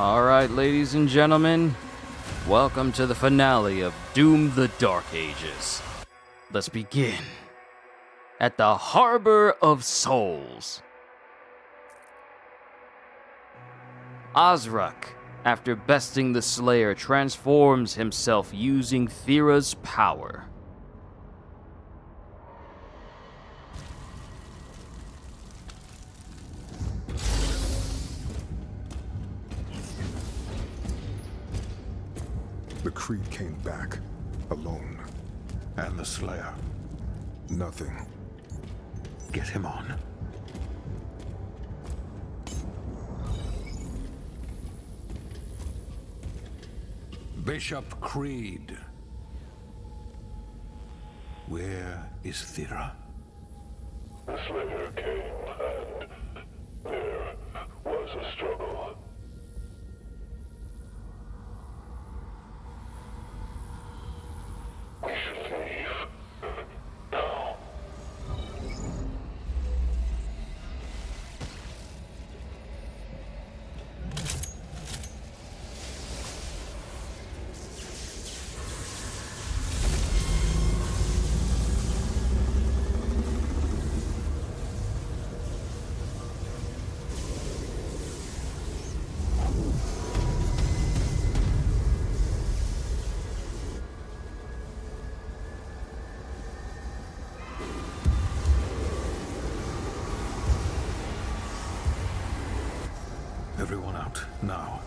Alright, ladies and gentlemen, welcome to the finale of Doom the Dark Ages. Let's begin. At the Harbor of Souls. Ahzrak, after besting the Slayer, transforms himself using Thera's power. The Creed came back, alone. And the Slayer. Nothing. Get him on. Bishop Creed. Where is Thera? The Slayer came, and there was a struggle. We should leave now. Everyone out, now.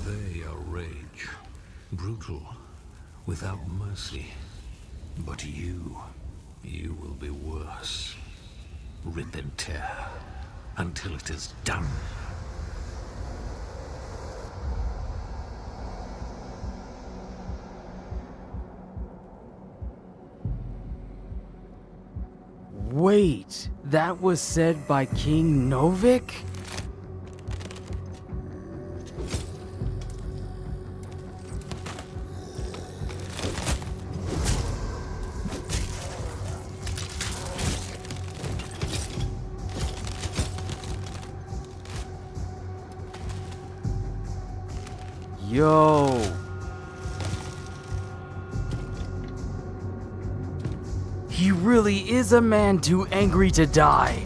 They are rage, brutal, without mercy. But you will be worse. Rip and tear, until it is done. Wait, that was said by King Novik? Yo. He really is a man too angry to die.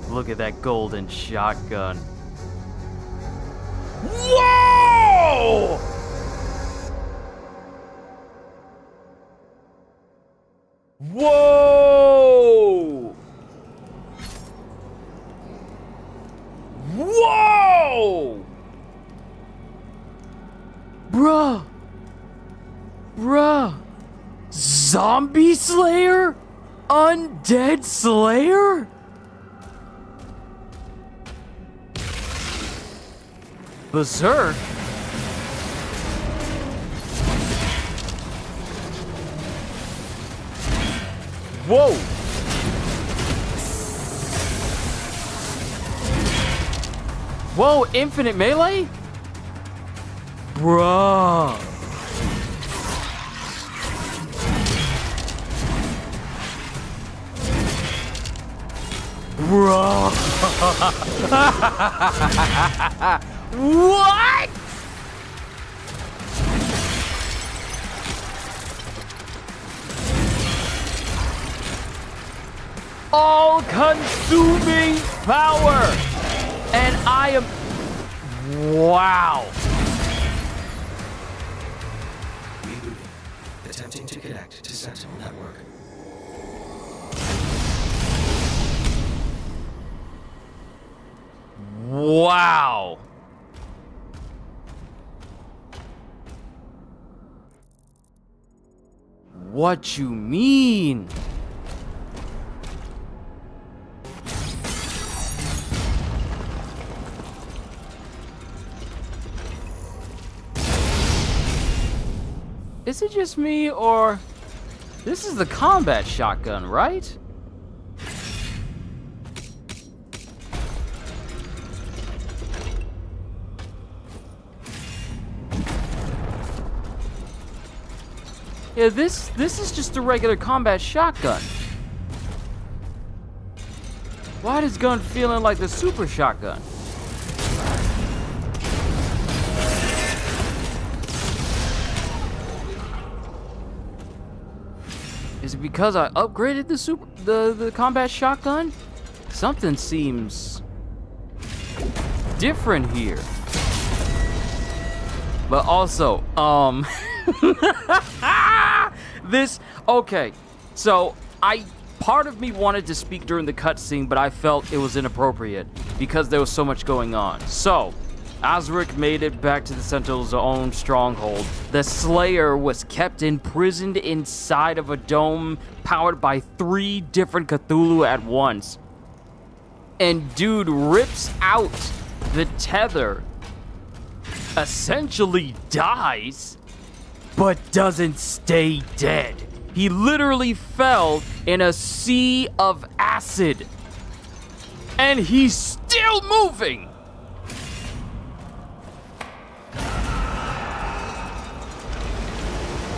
Look at that golden shotgun. Whoa! Whoa! Whoa! Whoa! Bruh! Bruh! Zombie Slayer? Undead Slayer? Berserk? Whoa! Whoa, infinite melee? Bruh. Bruh. What? All-consuming power! And I am... Wow. Rebooting. Attempting to connect to Sentinel Network. Wow. What you mean? Is it just me, or... This is the combat shotgun, right? Yeah, this is just a regular combat shotgun. Why is gun feeling like the super shotgun? Is it because I upgraded the combat shotgun? Something seems different here. But also, okay, so part of me wanted to speak during the cutscene, but I felt it was inappropriate because there was so much going on. So, Ahzrak made it back to the Sentinel's own stronghold. The Slayer was kept imprisoned inside of a dome powered by 3 different Cthulhu at once. And dude rips out the tether, essentially dies, but doesn't stay dead. He literally fell in a sea of acid. And he's still moving!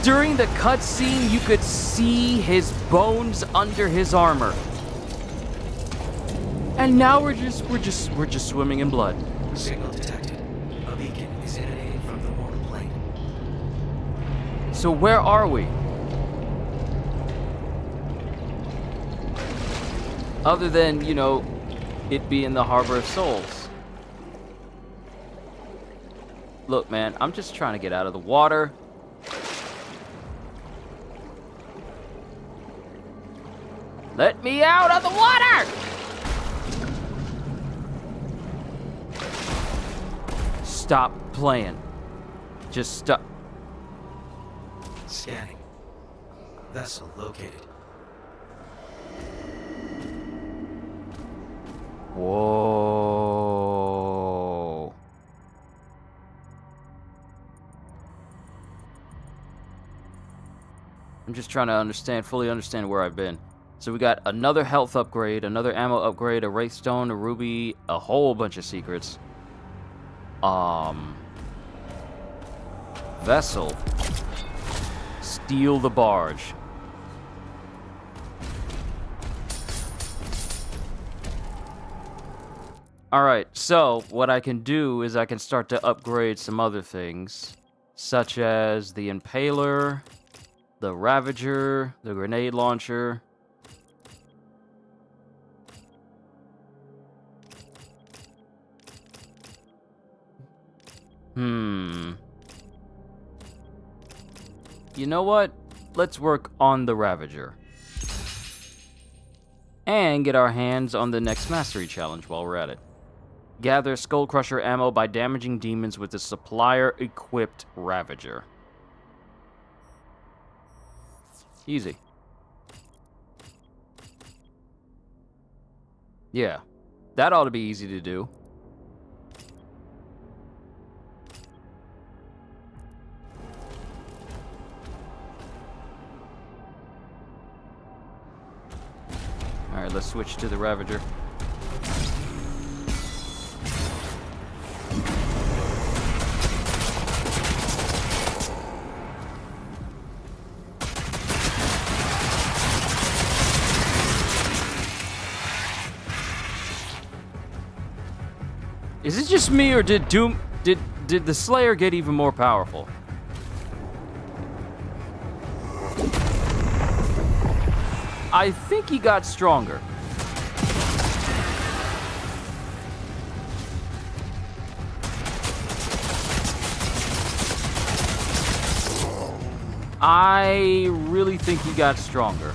During the cutscene, you could see his bones under his armor. And now we're just swimming in blood. Signal detected. A beacon is emanating from the mortal plane. So where are we? Other than, you know, it being the Harbor of Souls. Look, man, I'm just trying to get out of the water. Let me out of the water! Stop playing. Just stop. Scanning. Vessel located. Whoa. I'm just trying to fully understand where I've been. So we got another health upgrade, another ammo upgrade, a wraith stone, a ruby, a whole bunch of secrets. Vessel. Steal the barge. Alright, so what I can do is I can start to upgrade some other things, such as the Impaler, the Ravager, the grenade launcher. You know what? Let's work on the Ravager. And get our hands on the next Mastery Challenge while we're at it. Gather Skull Crusher ammo by damaging demons with the supplier-equipped Ravager. Easy. Yeah, that ought to be easy to do. Alright, let's switch to the Ravager. Is it just me, or did the Slayer get even more powerful? I think he got stronger. I really think he got stronger.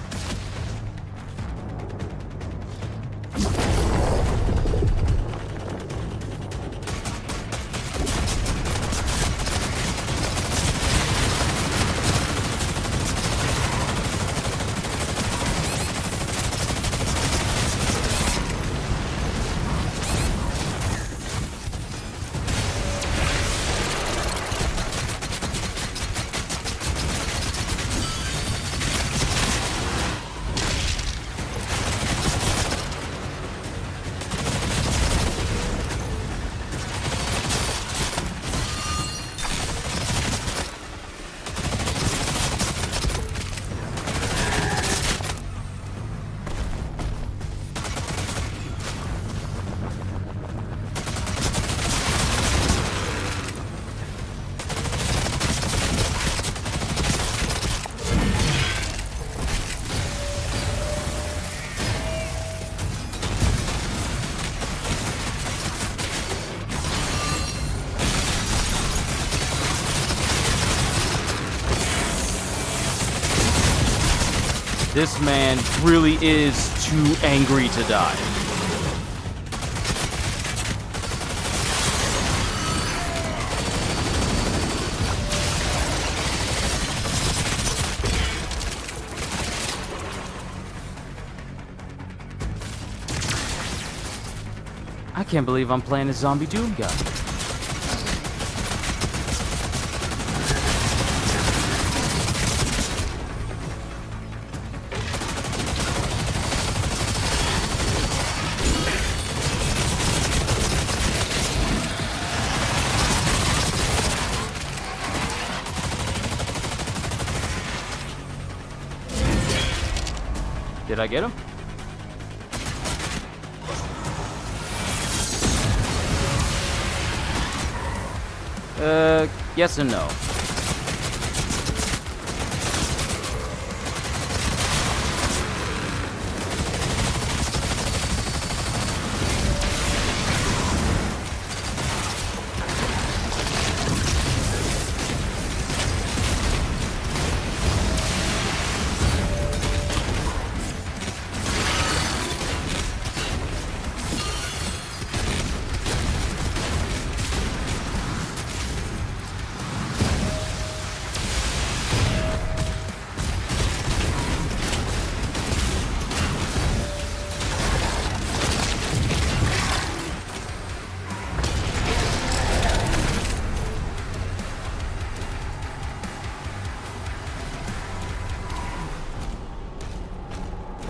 This man really is too angry to die. I can't believe I'm playing a zombie Doom guy. Did I get him? Yes and no.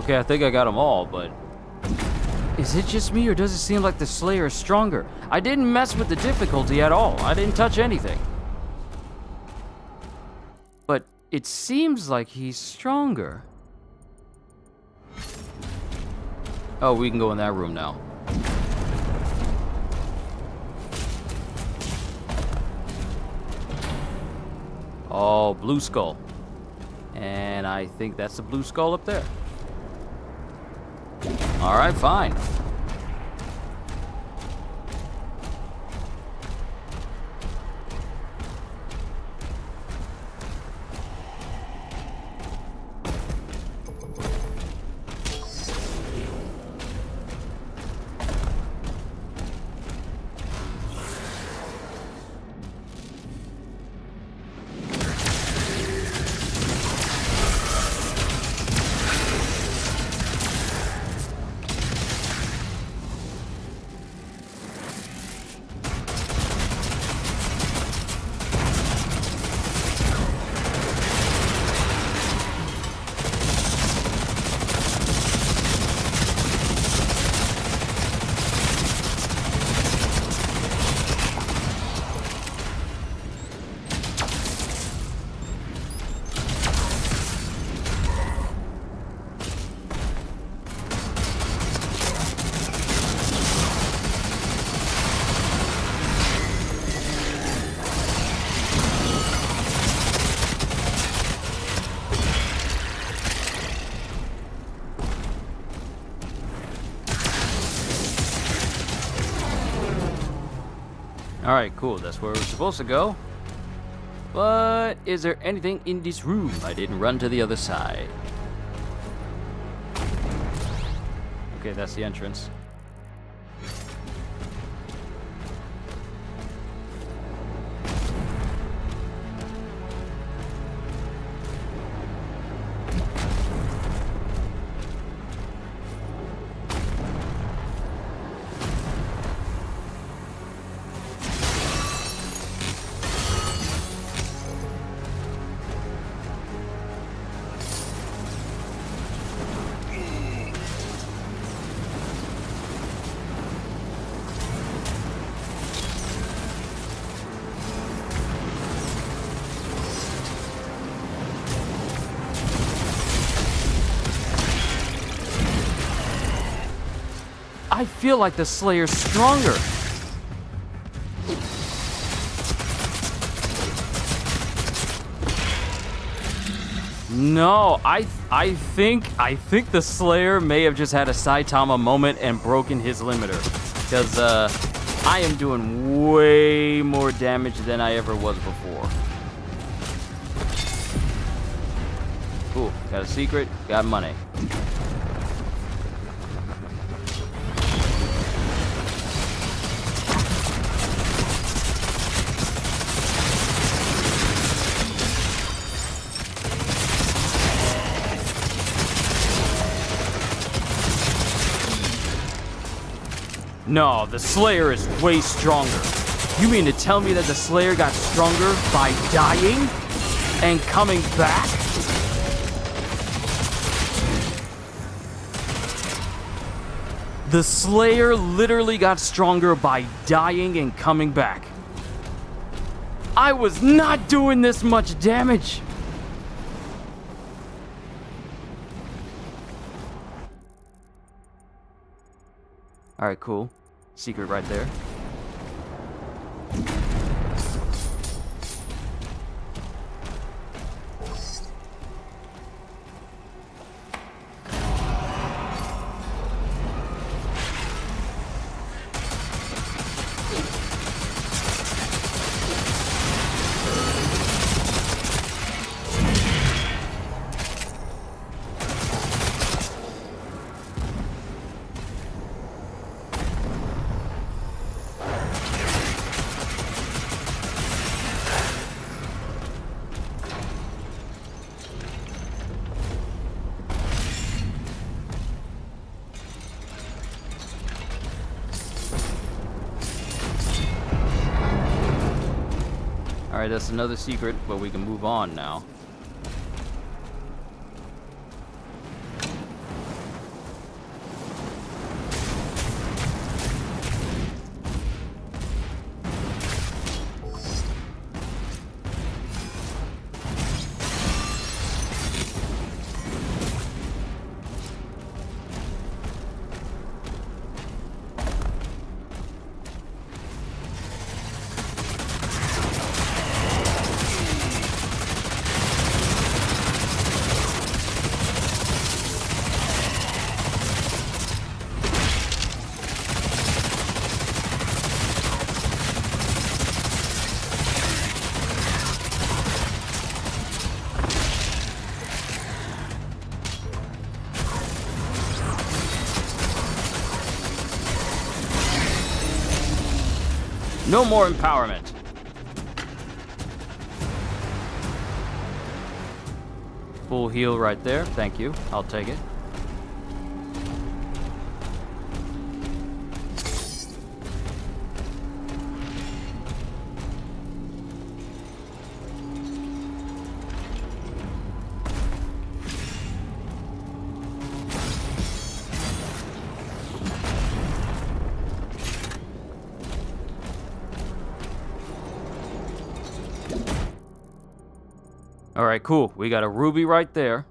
Okay, I think I got them all, but... Is it just me, or does it seem like the Slayer is stronger? I didn't mess with the difficulty at all. I didn't touch anything. But it seems like he's stronger. Oh, we can go in that room now. Oh, blue skull. And I think that's the blue skull up there. Alright, fine. Alright, cool. That's where we're supposed to go. But is there anything in this room? I didn't run to the other side. Okay, that's the entrance. I feel like the Slayer's stronger. No, I think the Slayer may have just had a Saitama moment and broken his limiter, because I am doing way more damage than I ever was before. Cool, got a secret, got money. No, the Slayer is way stronger. You mean to tell me that the Slayer got stronger by dying and coming back? The Slayer literally got stronger by dying and coming back. I was not doing this much damage. Alright, cool. Secret right there. Alright, that's another secret, but we can move on now. No more empowerment. Full heal right there. Thank you. I'll take it. Alright, cool. We got a ruby right there.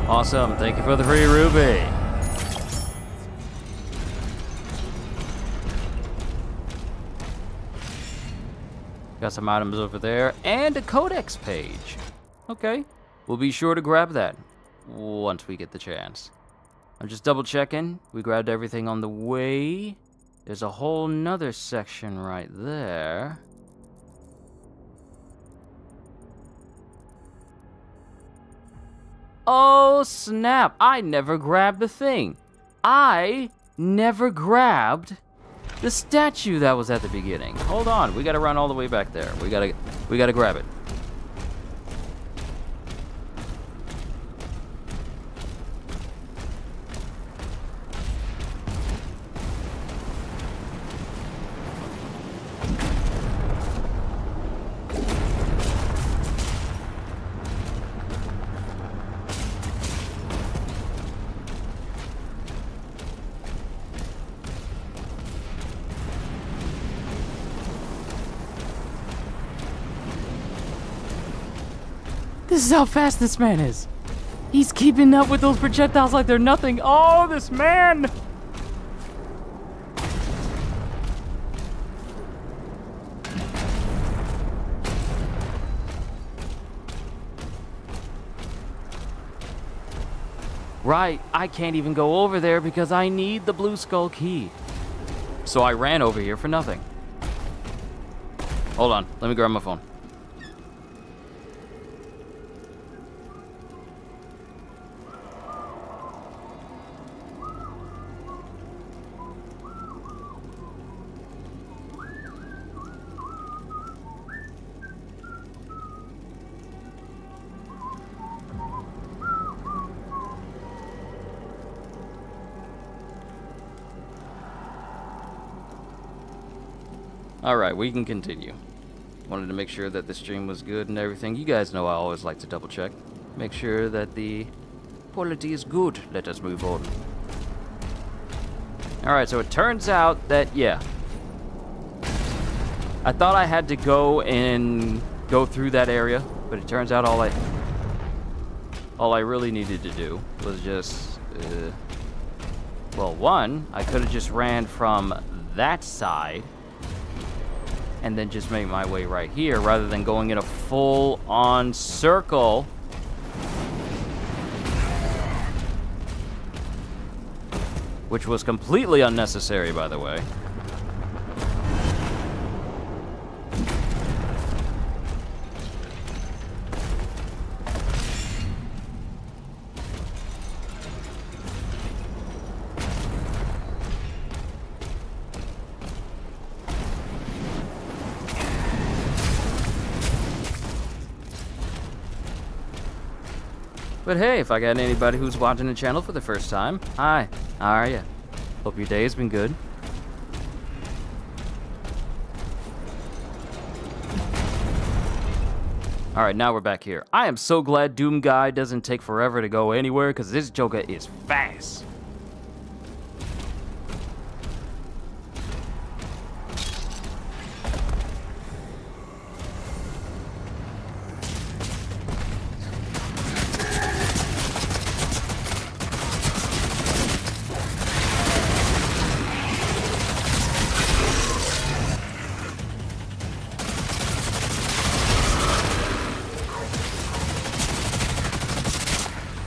Awesome. Thank you for the free ruby. Got some items over there and a codex page. Okay. We'll be sure to grab that once we get the chance. I'm just double checking. We grabbed everything on the way. There's a whole nother section right there. Oh, snap. I never grabbed the thing. I never grabbed the statue that was at the beginning. Hold on. We got to run all the way back there. We got to grab it. This is how fast this man is. He's keeping up with those projectiles like they're nothing. Oh, this man! Right, I can't even go over there because I need the blue skull key. So I ran over here for nothing. Hold on, let me grab my phone. Alright, we can continue. Wanted to make sure that the stream was good and everything. You guys know I always like to double check. Make sure that the quality is good. Let us move on. Alright, so it turns out that, yeah. I thought I had to go through that area, but it turns out all I really needed to do was just, well, one, I could have just ran from that side and then just make my way right here rather than going in a full-on circle. Which was completely unnecessary, by the way. But hey, if I got anybody who's watching the channel for the first time, hi, how are ya? Hope your day has been good. Alright, now we're back here. I am so glad Doom Guy doesn't take forever to go anywhere, because this Joker is fast.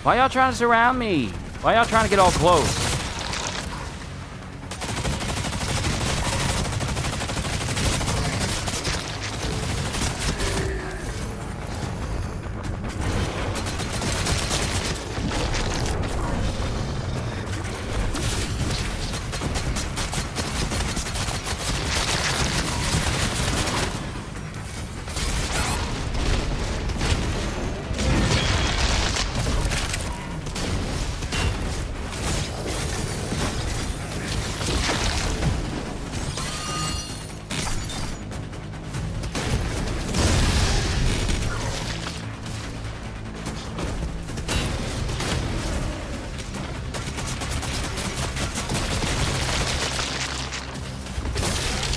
Why y'all trying to surround me? Why y'all trying to get all close?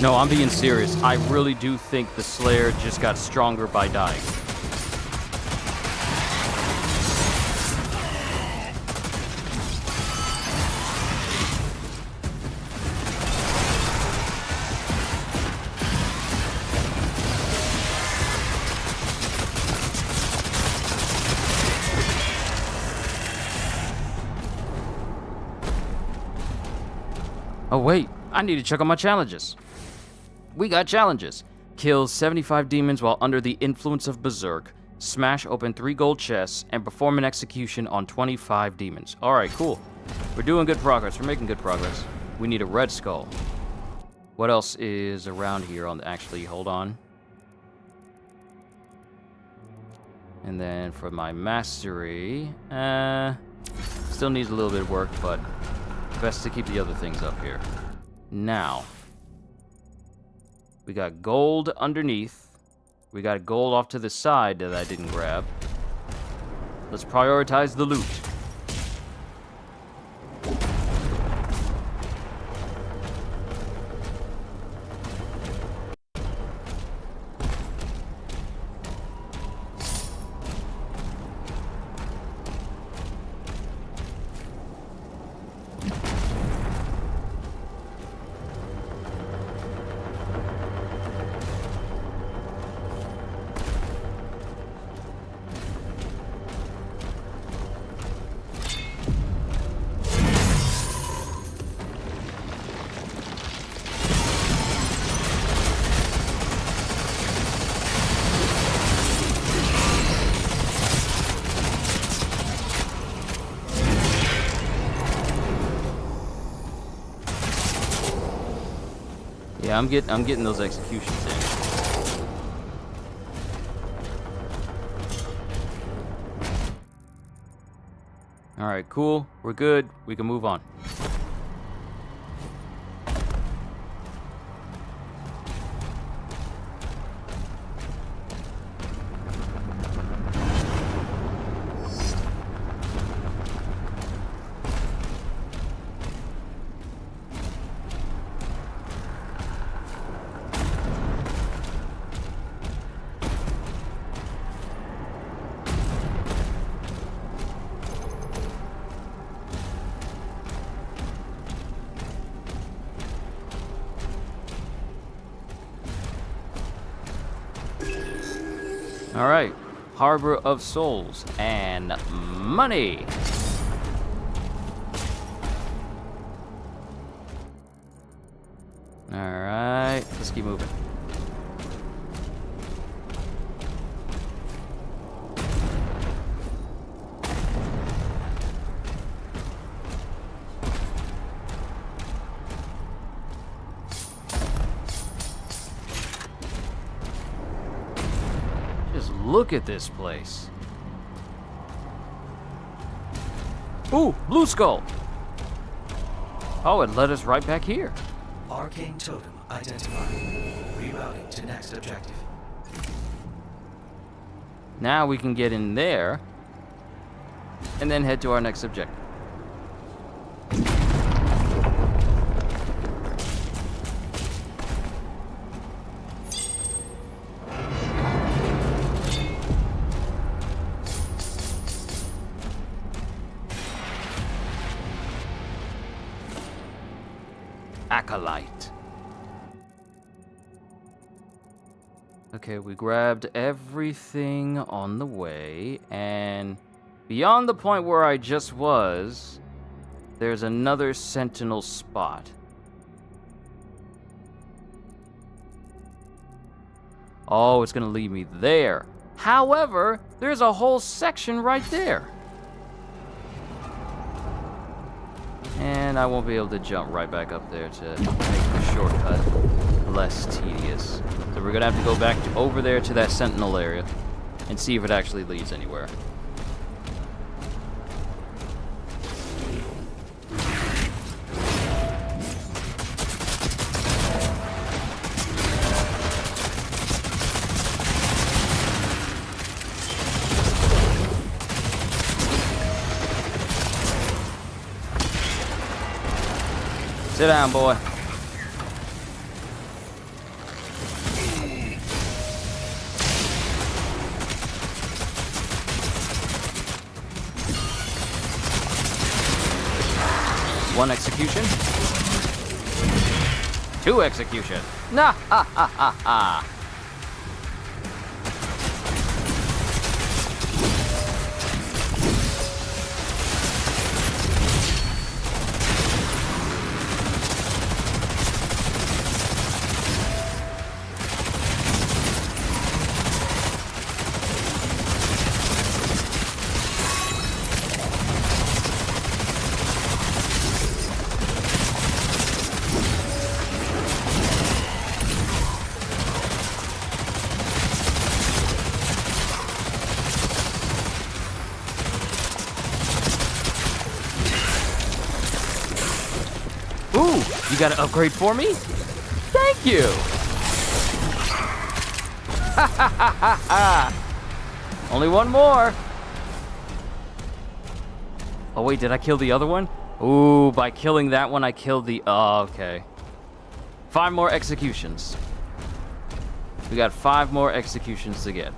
No, I'm being serious. I really do think the Slayer just got stronger by dying. Oh wait, I need to check on my challenges. We got challenges. Kill 75 demons while under the influence of Berserk. Smash open 3 gold chests and perform an execution on 25 demons. Alright, cool. We're doing good progress. We're making good progress. We need a red skull. What else is around here on the... Actually, hold on. And then for my mastery... still needs a little bit of work, but best to keep the other things up here. Now, we got gold underneath. We got gold off to the side that I didn't grab. Let's prioritize the loot. Yeah, I'm getting those executions in. All right, cool. We're good. We can move on. All right, Harbor of Souls and money. All right, let's keep moving. Just look at this place. Ooh, blue skull. Oh, it led us right back here. Arcane totem identified. Rerouting to next objective. Now we can get in there and then head to our next objective. Acolyte. Okay, we grabbed everything on the way, and beyond the point where I just was, there's another sentinel spot. Oh, it's gonna lead me there. However, there's a whole section right there. And I won't be able to jump right back up there to make the shortcut less tedious. So we're gonna have to go back over there to that sentinel area and see if it actually leads anywhere. Sit down, boy. One execution. 2 execution. Nah, ha, ha, ha, ha. Ooh, you got an upgrade for me? Thank you. Ha ha ha ha ha. Only one more. Oh wait, did I kill the other one? Ooh, by killing that one, I killed the... Oh, okay. 5 more executions. We got 5 more executions to get.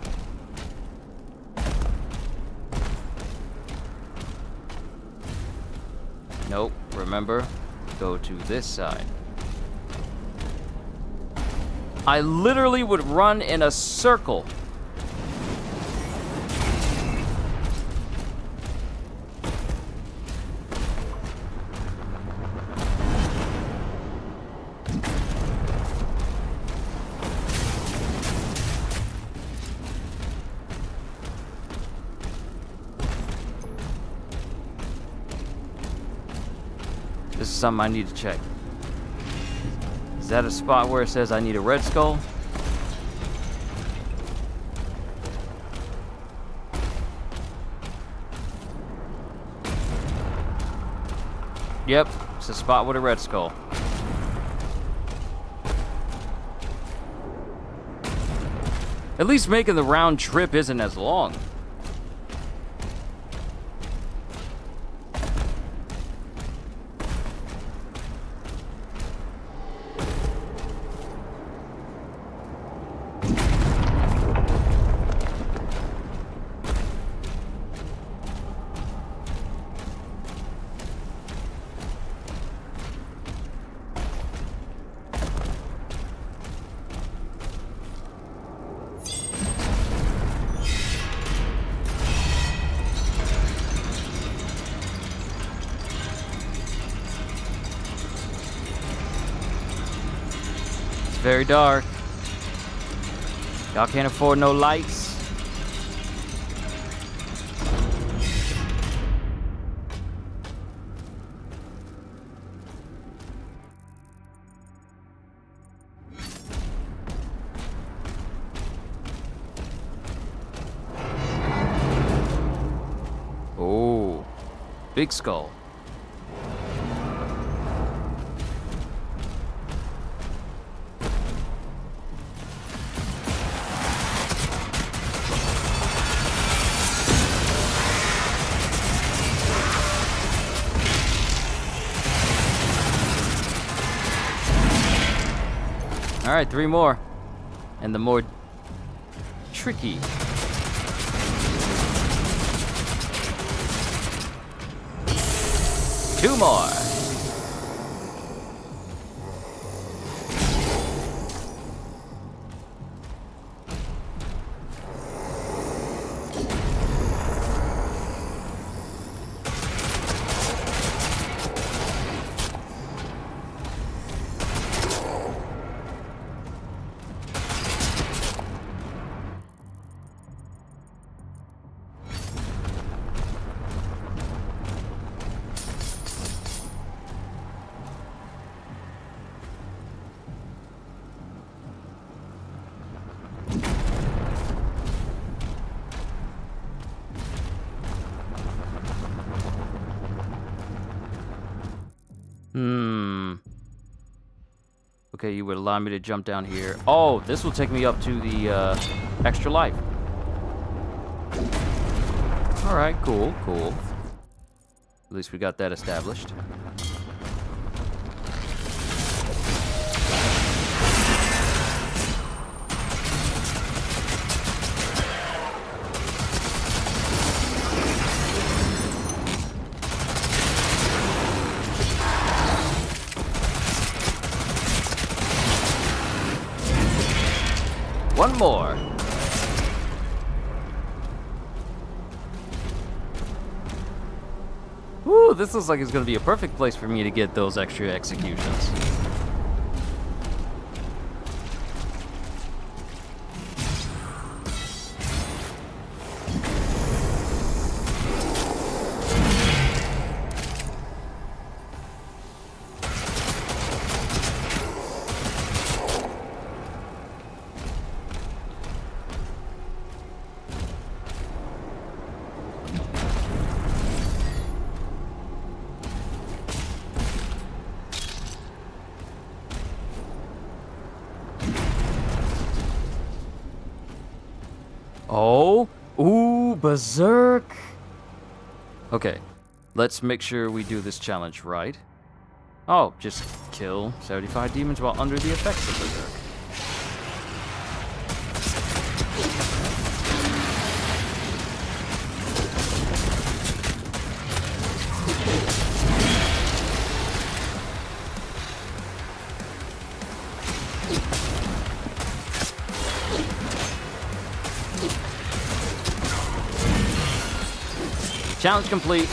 Nope, remember, go to this side. I literally would run in a circle. This is something I need to check. Is that a spot where it says I need a red skull? Yep, it's a spot with a red skull. At least making the round trip isn't as long. Very dark. Y'all can't afford no lights. Oh, big skull. All right, 3 more. And the more tricky. Two more. Okay, you would allow me to jump down here. Oh, this will take me up to the extra life. All right, cool, cool. At least we got that established. One more. Ooh, this looks like it's gonna be a perfect place for me to get those extra executions. berserk. Okay, let's make sure we do this challenge right. Oh, just kill 75 demons while under the effects of berserk. Challenge complete.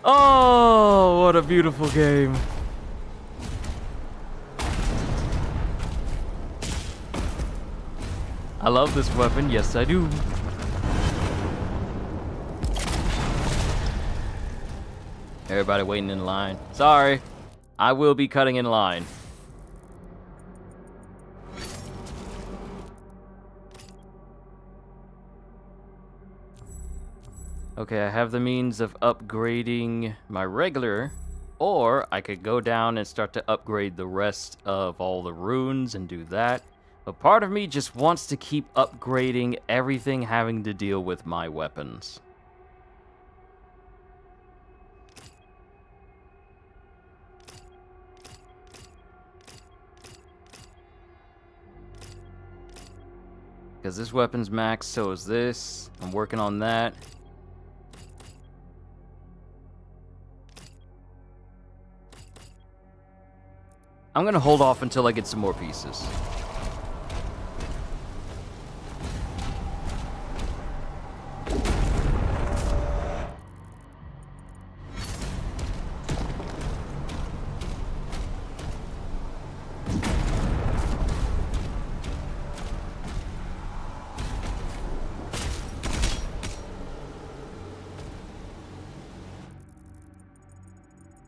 Oh, what a beautiful game. I love this weapon, yes I do. Everybody waiting in line. Sorry, I will be cutting in line. Okay, I have the means of upgrading my regular, or I could go down and start to upgrade the rest of all the runes and do that. But part of me just wants to keep upgrading everything having to deal with my weapons. Because this weapon's max, so is this. I'm working on that. I'm gonna hold off until I get some more pieces.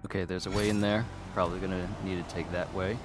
Okay, there's a way in there. Probably gonna need to take that way.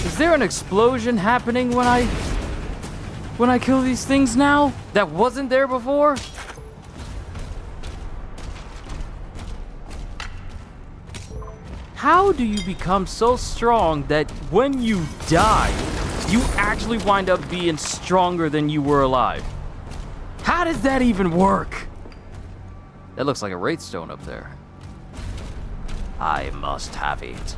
Is there an explosion happening when I kill these things now? That wasn't there before? How do you become so strong that when you die, you actually wind up being stronger than you were alive? How does that even work? That looks like a wraith stone up there. I must have it.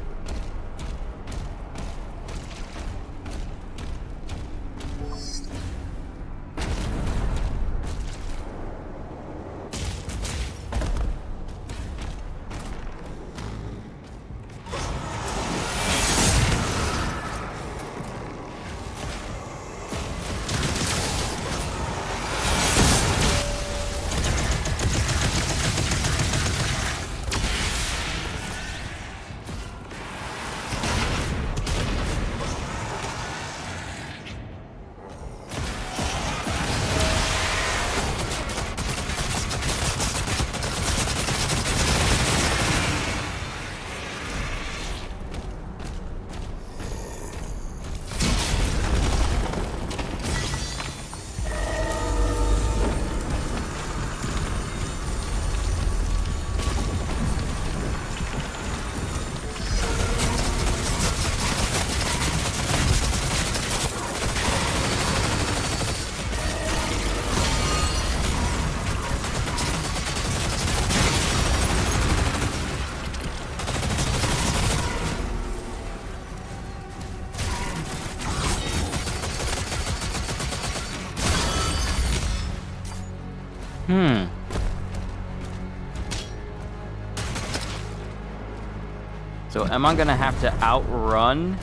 So am I gonna have to outrun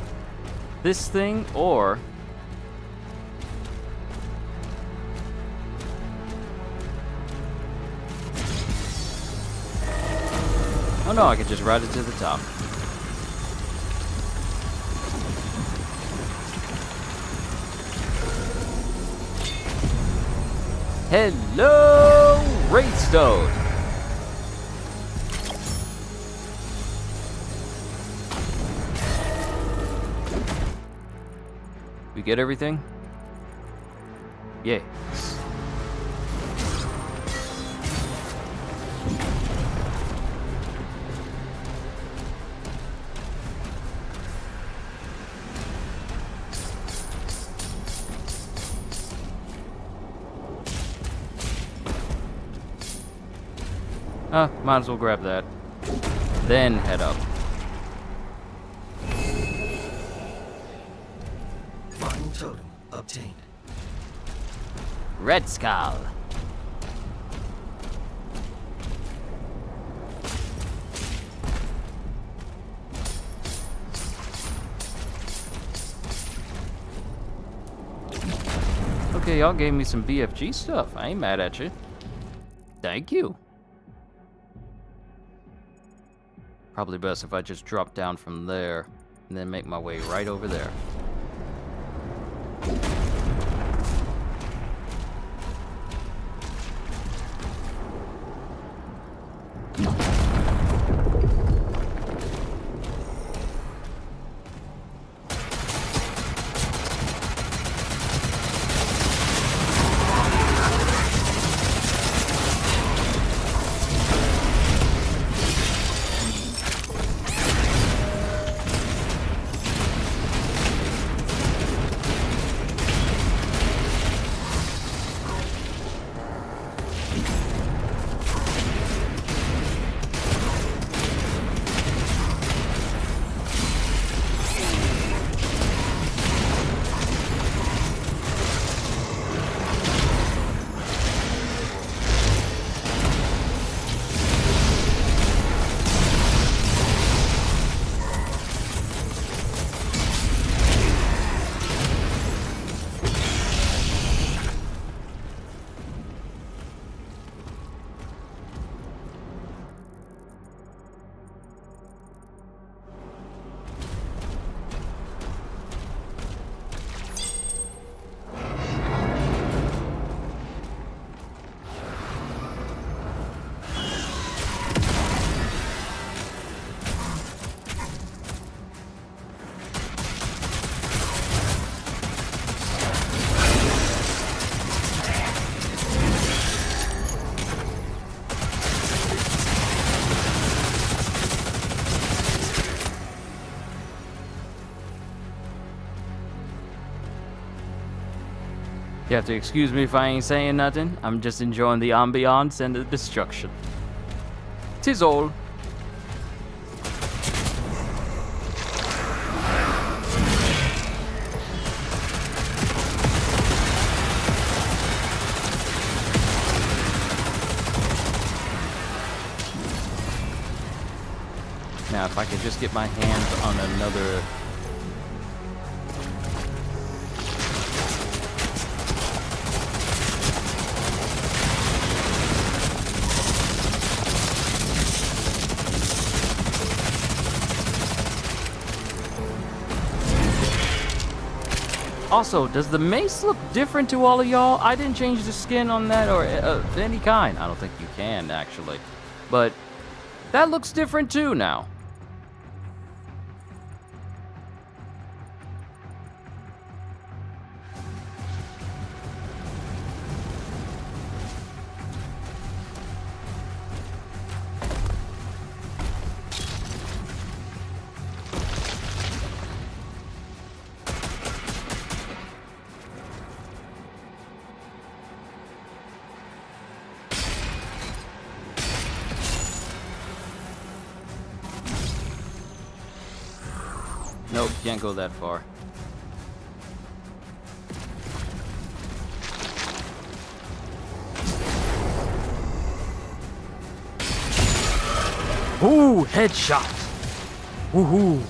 this thing, or... Oh no, I could just ride it to the top. Hello, Wraithstone! We get everything? Yes. Might as well grab that. Then head up. Final totem obtained. Red Skull. Okay, y'all gave me some BFG stuff. I ain't mad at you. Thank you. Probably best if I just drop down from there and then make my way right over there. You have to excuse me if I ain't saying nothing. I'm just enjoying the ambiance and the destruction. 'Tis all. Now, if I could just get my hands on another... Also, does the mace look different to all of y'all? I didn't change the skin on that or of any kind. I don't think you can, actually. But that looks different too now. Nope, can't go that far. Ooh, headshot. Woohoo!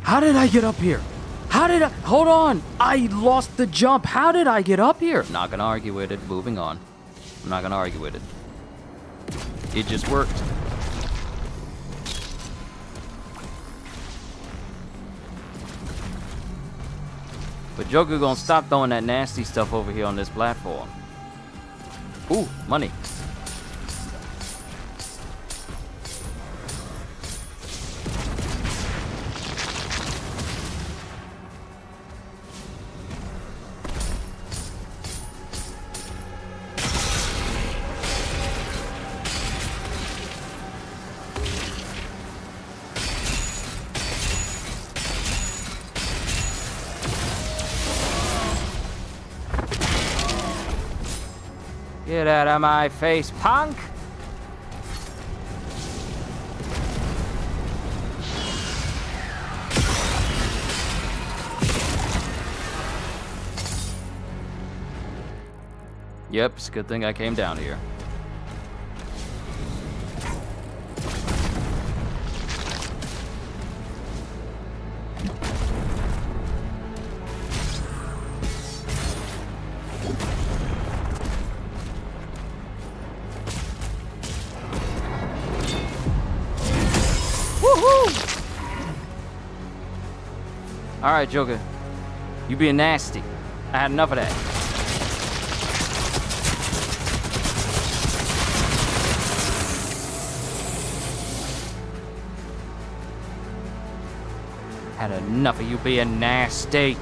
How did I get up here? How did I... Hold on! I lost the jump! How did I get up here? Not gonna argue with it. Moving on. I'm not gonna argue with it. It just worked. But Joker gonna stop throwing that nasty stuff over here on this platform. Ooh, money. Get out of my face, punk! Yep, it's a good thing I came down here. Alright, Joker. You being nasty. I had enough of that. Had enough of you being nasty.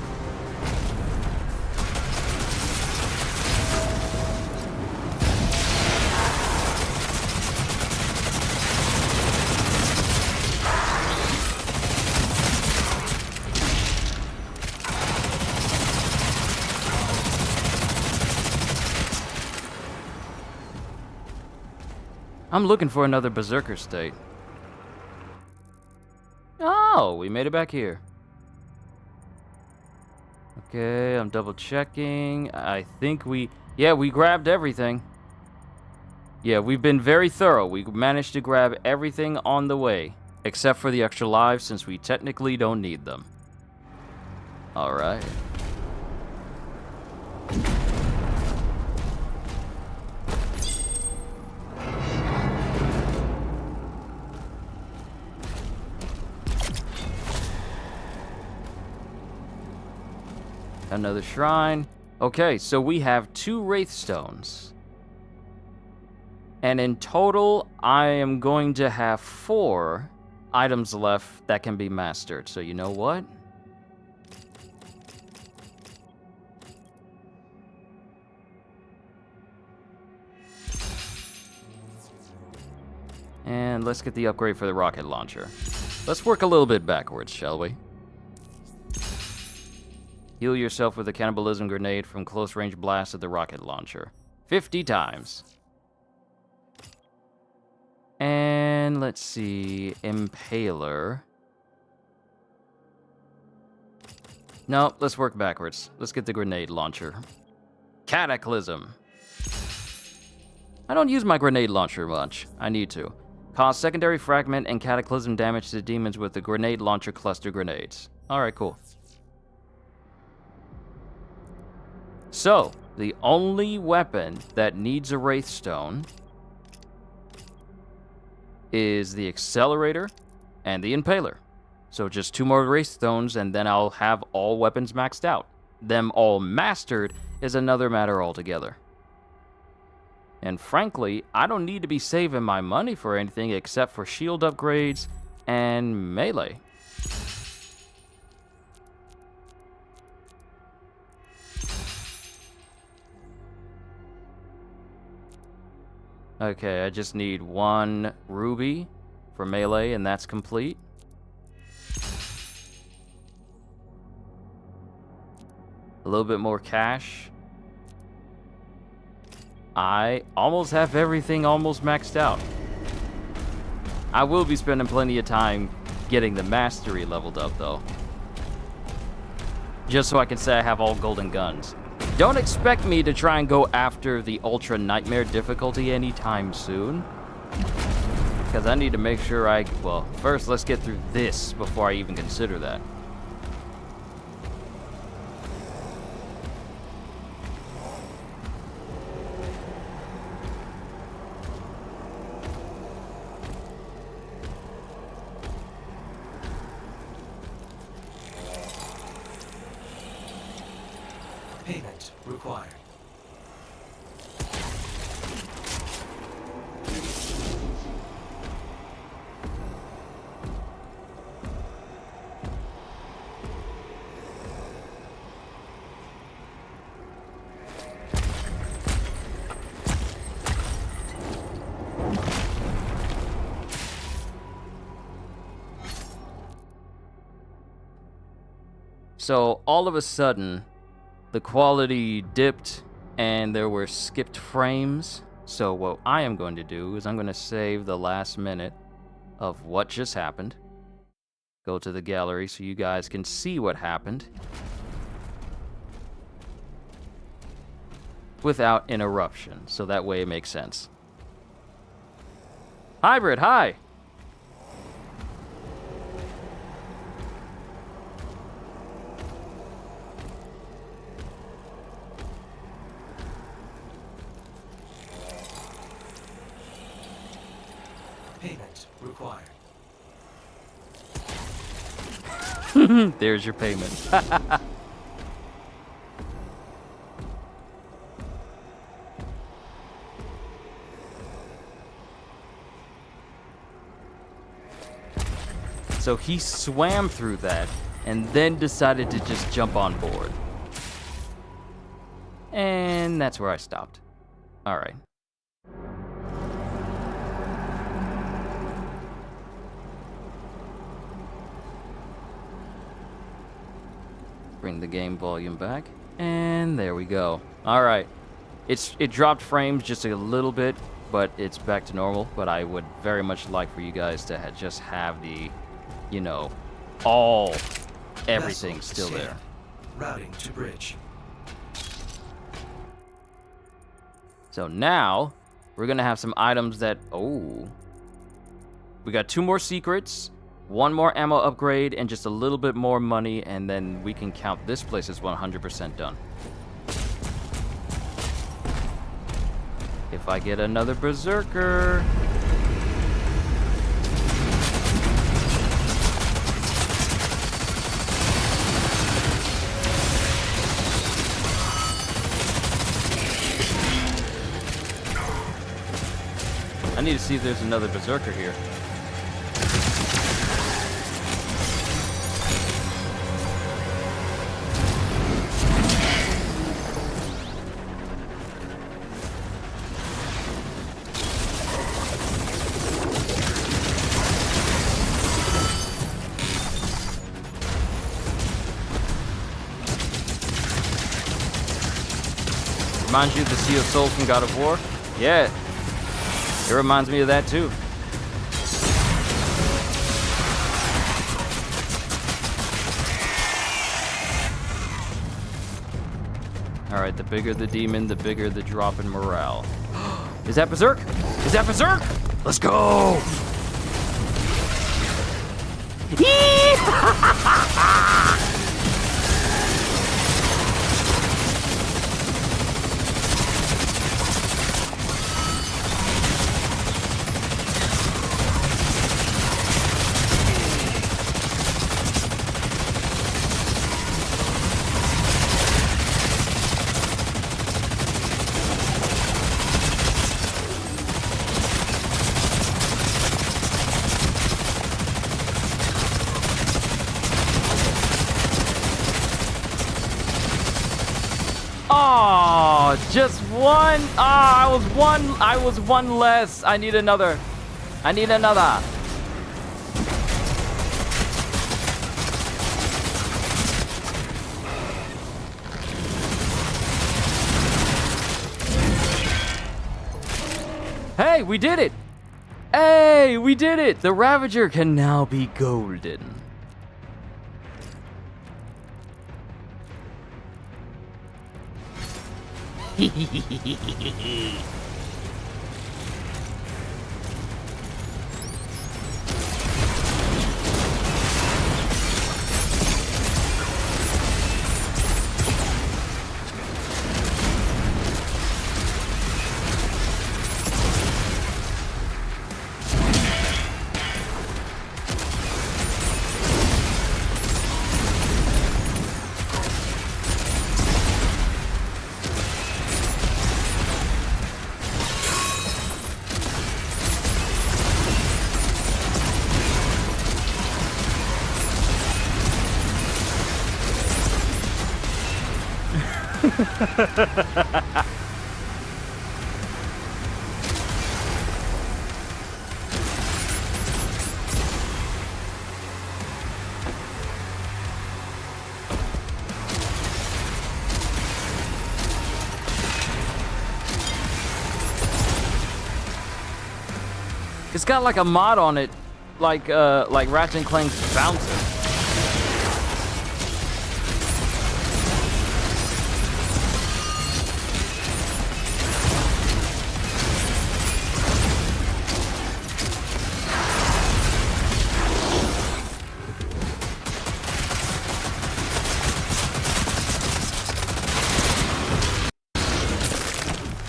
I'm looking for another Berserker state. Oh, we made it back here. Okay, I'm double checking. I think we grabbed everything. Yeah, we've been very thorough. We managed to grab everything on the way, except for the extra lives since we technically don't need them. All right. Another shrine. Okay, so we have 2 Wraith Stones. And in total, I am going to have 4 items left that can be mastered. So you know what? And let's get the upgrade for the rocket launcher. Let's work a little bit backwards, shall we? Heal yourself with a cannibalism grenade from close range blast of the rocket launcher. 50 times. And let's see, Impaler. No, let's work backwards. Let's get the grenade launcher. Cataclysm. I don't use my grenade launcher much. I need to. Cause secondary fragment and cataclysm damage to demons with the grenade launcher cluster grenades. Alright, cool. So, the only weapon that needs a Wraith Stone is the Accelerator and the Impaler. So just 2 more Wraith Stones and then I'll have all weapons maxed out. Them all mastered is another matter altogether. And frankly, I don't need to be saving my money for anything except for shield upgrades and melee. Okay, I just need 1 ruby for melee, and that's complete. A little bit more cash. I almost have everything almost maxed out. I will be spending plenty of time getting the mastery leveled up, though. Just so I can say I have all golden guns. Don't expect me to try and go after the Ultra Nightmare difficulty anytime soon. Because I need to make sure well, first let's get through this before I even consider that. Payment required. So all of a sudden, the quality dipped and there were skipped frames. So what I am going to do is I'm going to save the last minute of what just happened. Go to the gallery so you guys can see what happened without interruption. So that way it makes sense. Hybrid, hi! Payment required. There's your payment. So he swam through that and then decided to just jump on board. And that's where I stopped. All right. Bring the game volume back, and there we go. All right, it dropped frames just a little bit, but it's back to normal. But I would very much like for you guys to just have the, you know, everything still there. Routing to bridge. So now we're gonna have some items that we got 2 more secrets. 1 more ammo upgrade and just a little bit more money, and then we can count this place as 100% done. If I get another berserker. I need to see if there's another berserker here. Reminds you of the Sea of Souls from God of War? Yeah. It reminds me of that too. Alright, the bigger the demon, the bigger the drop in morale. Is that Berserk? Is that Berserk? Let's go! Oh, just one. Ah, I was one less. I need another. I need another. Hey, we did it. Hey, we did it! The Ravager can now be golden. It's got like a mod on it, like Ratchet and Clank's Bouncer.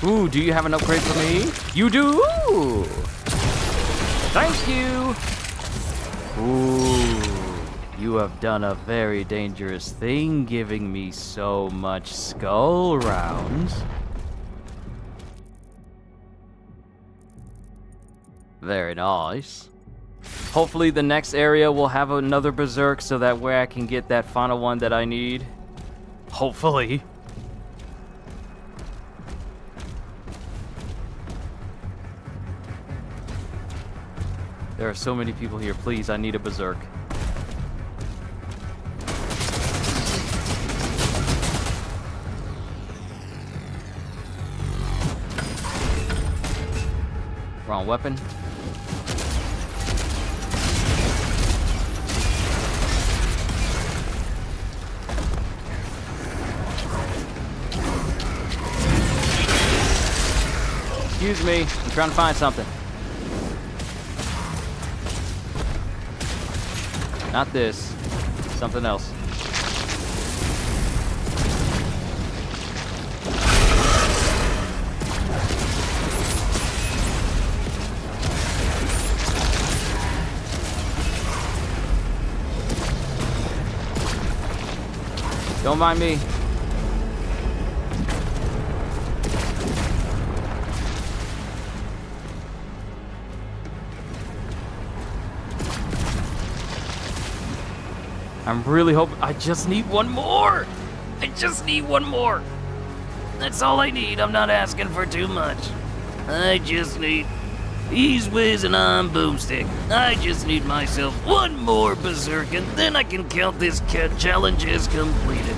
Ooh, do you have an upgrade for me? You do! Thank you! Ooh, you have done a very dangerous thing, giving me so much skull rounds. Very nice. Hopefully the next area will have another berserk so that way I can get that final one that I need. Hopefully. There are so many people here. Please, I need a berserk. Wrong weapon. Excuse me, I'm trying to find something. Not this. Something else. Don't mind me. I'm really hoping. I just need one more. I just need one more. That's all I need. I'm not asking for too much. I just need. He's whizzing on boomstick. I just need myself one more berserk, and then I can count this challenge as completed.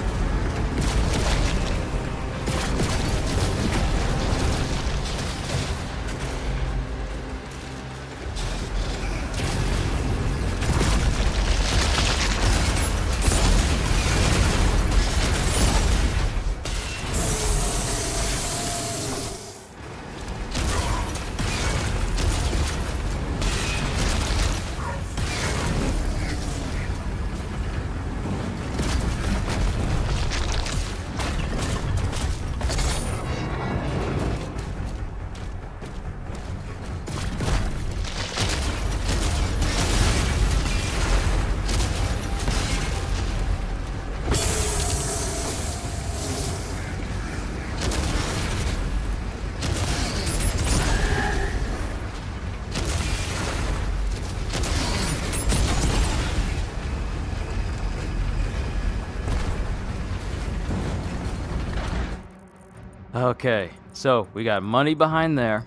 Okay, so we got money behind there.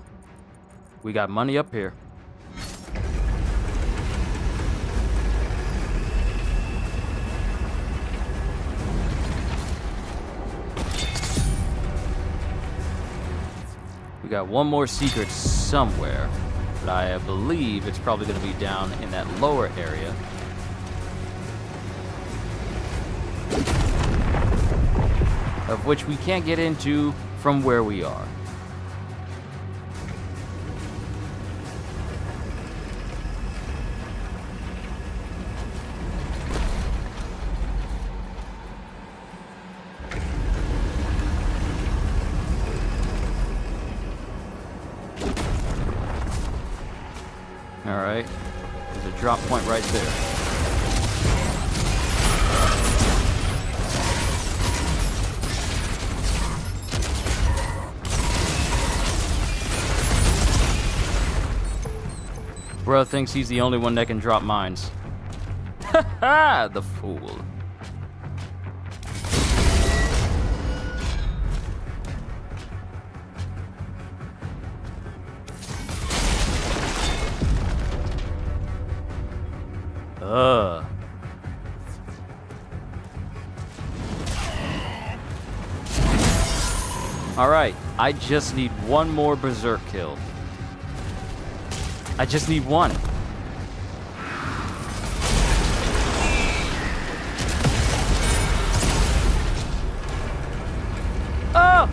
We got money up here. We got one more secret somewhere. But I believe it's probably going to be down in that lower area. Of which we can't get into from where we are. Alright, there's a drop point right there. Bro thinks he's the only one that can drop mines. Ha ha, the fool. Alright, I just need one more berserk kill. I just need one. Oh!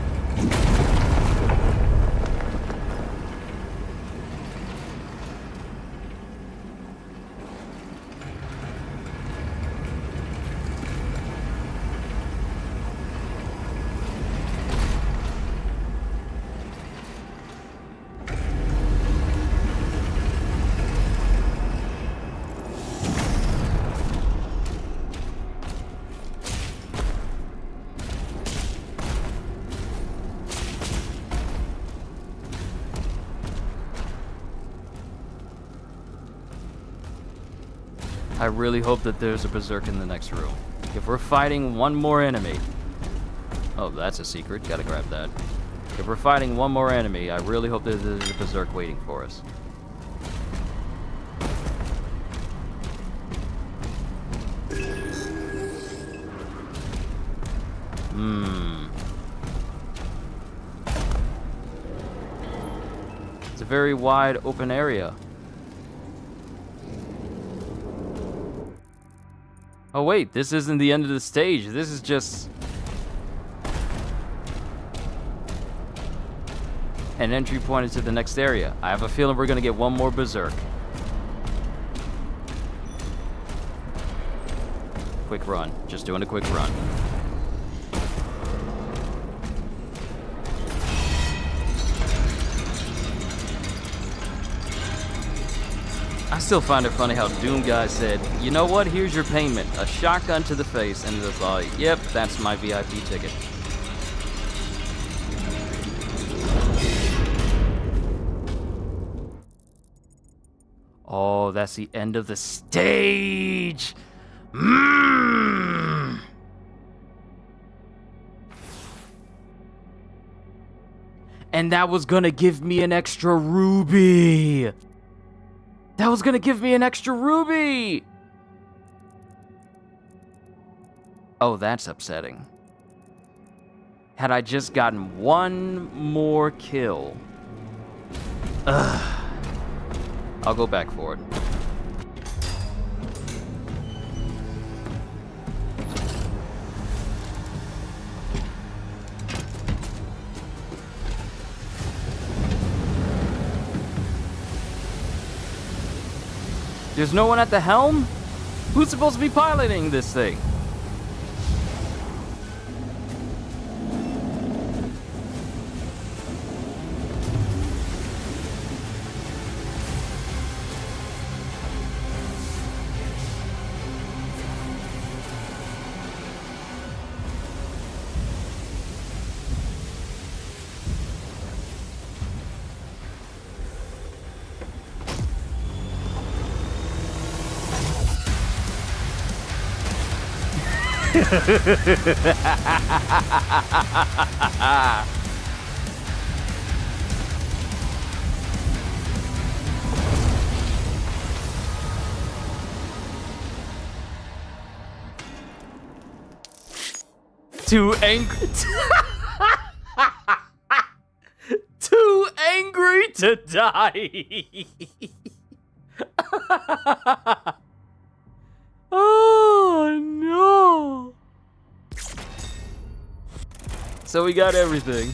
I really hope that there's a berserk in the next room. If we're fighting one more enemy... Oh, that's a secret. Gotta grab that. If we're fighting one more enemy, I really hope there's a berserk waiting for us. It's a very wide open area. Oh wait, this isn't the end of the stage. This is just an entry point into the next area. I have a feeling we're gonna get one more berserk. Quick run. Just doing a quick run. I still find it funny how Doom Guy said, you know what, here's your payment, a shotgun to the face, and it's like, yep, that's my VIP ticket. Oh, that's the end of the stage! And that was gonna give me an extra ruby! That was gonna give me an extra ruby! Oh, that's upsetting. Had I just gotten one more kill. Ugh. I'll go back for it. There's no one at the helm? Who's supposed to be piloting this thing? Too angry. Too angry to die. Oh no. So we got everything.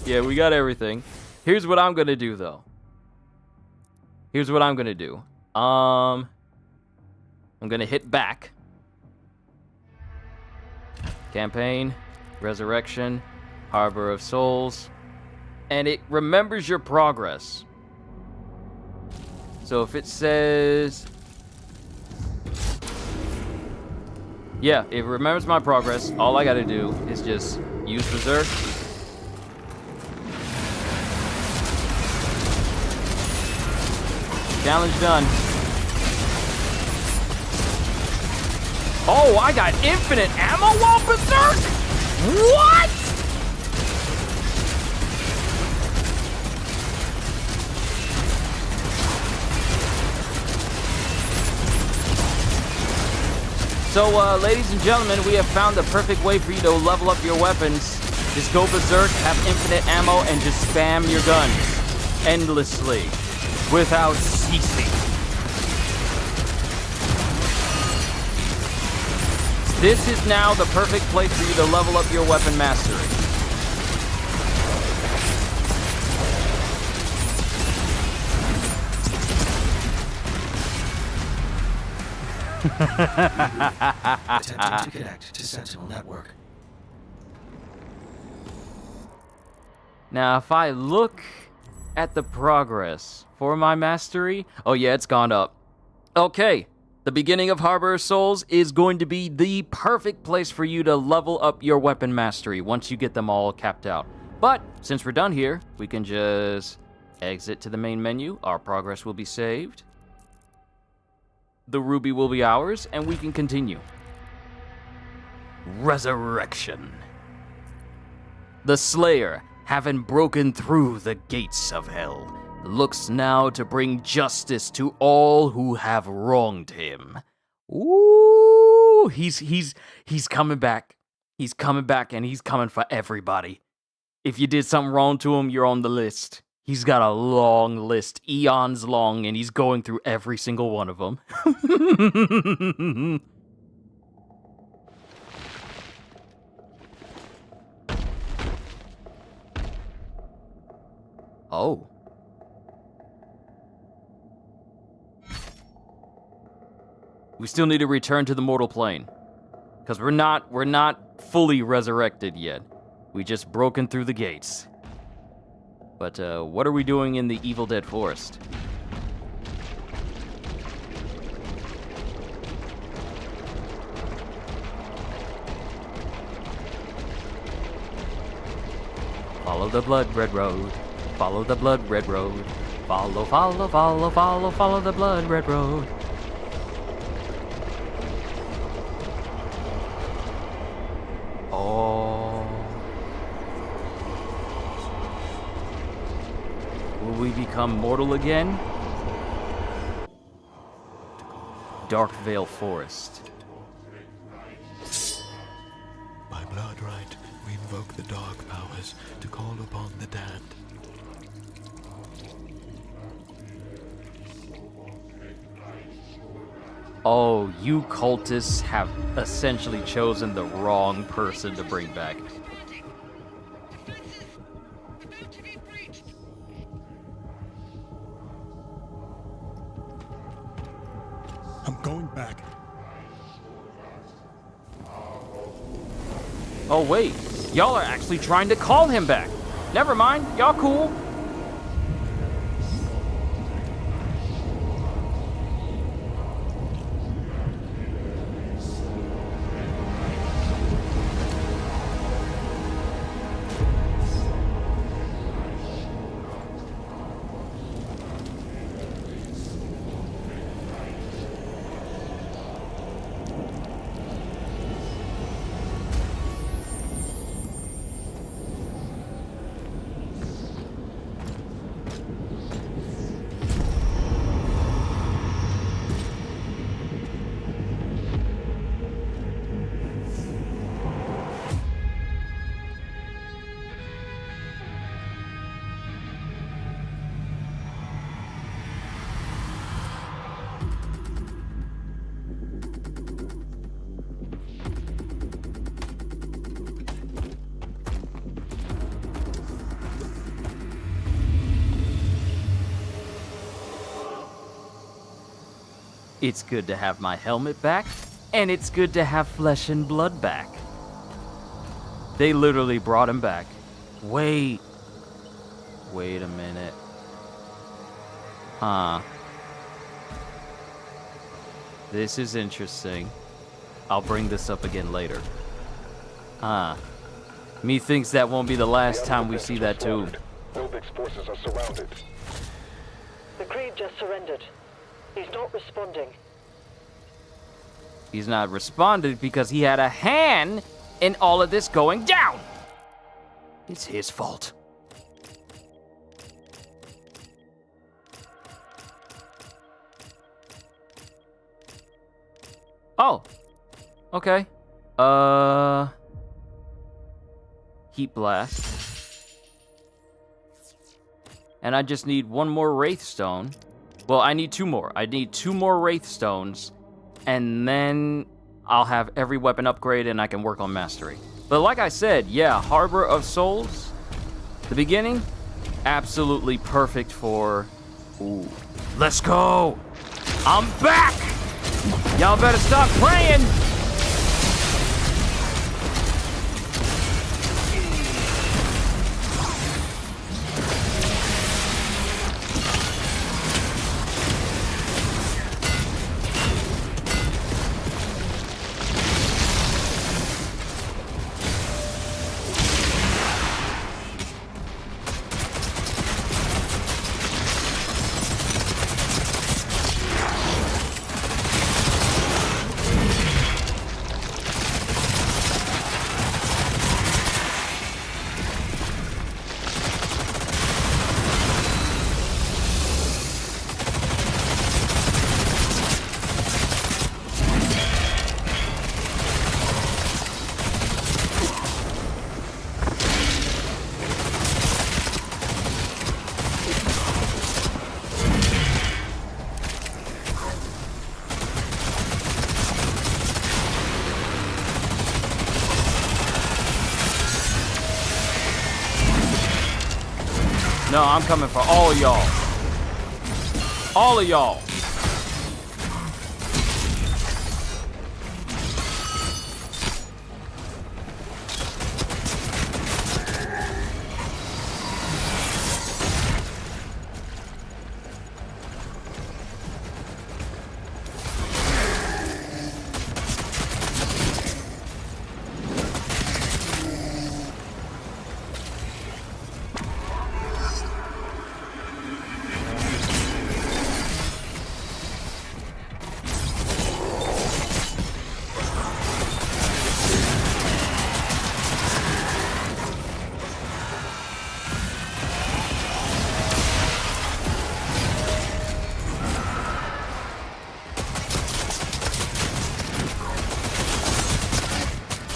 Yeah, we got everything. Here's what I'm gonna do though. Here's what I'm gonna do. I'm gonna hit back. Campaign, Resurrection, Harbor of Souls, and it remembers your progress. So if it says, yeah, if it remembers my progress, all I gotta do is just use Berserk. Challenge done. Oh, I got infinite ammo while Berserk? What? So, ladies and gentlemen, we have found the perfect way for you to level up your weapons. Just go Berserk, have infinite ammo, and just spam your guns endlessly without ceasing. This is now the perfect place for you to level up your weapon mastery. Attempting to connect to Sentinel Network. Now, if I look at the progress for my mastery, oh yeah, it's gone up. Okay, the beginning of Harbor of Souls is going to be the perfect place for you to level up your weapon mastery once you get them all capped out. But since we're done here, we can just exit to the main menu. Our progress will be saved. The ruby will be ours, and we can continue. Resurrection. The Slayer, having broken through the gates of hell, looks now to bring justice to all who have wronged him. Ooh, he's coming back. He's coming back, and he's coming for everybody. If you did something wrong to him, you're on the list. He's got a long list, eons long, and he's going through every single one of them. Oh. We still need to return to the mortal plane. Because we're not fully resurrected yet. We just broken through the gates. But what are we doing in the Evil Dead Forest? Follow the blood red road. Follow the blood red road. Follow, follow, follow, follow, follow the blood red road. Oh. Will we become mortal again? Dark Vale Forest. By blood right, we invoke the dark powers to call upon the damned. Oh, you cultists have essentially chosen the wrong person to bring back. I'm going back. Oh wait, y'all are actually trying to call him back. Never mind, y'all cool. It's good to have my helmet back, and it's good to have flesh and blood back. They literally brought him back. Wait a minute. Huh. This is interesting. I'll bring this up again later. Methinks that won't be the last time we see that tomb. Novic's forces are surrounded. The Creed just surrendered. He's not responding. He's not responded because he had a hand in all of this going down. It's his fault. Oh. Okay. Heat blast. And I just need one more Wraith Stone. Well, I need two more. I need two more Wraith Stones. And then I'll have every weapon upgrade and I can work on mastery. But like I said, yeah, Harbor of Souls, the beginning, absolutely perfect for... Ooh. Let's go! I'm back! Y'all better stop praying! No, I'm coming for all of y'all. All of y'all.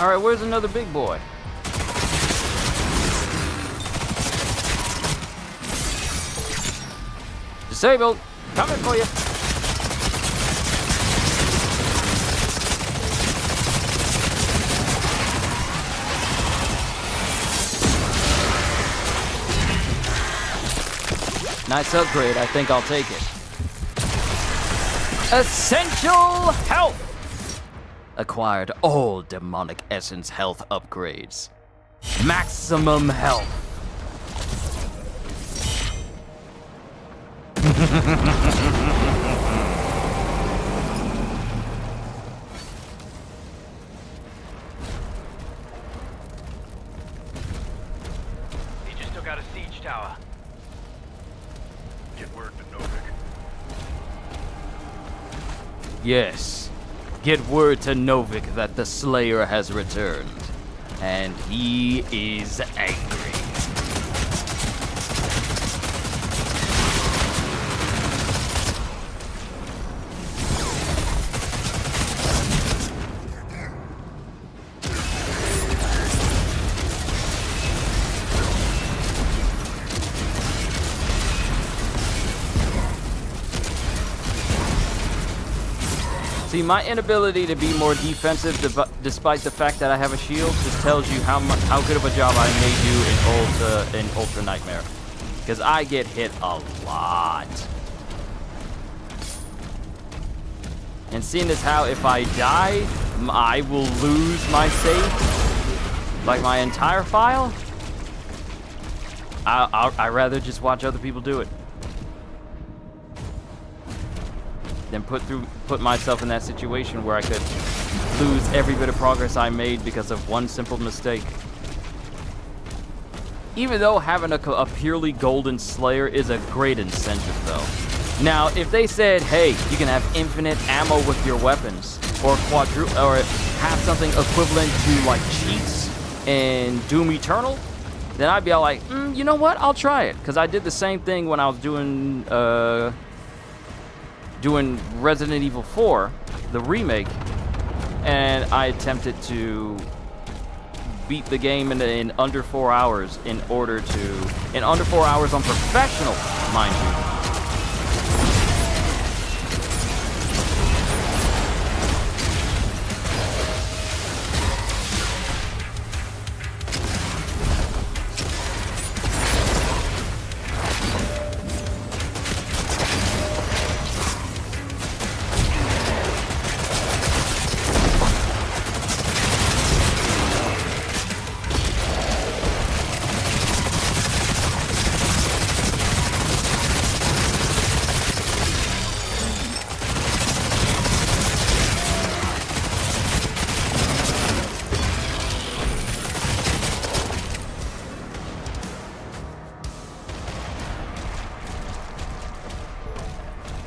All right, where's another big boy? Disabled. Coming for you. Nice upgrade. I think I'll take it. Essential health. Acquired all demonic essence health upgrades. Maximum health. He just took out a siege tower. Get word to Novik. Yes. Get word to Novik that the Slayer has returned. And he is angry. See, my inability to be more defensive, despite the fact that I have a shield, just tells you how good of a job I may do in Ultra Nightmare, because I get hit a lot. And seeing as how if I die, I will lose my save, like my entire file, I'd rather just watch other people do it than put myself in that situation where I could lose every bit of progress I made because of one simple mistake. Even though having a purely golden Slayer is a great incentive, though. Now, if they said, hey, you can have infinite ammo with your weapons, or have something equivalent to like cheats in Doom Eternal, then I'd be all like, you know what? I'll try it, because I did the same thing when I was doing Resident Evil 4, the remake, and I attempted to beat the game in under 4 hours in under 4 hours on professional, mind you.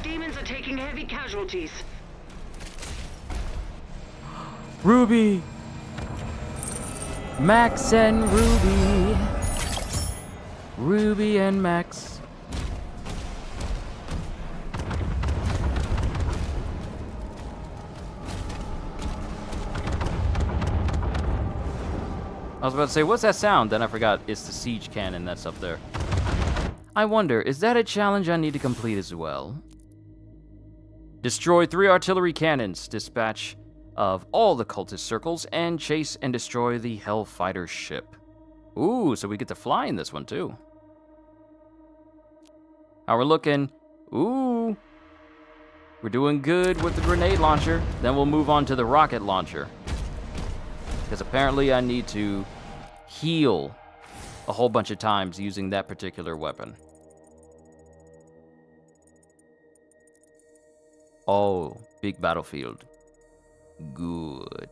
Demons are taking heavy casualties. Ruby! Max and Ruby. Ruby and Max. I was about to say, what's that sound? Then I forgot it's the siege cannon that's up there. I wonder, is that a challenge I need to complete as well? Destroy 3 artillery cannons, dispatch of all the cultist circles, and chase and destroy the Hellfighter ship. Ooh, so we get to fly in this one too. How we're looking? Ooh. We're doing good with the grenade launcher. Then we'll move on to the rocket launcher. Because apparently I need to heal a whole bunch of times using that particular weapon. Oh, big battlefield. Good.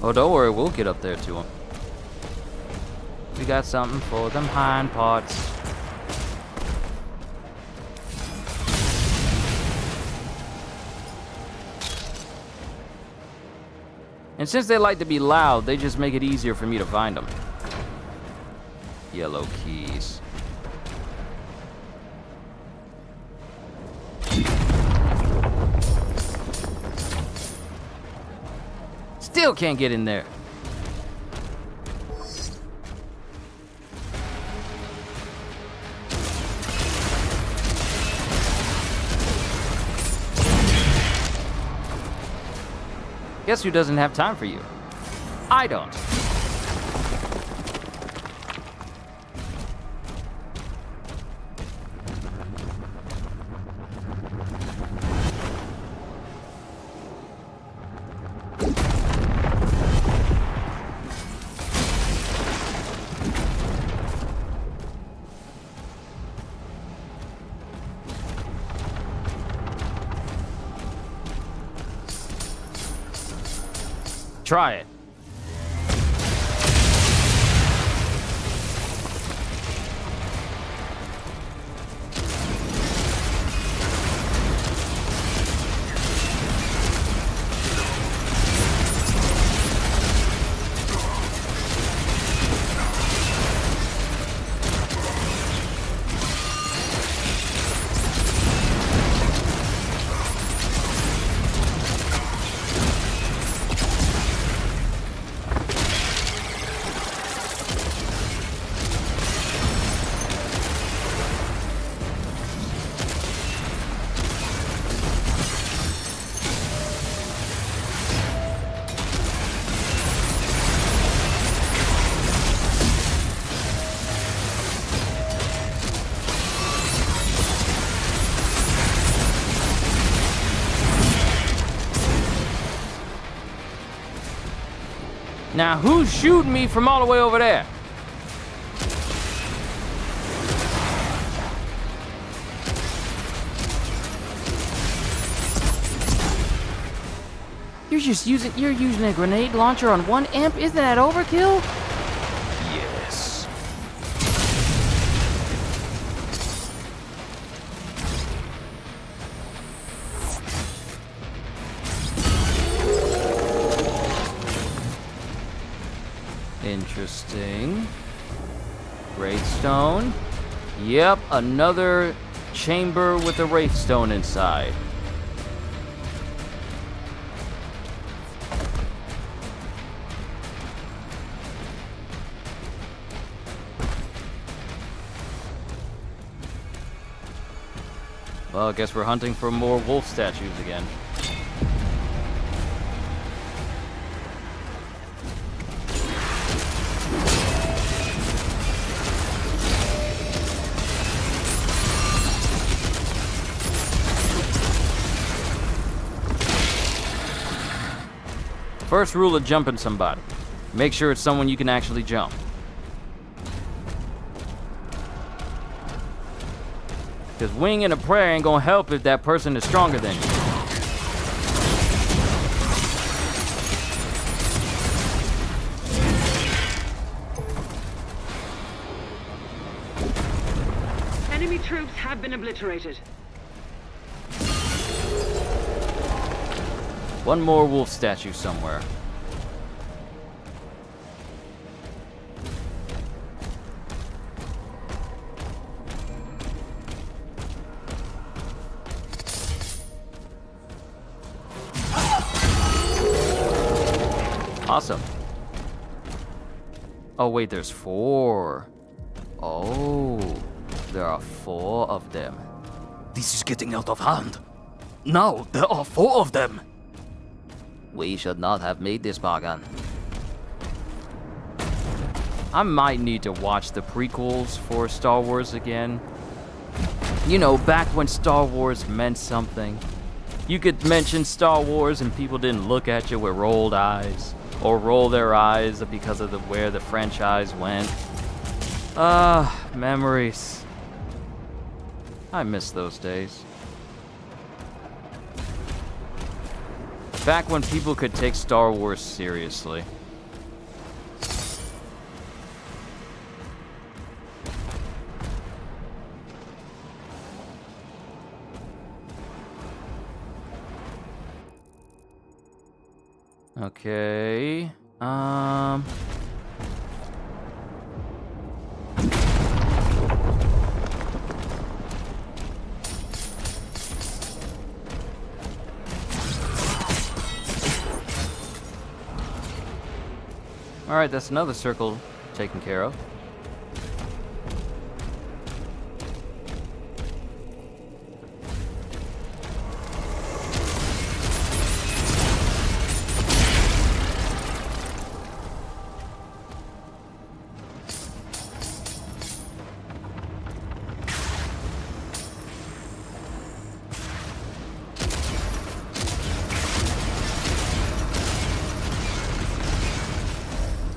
Oh, don't worry, we'll get up there to him. We got something for them hind parts. And since they like to be loud, they just make it easier for me to find them. Yellow keys. Still can't get in there. Guess who doesn't have time for you? I don't. Try it. Now, who's shooting me from all the way over there? You're using a grenade launcher on one imp? Isn't that overkill? Yes. Interesting. Wraithstone. Yep, another chamber with a Wraithstone inside. Well, I guess we're hunting for more wolf statues again. First rule of jumping somebody. Make sure it's someone you can actually jump. Because winging a prayer ain't gonna help if that person is stronger than you. Enemy troops have been obliterated. One more wolf statue somewhere. Awesome. Oh wait, there's 4. Oh, there are 4 of them. This is getting out of hand. Now there are 4 of them. We should not have made this bargain. I might need to watch the prequels for Star Wars again. You know, back when Star Wars meant something. You could mention Star Wars and people didn't look at you with rolled eyes. Or roll their eyes because of where the franchise went. Memories. I miss those days. Back when people could take Star Wars seriously. Okay. All right, that's another circle taken care of.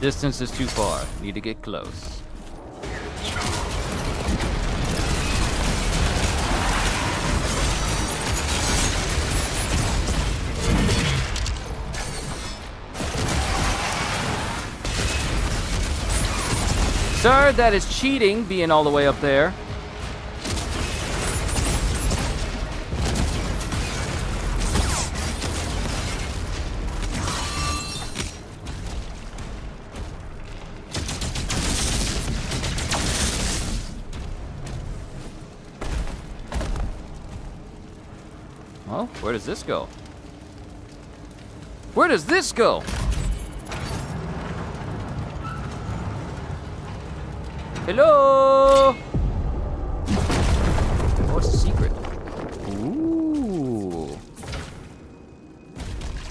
Distance is too far. Need to get close. Sir, that is cheating, being all the way up there. Well, where does this go? Where does this go? Hello? What's the secret? Ooh.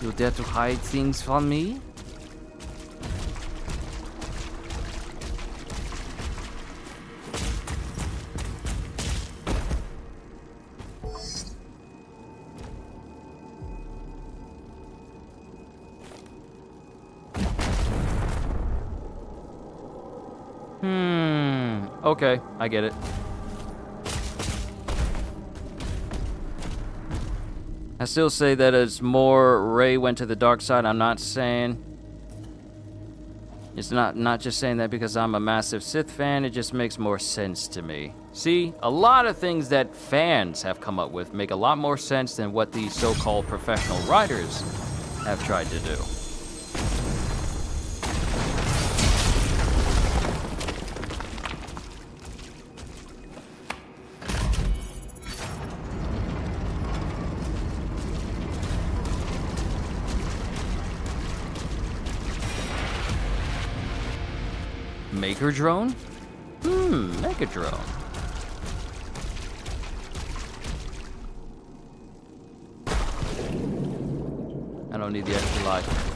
You dare to hide things from me? Okay, I get it. I still say that as more Rey went to the dark side. I'm not saying... It's not just saying that because I'm a massive Sith fan. It just makes more sense to me. See, a lot of things that fans have come up with make a lot more sense than what these so-called professional writers have tried to do. Maker drone? Maker drone. I don't need the extra life.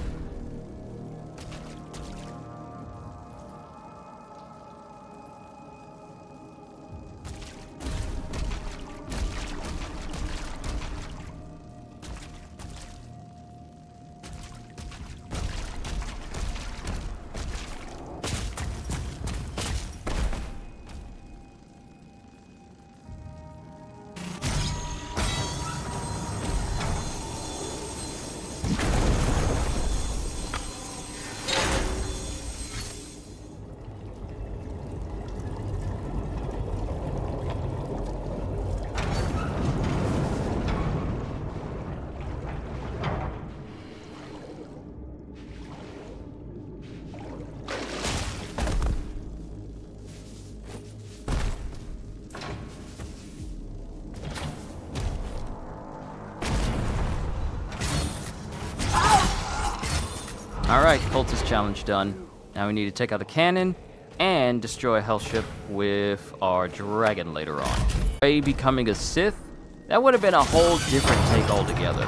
Alright, cultist challenge done. Now we need to take out a cannon and destroy a hell ship with our dragon later on. Rey becoming a Sith? That would have been a whole different take altogether.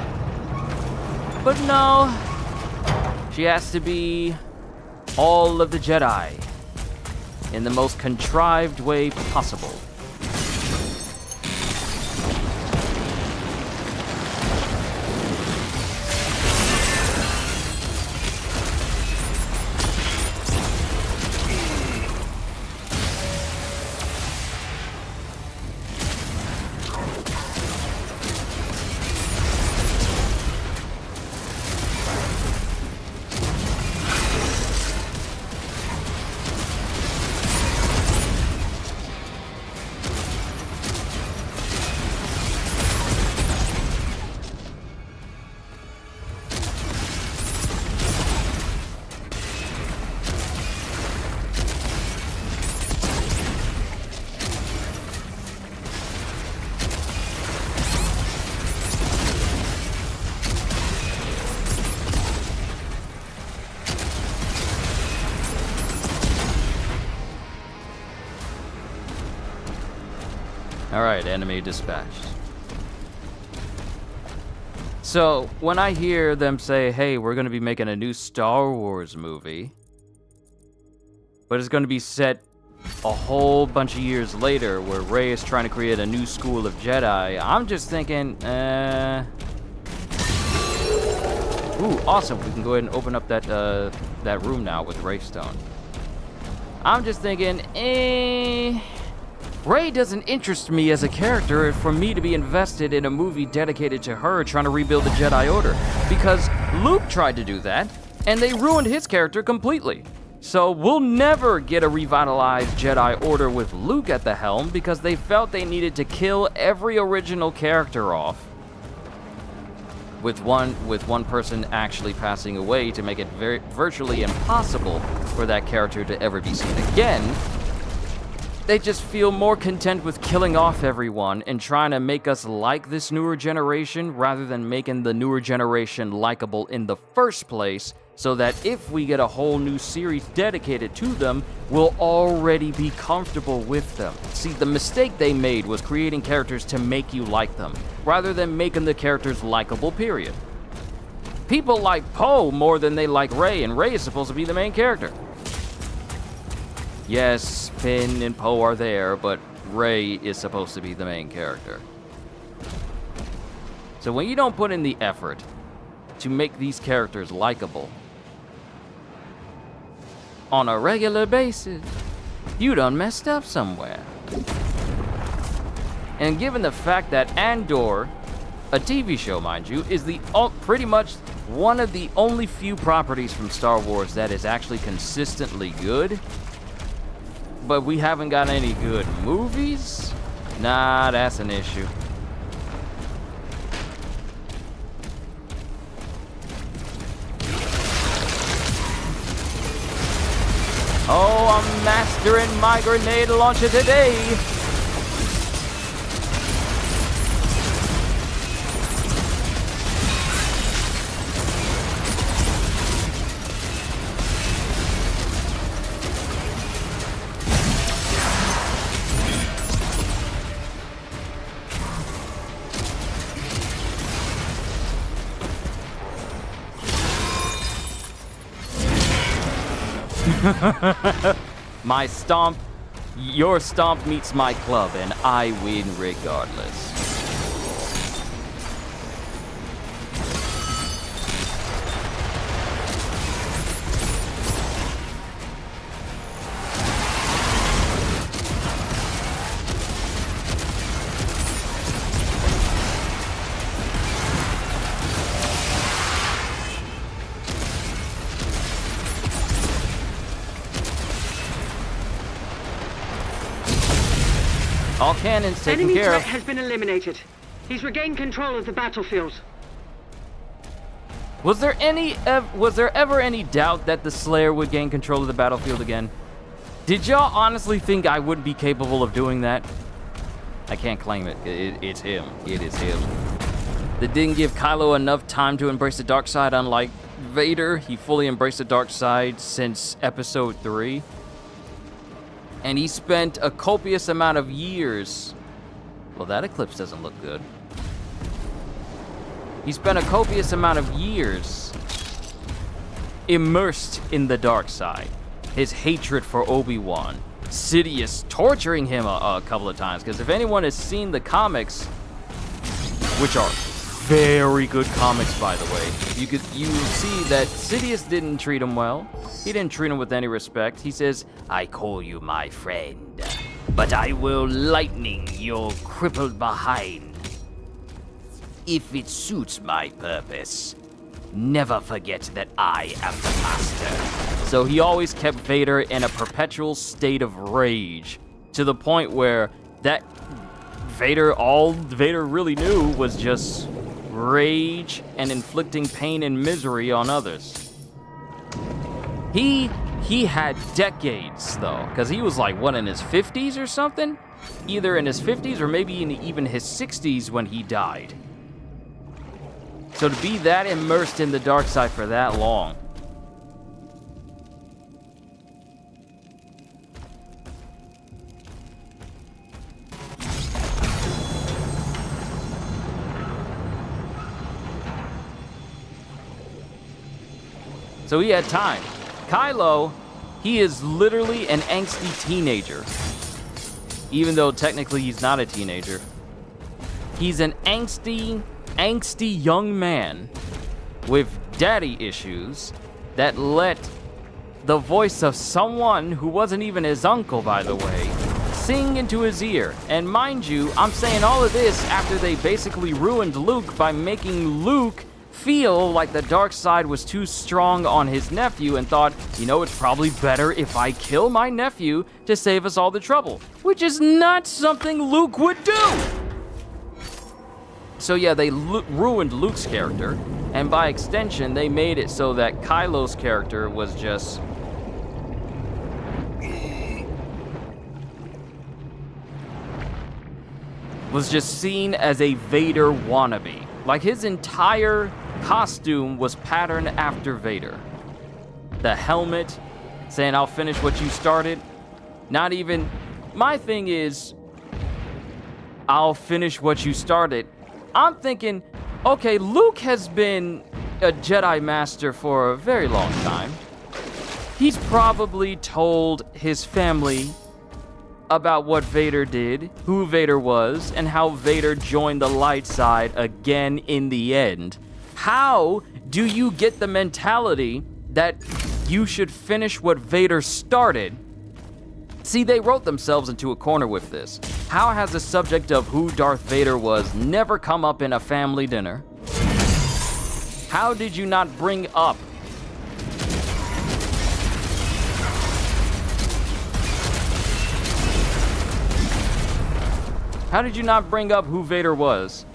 But no, she has to be all of the Jedi in the most contrived way possible. Alright, enemy dispatched. So, when I hear them say, hey, we're going to be making a new Star Wars movie, but it's going to be set a whole bunch of years later where Rey is trying to create a new school of Jedi, I'm just thinking, Ooh, awesome. We can go ahead and open up that room now with Rey Stone. I'm just thinking, Rey doesn't interest me as a character for me to be invested in a movie dedicated to her trying to rebuild the Jedi Order. Because Luke tried to do that, and they ruined his character completely. So we'll never get a revitalized Jedi Order with Luke at the helm because they felt they needed to kill every original character off. With one person actually passing away to make it virtually impossible for that character to ever be seen again. They just feel more content with killing off everyone and trying to make us like this newer generation rather than making the newer generation likable in the first place, so that if we get a whole new series dedicated to them, we'll already be comfortable with them. See, the mistake they made was creating characters to make you like them, rather than making the characters likable, period. People like Poe more than they like Rey, and Rey is supposed to be the main character. Yes, Finn and Poe are there, but Rey is supposed to be the main character. So when you don't put in the effort to make these characters likable on a regular basis, You done messed up somewhere. And given the fact that Andor, a TV show, mind you, is pretty much one of the only few properties from Star Wars that is actually consistently good, but we haven't got any good movies? Nah, that's an issue. Oh, I'm mastering my grenade launcher today. My stomp, your stomp meets my club, and I win regardless. All cannons taken Enemy care threat of. has been eliminated. He's regained control of the battlefield. Was there ever any doubt that the Slayer would gain control of the battlefield again? Did y'all honestly think I would be capable of doing that? I can't claim it. It's him. It is him. They didn't give Kylo enough time to embrace the dark side, unlike Vader. He fully embraced the dark side since Episode 3. And he spent a copious amount of years. Well, that eclipse doesn't look good. He spent a copious amount of years immersed in the dark side. His hatred for Obi-Wan. Sidious torturing him a couple of times. Because if anyone has seen the comics, which are very good comics, by the way, you will see that Sidious didn't treat him well. He didn't treat him with any respect. He says, "I call you my friend, but I will lightning your crippled behind. If it suits my purpose, never forget that I am the master." So he always kept Vader in a perpetual state of rage, to the point where all Vader really knew was just rage and inflicting pain and misery on others. He had decades, though, because he was like, what, in his 50s or something? Either in his 50s or maybe in even his 60s when he died. So to be that immersed in the dark side for that long. So he had time. Kylo, he is literally an angsty teenager. Even though technically he's not a teenager. He's an angsty young man with daddy issues that let the voice of someone who wasn't even his uncle, by the way, sing into his ear. And mind you, I'm saying all of this after they basically ruined Luke by making Luke feel like the dark side was too strong on his nephew and thought, you know, it's probably better if I kill my nephew to save us all the trouble, which is not something Luke would do. So yeah, they ruined Luke's character, and by extension, they made it so that Kylo's character was just seen as a Vader wannabe. Like, his entire costume was patterned after Vader. The helmet, saying, "I'll finish what you started." Not even, my thing is, "I'll finish what you started." I'm thinking, okay, Luke has been a Jedi Master for a very long time. He's probably told his family about what Vader did, who Vader was, and how Vader joined the light side again in the end. How do you get the mentality that you should finish what Vader started See, they wrote themselves into a corner with this. How has the subject of who Darth Vader was never come up in a family dinner? How did you not bring up who Vader was?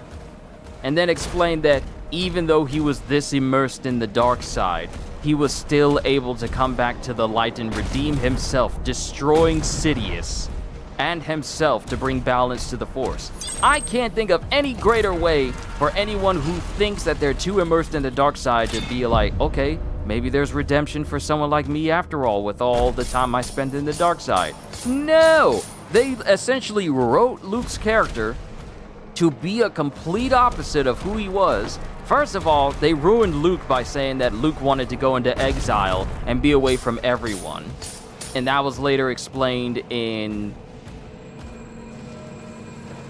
And then explain that even though he was this immersed in the dark side, he was still able to come back to the light and redeem himself, destroying Sidious and himself to bring balance to the Force. I can't think of any greater way for anyone who thinks that they're too immersed in the dark side to be like, okay, maybe there's redemption for someone like me after all, with all the time I spent in the dark side. No! They essentially wrote Luke's character to be a complete opposite of who he was. First of all, they ruined Luke by saying that Luke wanted to go into exile and be away from everyone. And that was later explained in...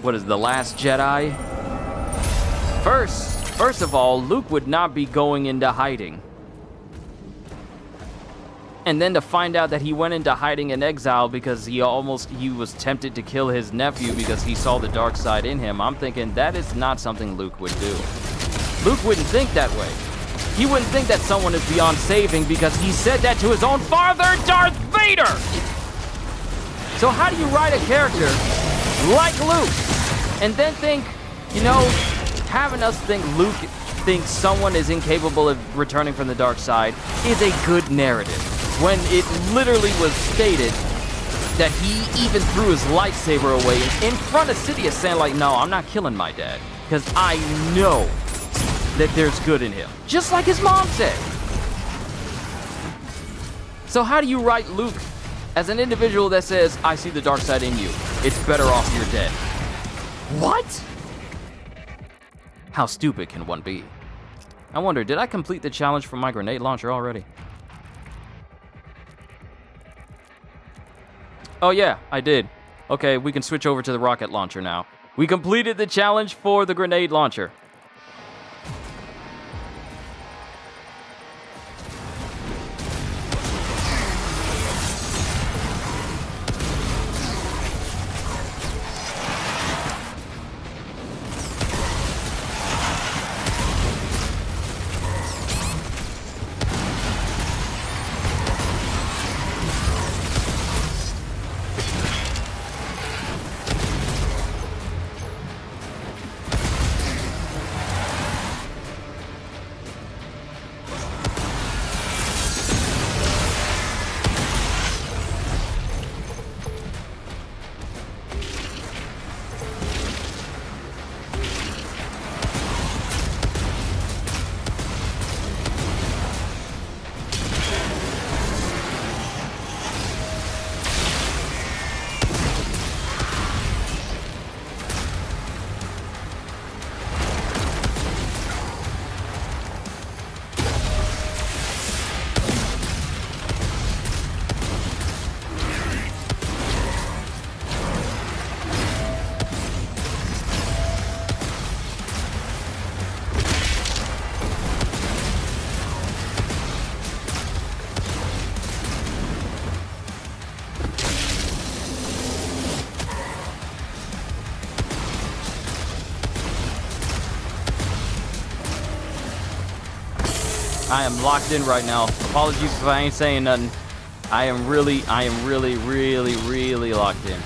what is The Last Jedi? First of all, Luke would not be going into hiding. And then to find out that he went into hiding in exile because he was tempted to kill his nephew because he saw the dark side in him, I'm thinking that is not something Luke would do. Luke wouldn't think that way. He wouldn't think that someone is beyond saving because he said that to his own father, Darth Vader! So how do you write a character like Luke and then think, you know, having us think Luke thinks someone is incapable of returning from the dark side is a good narrative, when it literally was stated that he even threw his lightsaber away in front of Sidious, saying like, no, I'm not killing my dad, because I know that there's good in him. Just like his mom said. So how do you write Luke as an individual that says, I see the dark side in you, it's better off you're dead? What? How stupid can one be? I wonder, did I complete the challenge for my grenade launcher already? Oh yeah, I did. Okay, we can switch over to the rocket launcher now. We completed the challenge for the grenade launcher. I am locked in right now. Apologies if I ain't saying nothing. I am really locked in.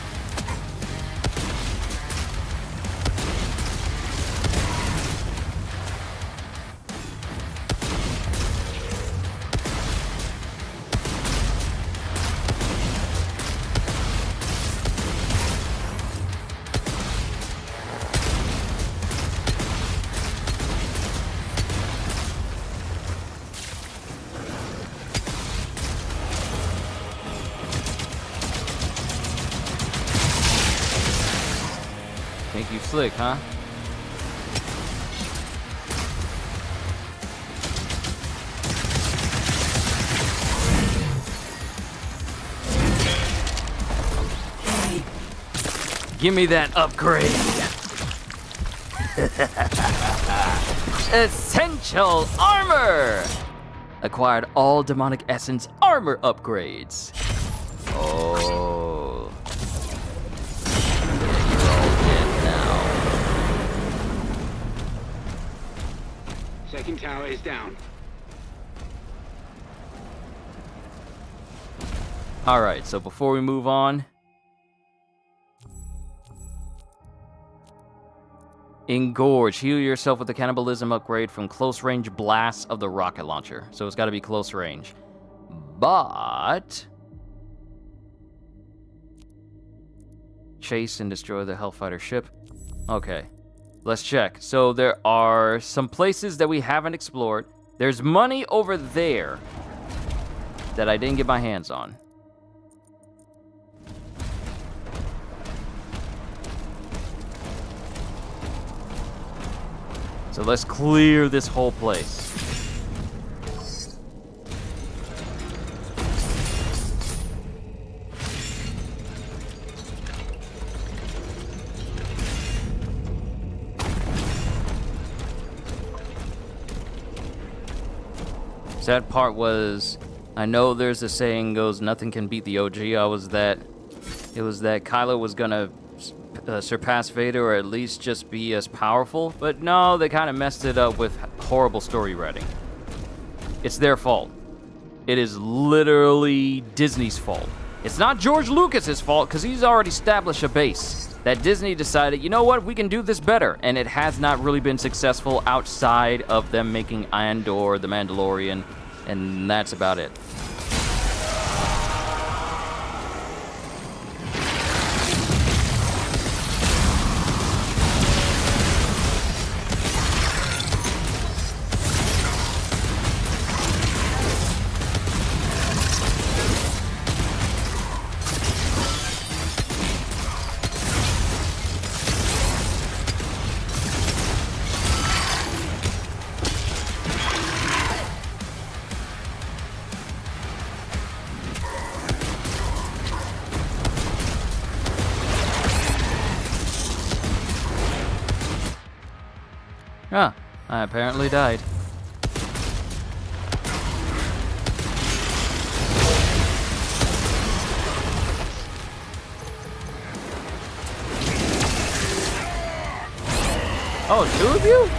Think you slick, huh? Give me that upgrade. Essential armor. Acquired all demonic essence armor upgrades. Oh, tracking tower is down. Alright, so before we move on, engorge. Heal yourself with the cannibalism upgrade from close range blasts of the rocket launcher. So it's got to be close range. But chase and destroy the Hellfighter ship. Okay, let's check. So there are some places that we haven't explored. There's money over there that I didn't get my hands on. So let's clear this whole place. Sad part was, I know there's a saying goes, nothing can beat the OG. It was that Kylo was gonna surpass Vader, or at least just be as powerful. But no, they kind of messed it up with horrible story writing. It's their fault. It is literally Disney's fault. It's not George Lucas's fault, because he's already established a base. That Disney decided, you know what, we can do this better. And it has not really been successful outside of them making Andor, The Mandalorian, and that's about it. Ah, I apparently died. Oh, two of you?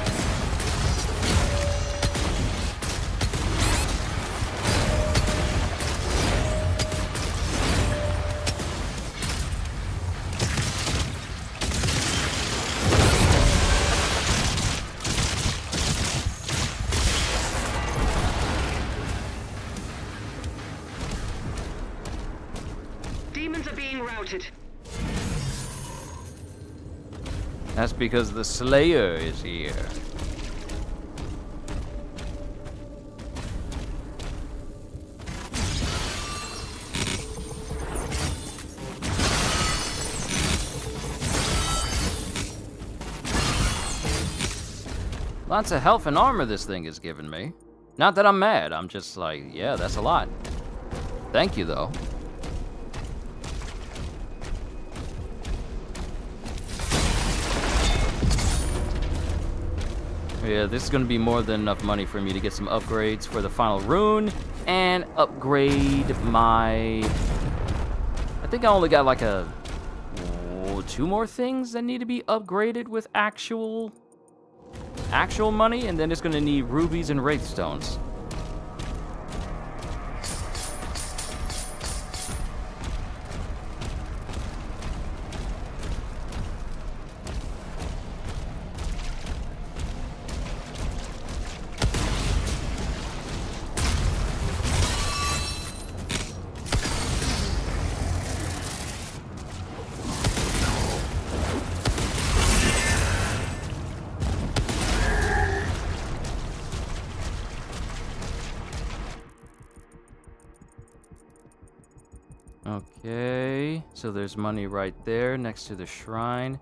Demons are being routed. That's because the Slayer is here. Lots of health and armor this thing has given me. Not that I'm mad, I'm just like, yeah, that's a lot. Thank you, though. Yeah, this is going to be more than enough money for me to get some upgrades for the final rune and upgrade my... I think I only got like two more things that need to be upgraded with actual money, and then it's going to need rubies and wraith stones. Okay, so there's money right there next to the shrine.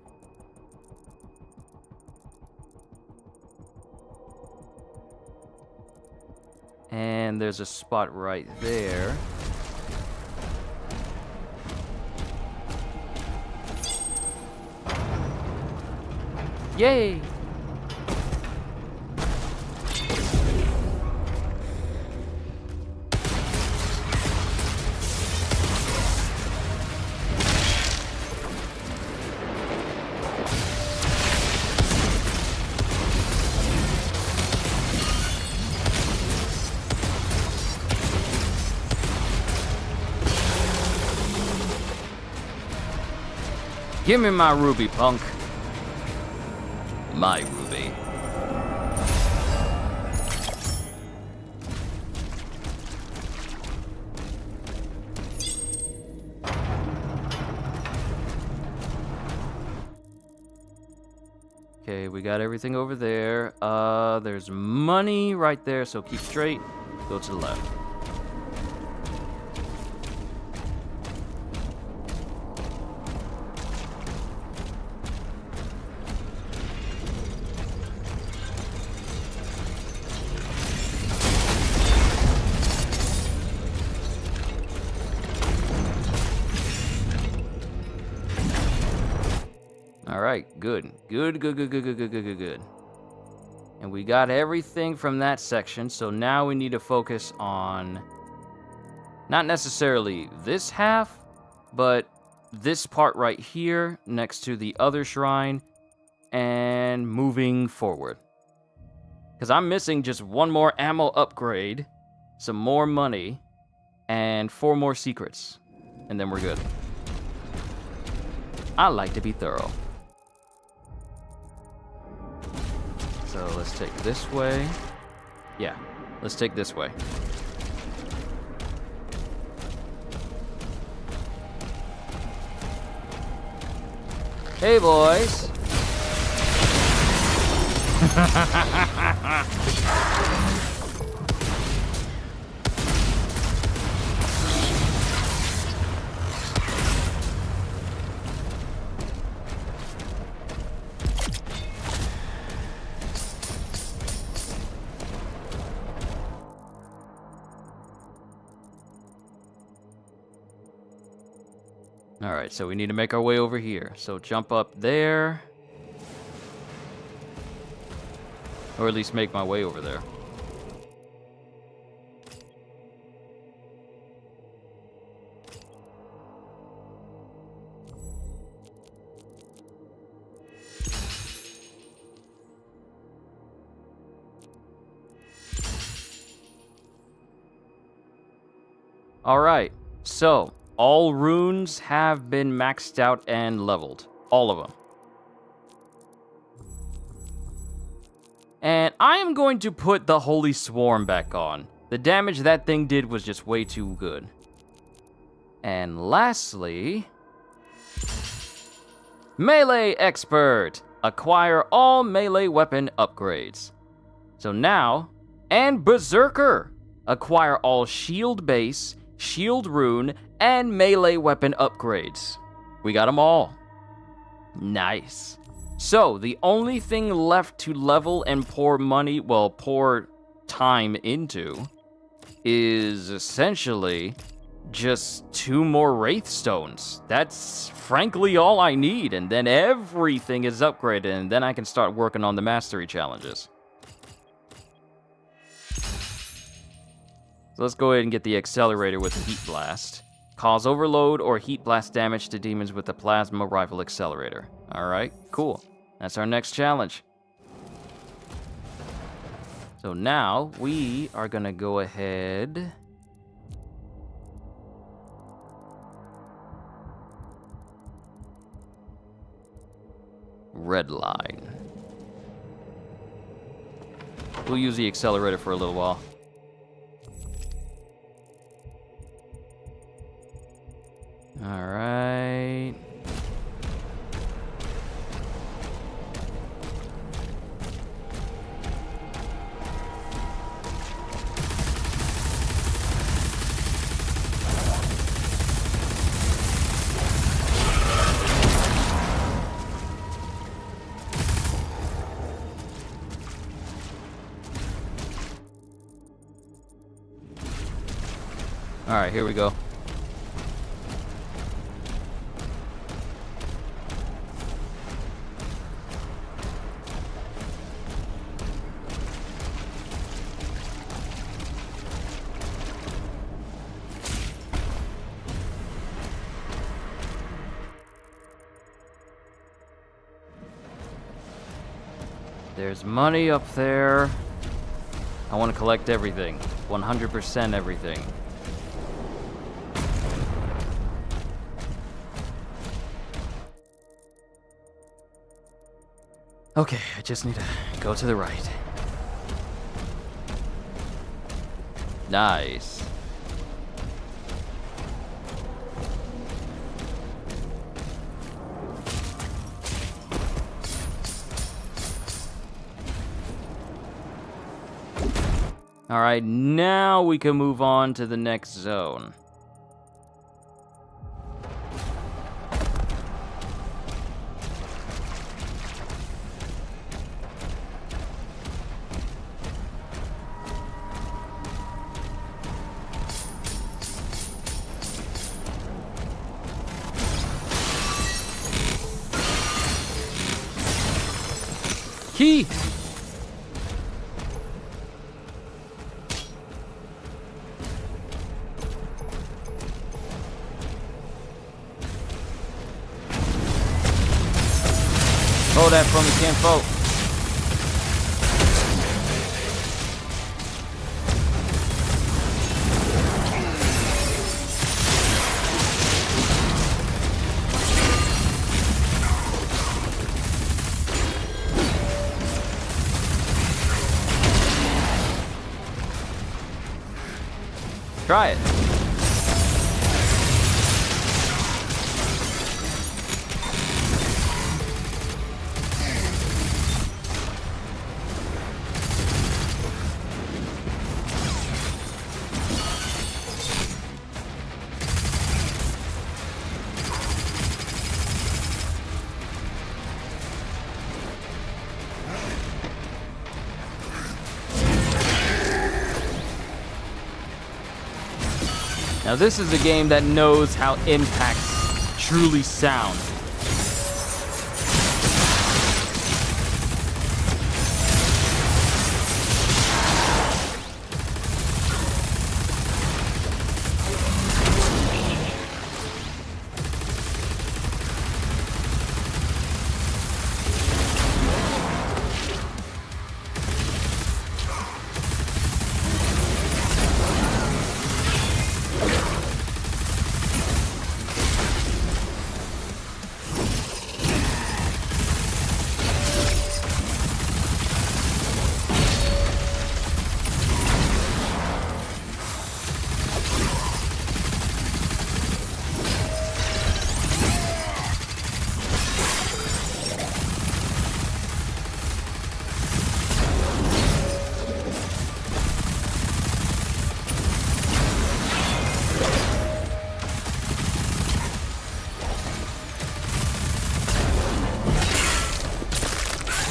And there's a spot right there. Yay! Give me my ruby, punk. My ruby. Okay, we got everything over there. There's money right there, so keep straight. Go to the left. Alright, good. Good. And we got everything from that section, so now we need to focus on not necessarily this half, but this part right here next to the other shrine and moving forward. Because I'm missing just one more ammo upgrade, some more money, and 4 more secrets. And then we're good. I like to be thorough. So let's take this way. Yeah, let's take this way. Hey, boys. Alright, so we need to make our way over here. So jump up there. Or at least make my way over there. Alright, so all runes have been maxed out and leveled. All of them. And I am going to put the Holy Swarm back on. The damage that thing did was just way too good. And lastly, Melee Expert. Acquire all melee weapon upgrades. So now, and Berserker. Acquire all shield base, shield rune, and melee weapon upgrades. We got them all. Nice. So, the only thing left to level and pour money, well, pour time into, is essentially just 2 more Wraith Stones. That's frankly all I need, and then everything is upgraded, and then I can start working on the mastery challenges. So let's go ahead and get the accelerator with the Heat Blast. Cause overload or heat blast damage to demons with the plasma rifle accelerator. Alright, cool. That's our next challenge. So now we are gonna go ahead. Red line. We'll use the accelerator for a little while. All right. All right, here we go. There's money up there. I want to collect everything. 100% everything. Okay, I just need to go to the right. Nice. All right, now we can move on to the next zone. Key! Oh, that from the can't vote. Try it. Now this is a game that knows how impacts truly sound.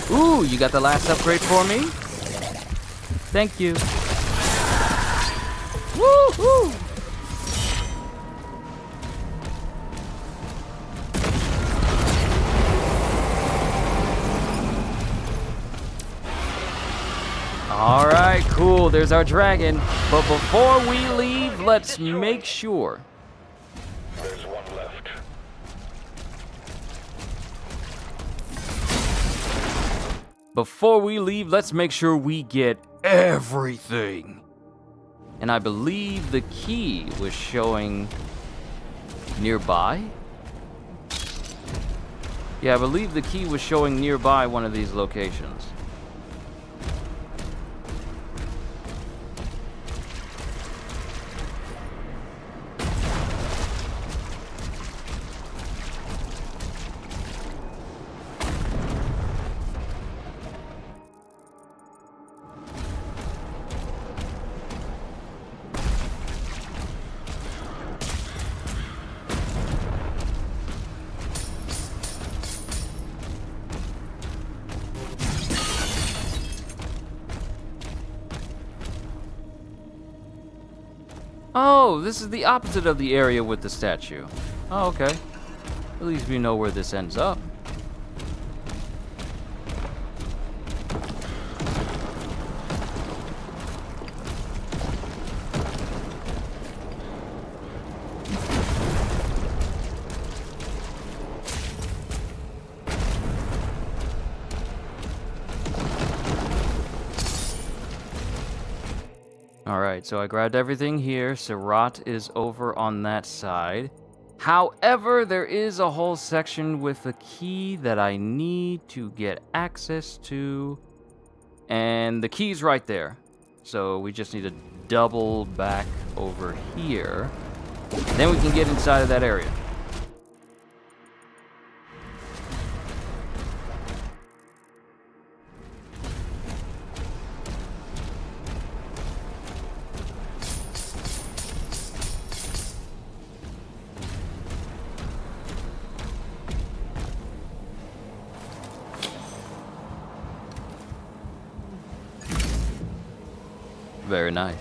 Ooh, you got the last upgrade for me? Thank you. Woo-hoo! Alright, cool. There's our dragon. But before we leave, let's make sure. There's one left. Before we leave, let's make sure we get everything. And I believe the key was showing nearby. Yeah, I believe the key was showing nearby one of these locations. Oh, this is the opposite of the area with the statue. Oh, okay. At least we know where this ends up. Alright, so I grabbed everything here. Sirat is over on that side. However, there is a whole section with a key that I need to get access to. And the key's right there. So we just need to double back over here. Then we can get inside of that area. Very nice.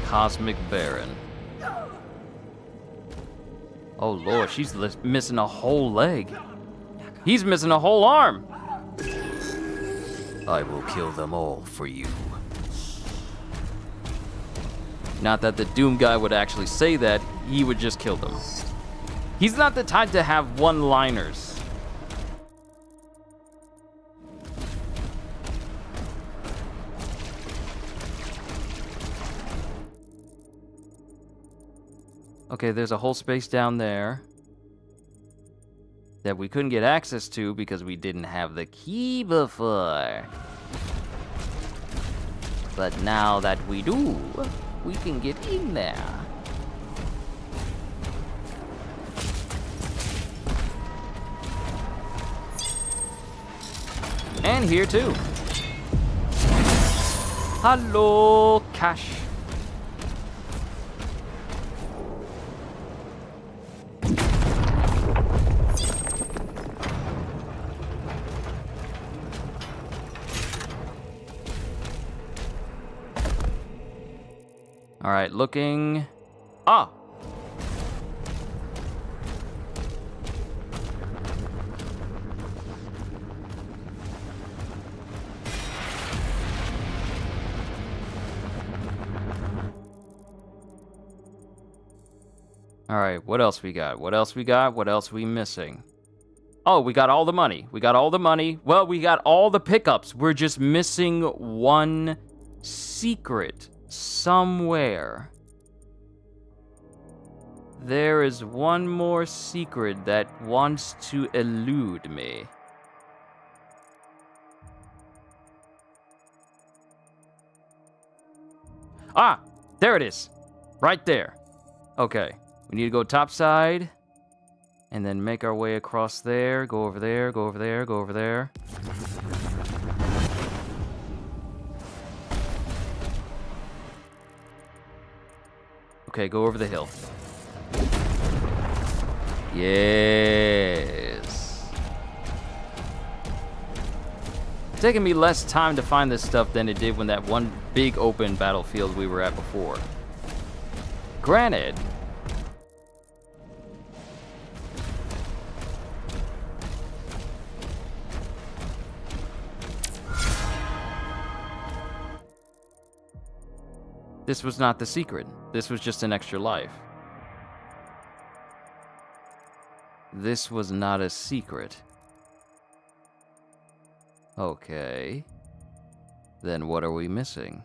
Cosmic Baron. Oh lord, she's missing a whole leg. He's missing a whole arm. I will kill them all for you. Not that the Doom guy would actually say that, he would just kill them. He's not the type to have one-liners. Okay, there's a whole space down there that we couldn't get access to because we didn't have the key before. But now that we do, we can get in there. And here too. Hello, Cash. All right, looking. Ah. All right, what else we got? What else we got? What else we missing? Oh, we got all the money. We got all the money. Well, we got all the pickups. We're just missing one secret somewhere. There is one more secret that wants to elude me. Ah, there it is. Right there. Okay, we need to go top side and then make our way across there, go over there, go over there, go over there. Okay, go over the hill. Yes. It's taking me less time to find this stuff than it did when that one big open battlefield we were at before. Granted, this was not the secret. This was just an extra life. This was not a secret. Okay. Then what are we missing?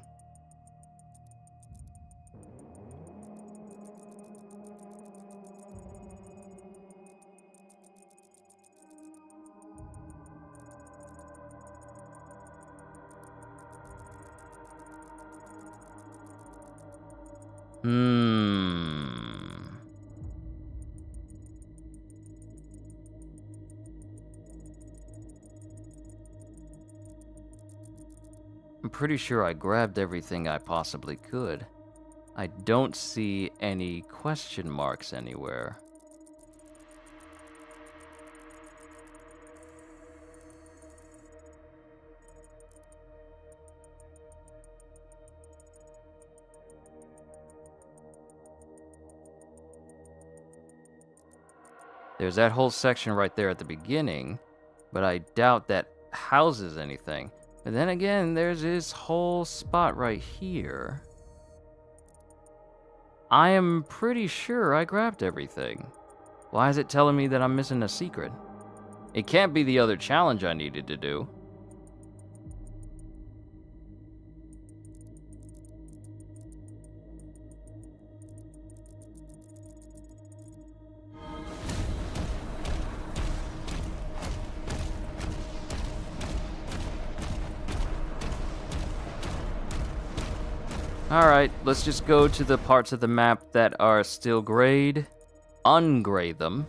I'm pretty sure I grabbed everything I possibly could. I don't see any question marks anywhere. There's that whole section right there at the beginning, but I doubt that houses anything. But then again, there's this whole spot right here. I am pretty sure I grabbed everything. Why is it telling me that I'm missing a secret? It can't be the other challenge I needed to do. Alright, let's just go to the parts of the map that are still grayed. Ungray them.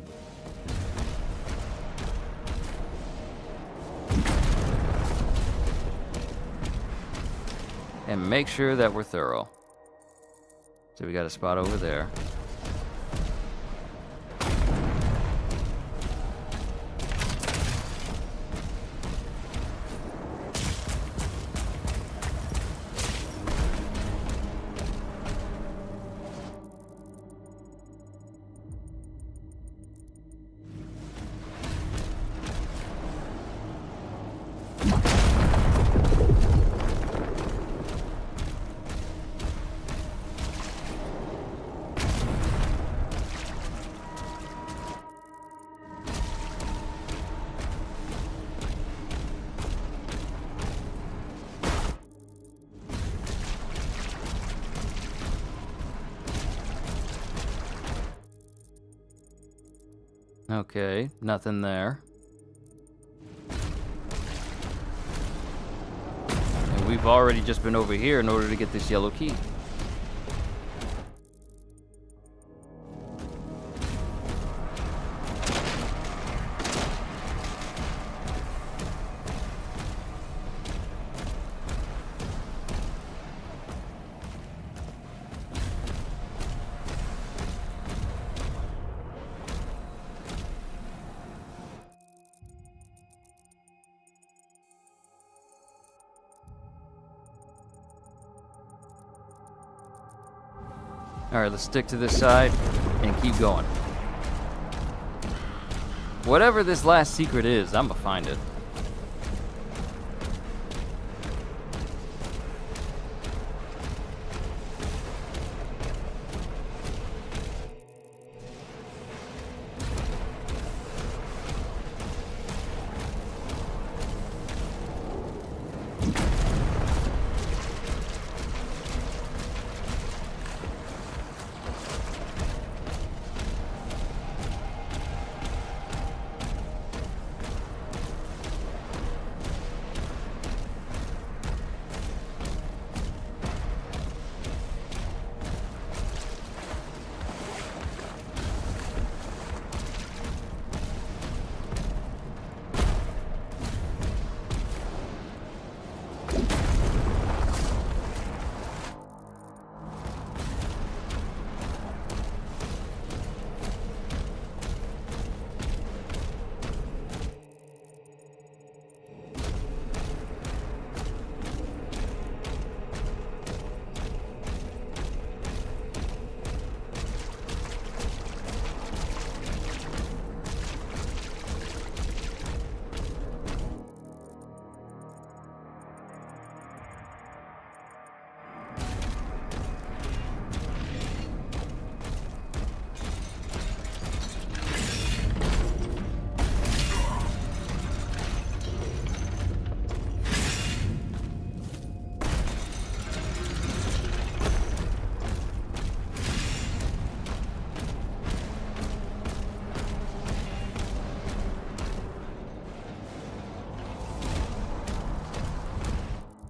And make sure that we're thorough. So we got a spot over there. Okay, nothing there. And we've already just been over here in order to get this yellow key. Alright, let's stick to this side and keep going. Whatever this last secret is, I'm gonna find it.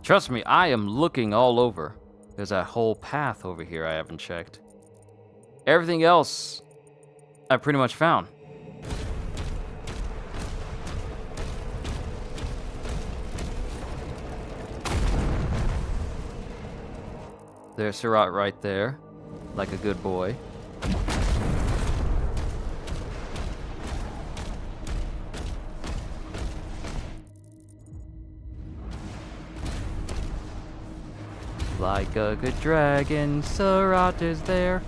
Trust me, I am looking all over. There's a whole path over here I haven't checked. Everything else, I pretty much found. There's Ahzrak right there, like a good boy. Like a good dragon, Ahzrak is there.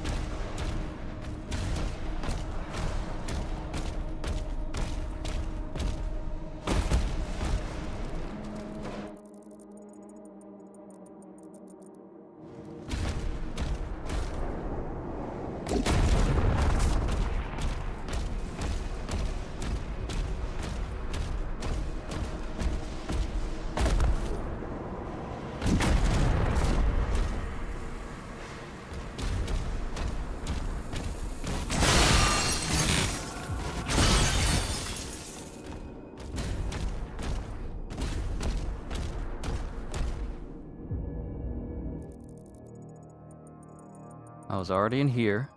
I was already in here.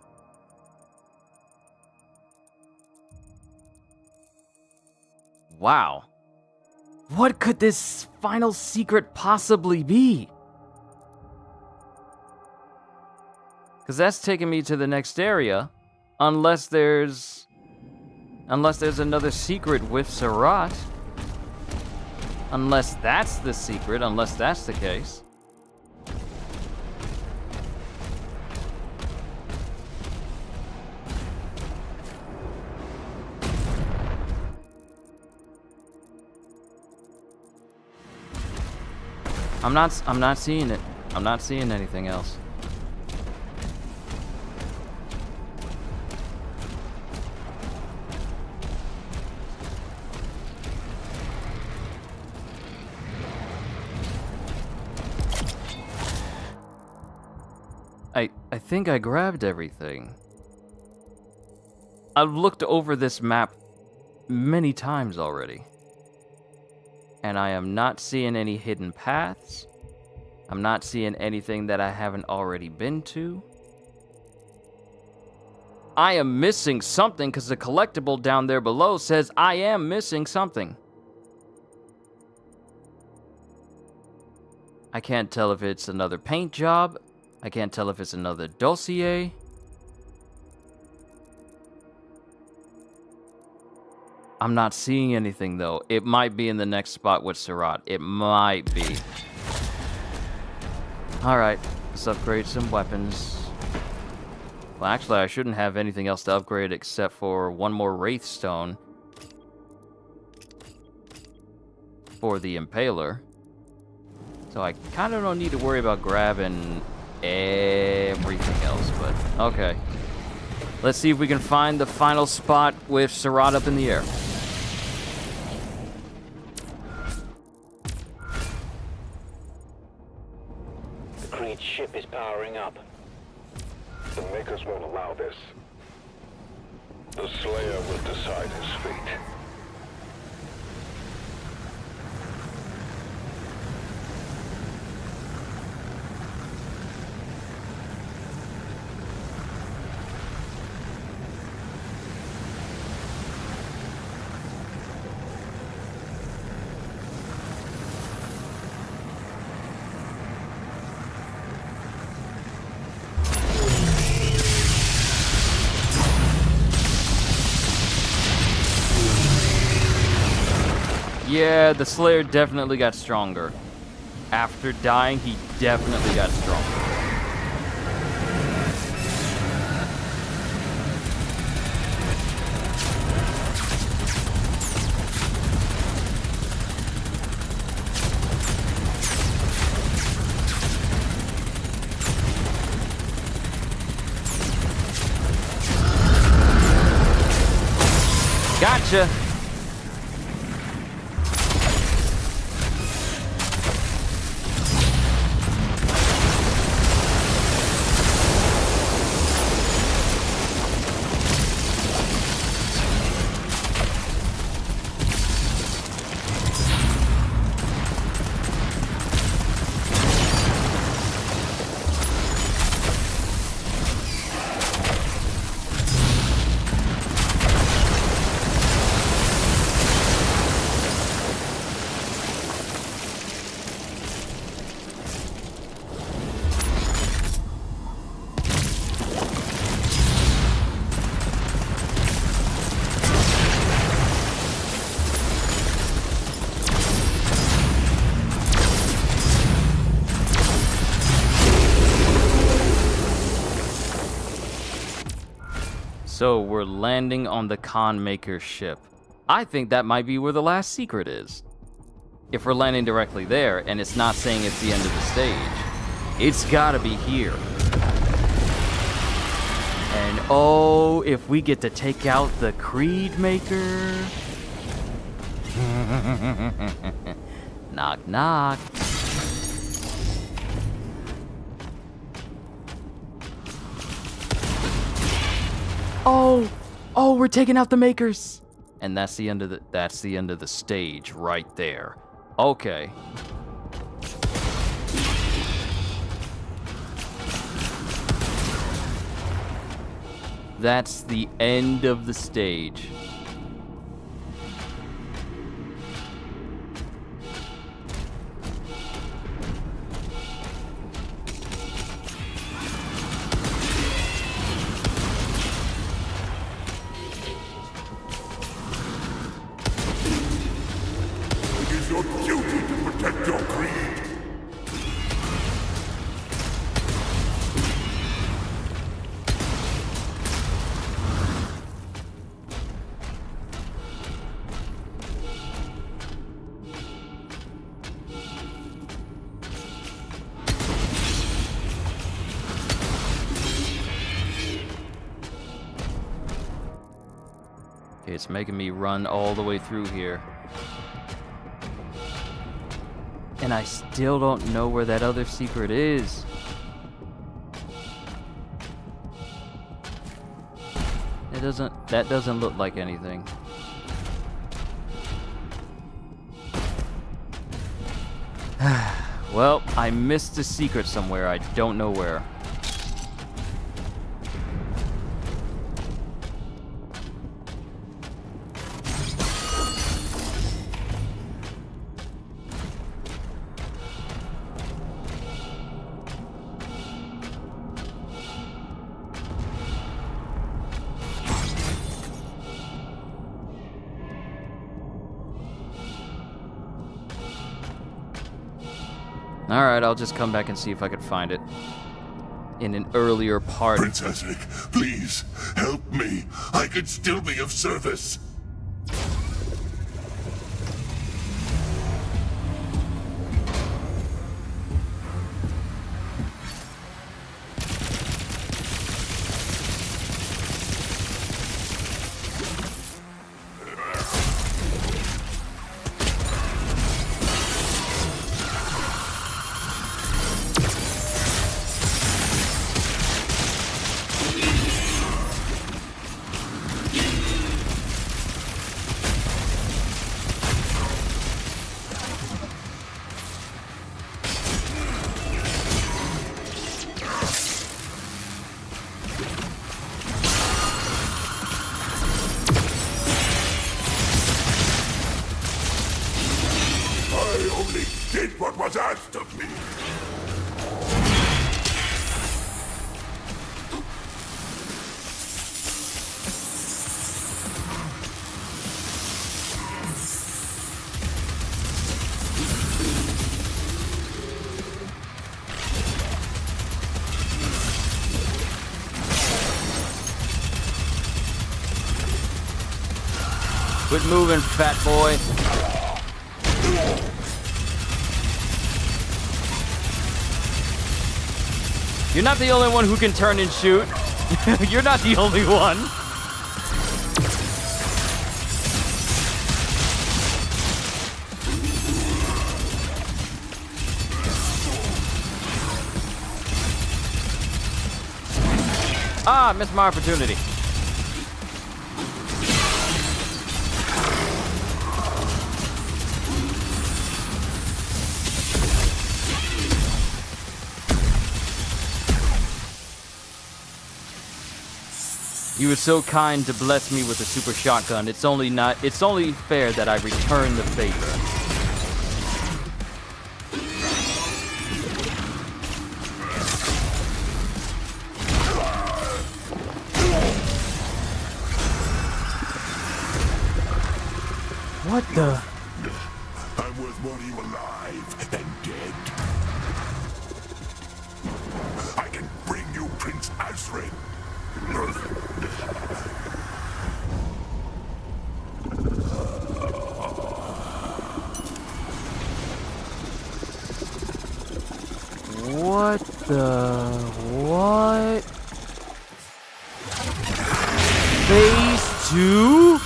Wow. What could this final secret possibly be? Because that's taking me to the next area. Unless there's another secret with Ahzrak. Unless that's the secret, unless that's the case. I'm not seeing it. I'm not seeing anything else. I think I grabbed everything. I've looked over this map many times already. And I am not seeing any hidden paths. I'm not seeing anything that I haven't already been to. I am missing something because the collectible down there below says I am missing something. I can't tell if it's another paint job. I can't tell if it's another dossier. I'm not seeing anything, though. It might be in the next spot with Ahzrak. It might be. Alright, let's upgrade some weapons. Well, actually, I shouldn't have anything else to upgrade except for one more Wraith Stone for the Impaler. So I kind of don't need to worry about grabbing everything else, but okay. Let's see if we can find the final spot with Ahzrak up in the air. The Creed ship is powering up. The Makers won't allow this. The Slayer will decide his fate. Yeah, the Slayer definitely got stronger. After dying, he definitely got stronger. Gotcha! So we're landing on the Khan Maker's ship. I think that might be where the last secret is. If we're landing directly there, and it's not saying it's the end of the stage, it's gotta be here. And oh, if we get to take out the Creed Maker. Knock, knock. Oh, we're taking out the Makers. And that's the end of the stage right there. Okay. That's the end of the stage. It is your duty to protect your creed. Okay, it's making me run all the way through here. And I still don't know where that other secret is. That doesn't look like anything. Well, I missed a secret somewhere. I don't know where. Alright, I'll just come back and see if I can find it in an earlier part. Prince Ahzrak, please, help me. I could still be of service. I only did what was asked of me. Quit moving, fat boy. You're not the only one who can turn and shoot. You're not the only one. Ah, missed my opportunity. You were so kind to bless me with a super shotgun. It's only fair that I return the favor. What the? I'm worth more to you alive than dead. I can bring you Prince Ahzrak. What the? What? Phase 2?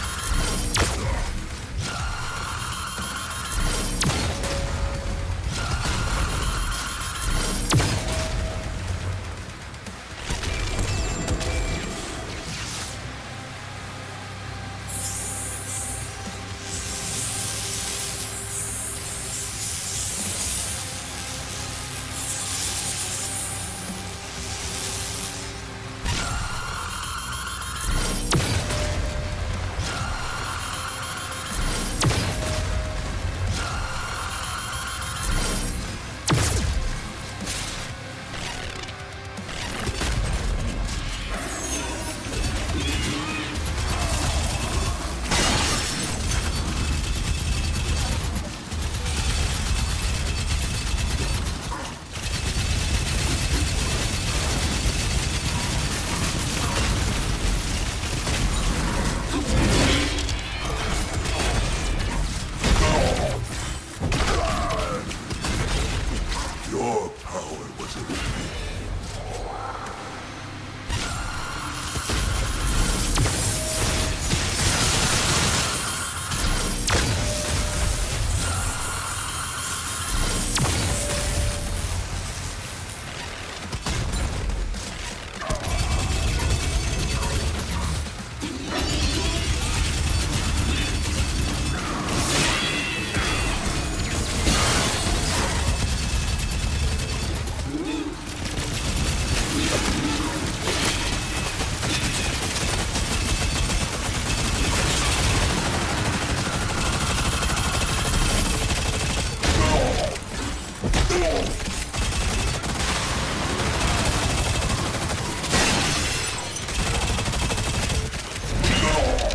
Your power was in me.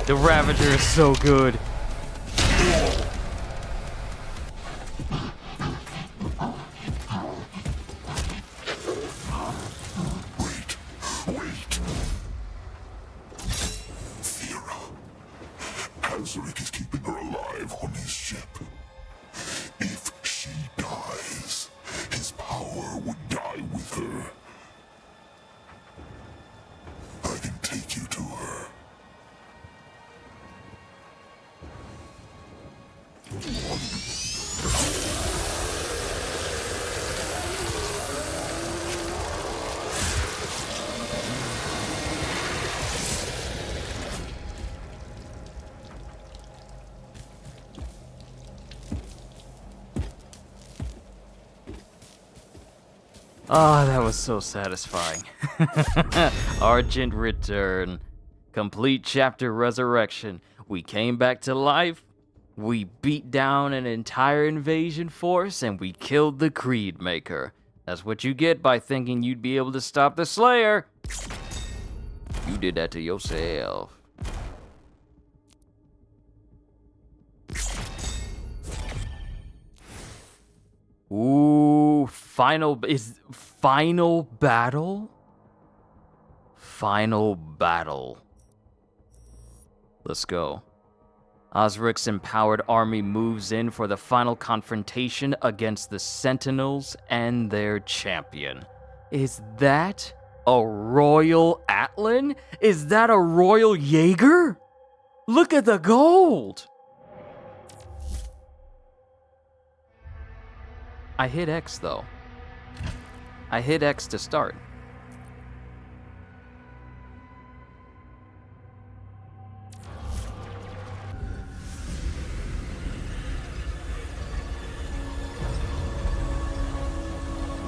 The Ravager is so good. Wait. Thera. Ahzrak is keeping her alive on his ship. If she dies, his power would die with her. I can take you to her. Ah, that was so satisfying. Argent return. Complete chapter resurrection. We came back to life. We beat down an entire invasion force and we killed the Creed Maker. That's what you get by thinking you'd be able to stop the Slayer. You did that to yourself. Ooh, final battle? Final battle. Let's go. Ahzrak's empowered army moves in for the final confrontation against the Sentinels and their champion. Is that a Royal Atlan? Is that a Royal Jaeger? Look at the gold! I hit X though. I hit X to start.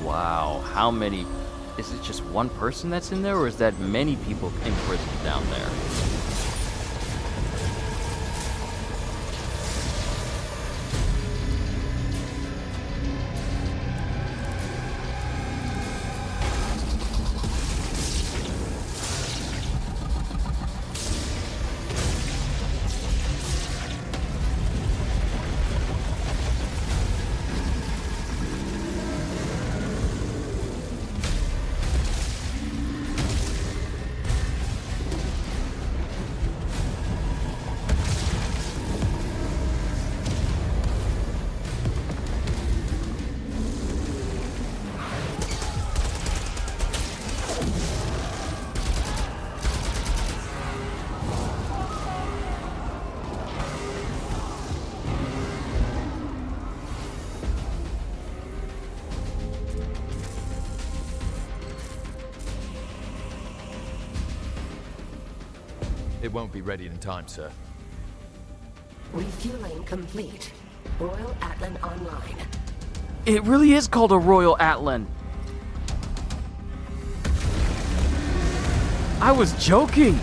Wow, how many? Is it just one person that's in there, or is that many people imprisoned down there? It won't be ready in time, sir. Refueling complete. Royal Atlan online. It really is called a Royal Atlan. I was joking.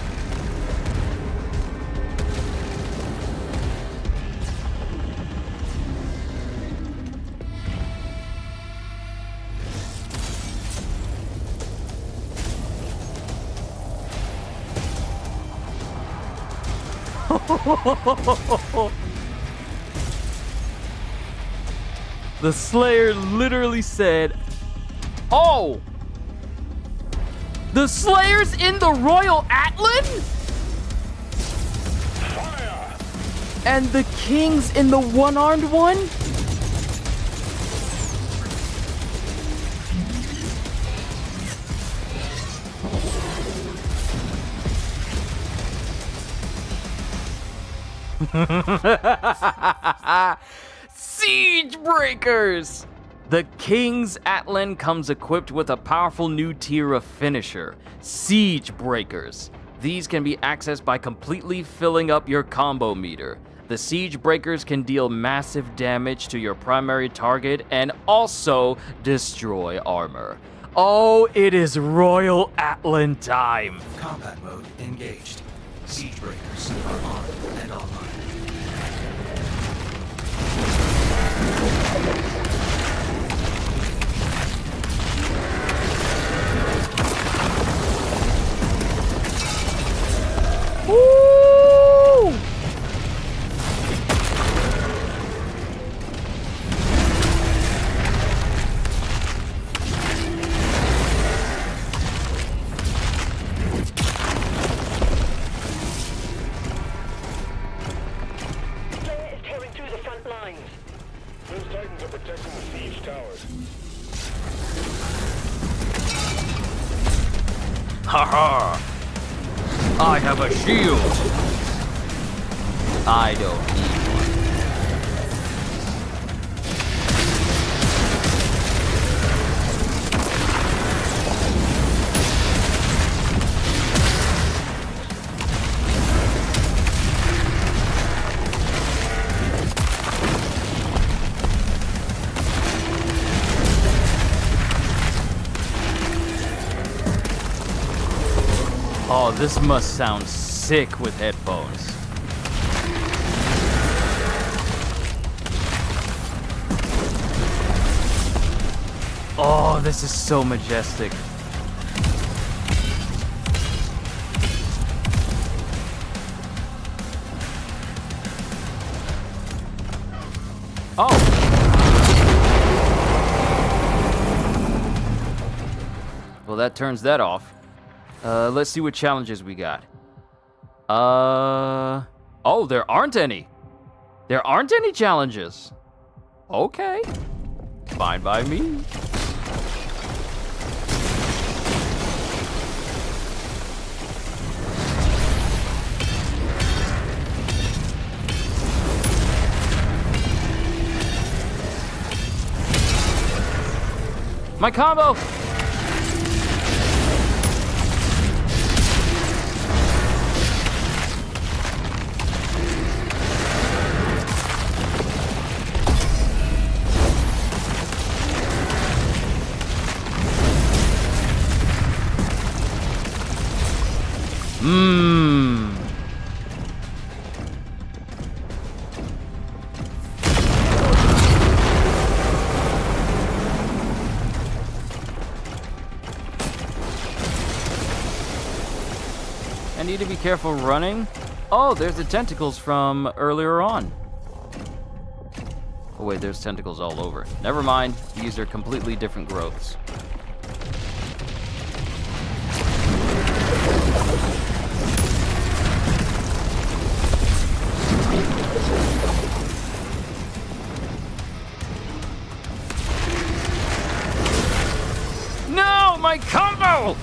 The Slayer literally said, "Oh! The Slayer's in the Royal Atlan? Fire! And the King's in the one-armed one?" Siege Breakers! The King's Atlan comes equipped with a powerful new tier of finisher, Siege Breakers. These can be accessed by completely filling up your combo meter. The Siege Breakers can deal massive damage to your primary target and also destroy armor. Oh, it is Royal Atlan time! Combat mode engaged. Siege breakers are on and online. Woo! Slayer is tearing through the front lines. Those Titans are protecting the siege towers. Haha! I have a shield! I don't need one. Oh, this must sound sick with headphones. Oh, this is so majestic. Oh. Well, that turns that off. Let's see what challenges we got. Oh, there aren't any. There aren't any challenges. Okay. Fine by me. My combo! Mmm. I need to be careful running. Oh, there's the tentacles from earlier on. Oh wait, there's tentacles all over. Never mind, these are completely different growths. No, my combo!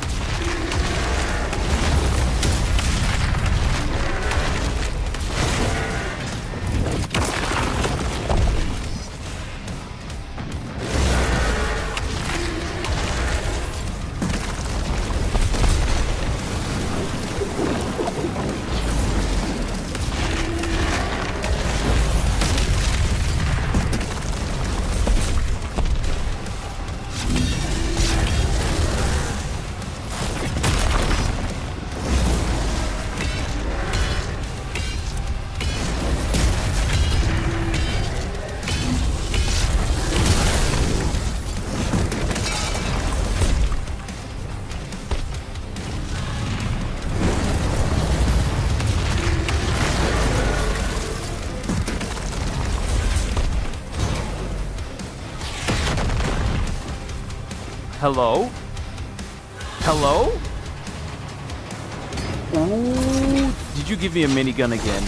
Hello? Hello? Ooh, did you give me a minigun again?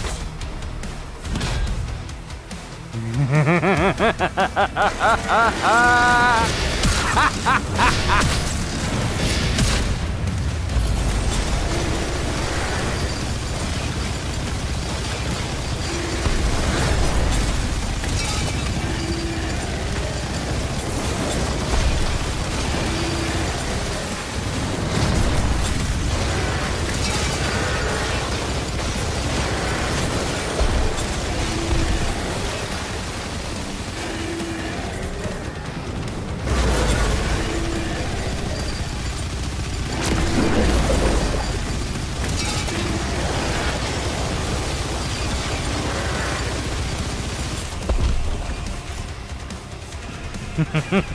Ahzrak's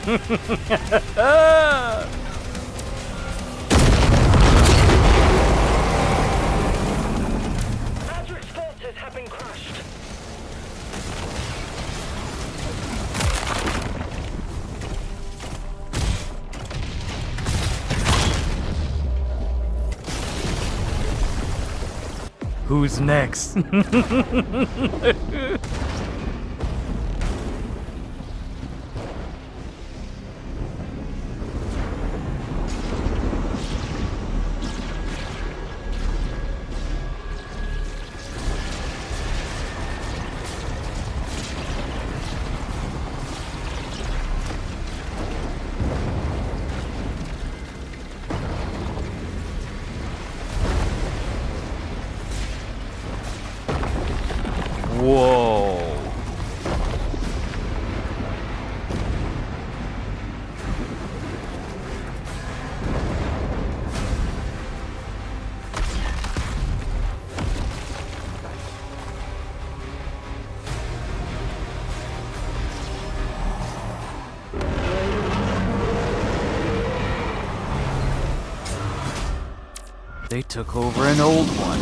forces have been crushed. Who's next? Whoa. They took over an old one.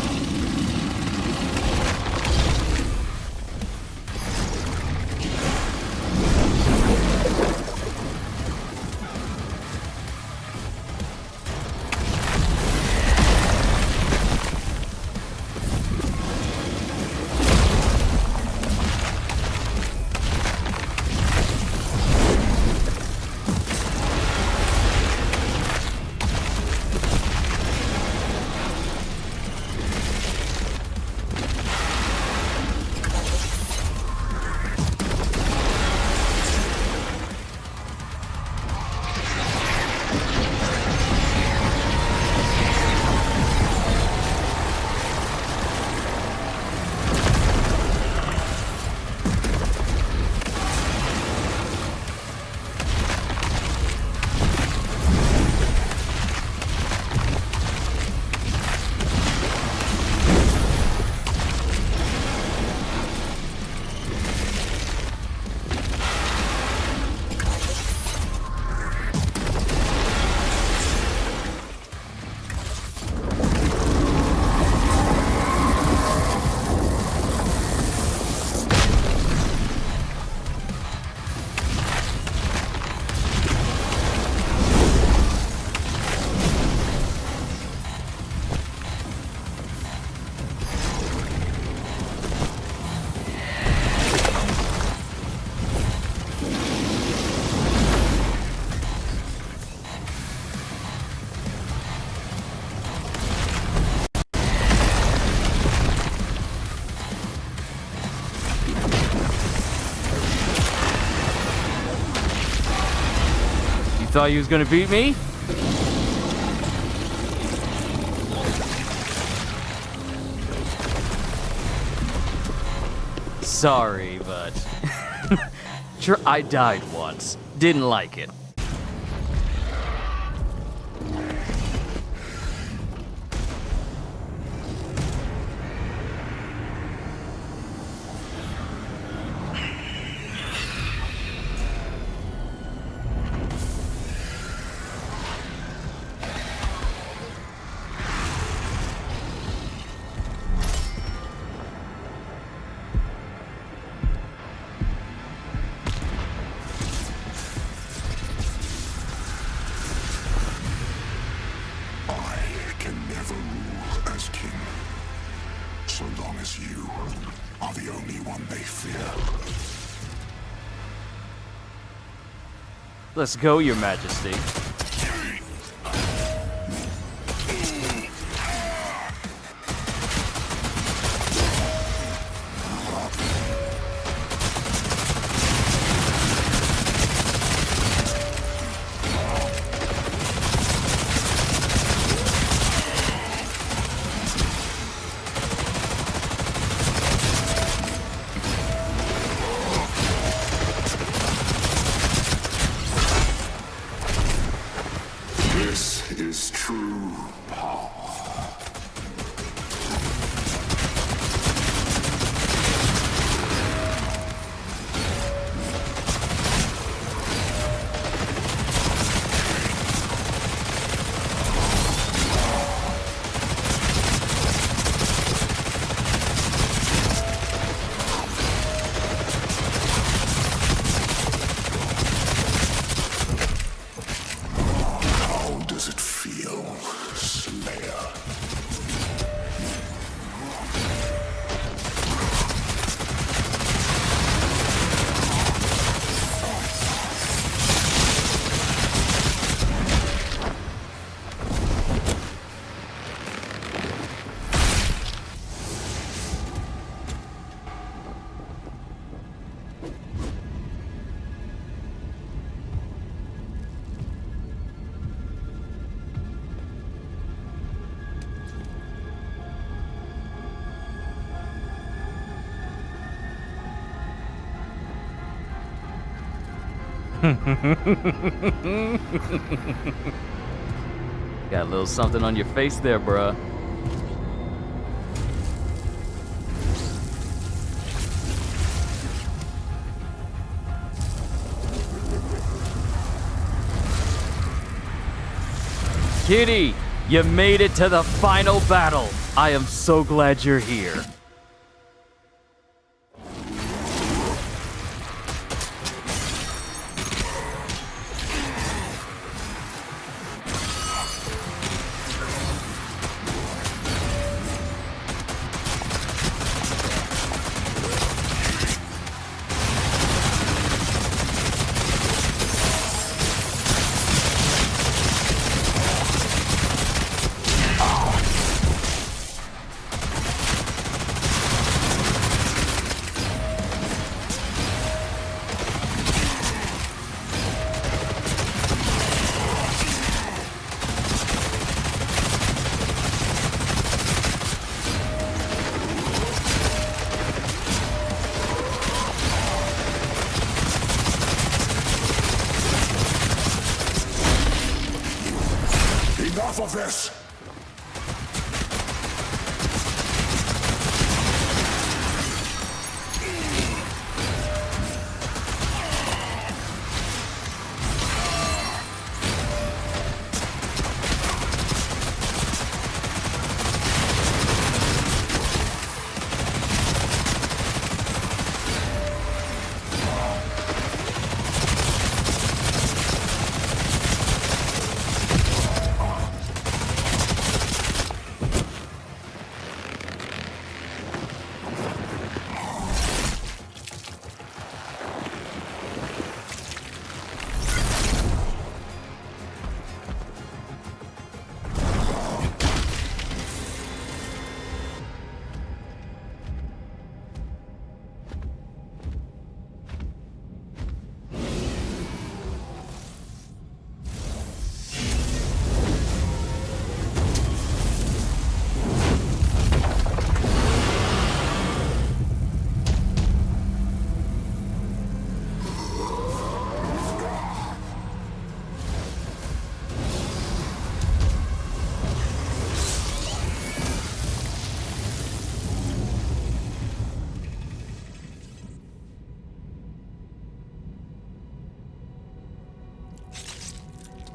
Thought he was gonna beat me? Sorry, but sure, I died once. Didn't like it. So long as you are the only one they fear. Let's go, Your Majesty. This is true power. Got a little something on your face there, bruh. Kitty, you made it to the final battle. I am so glad you're here. Enough of this!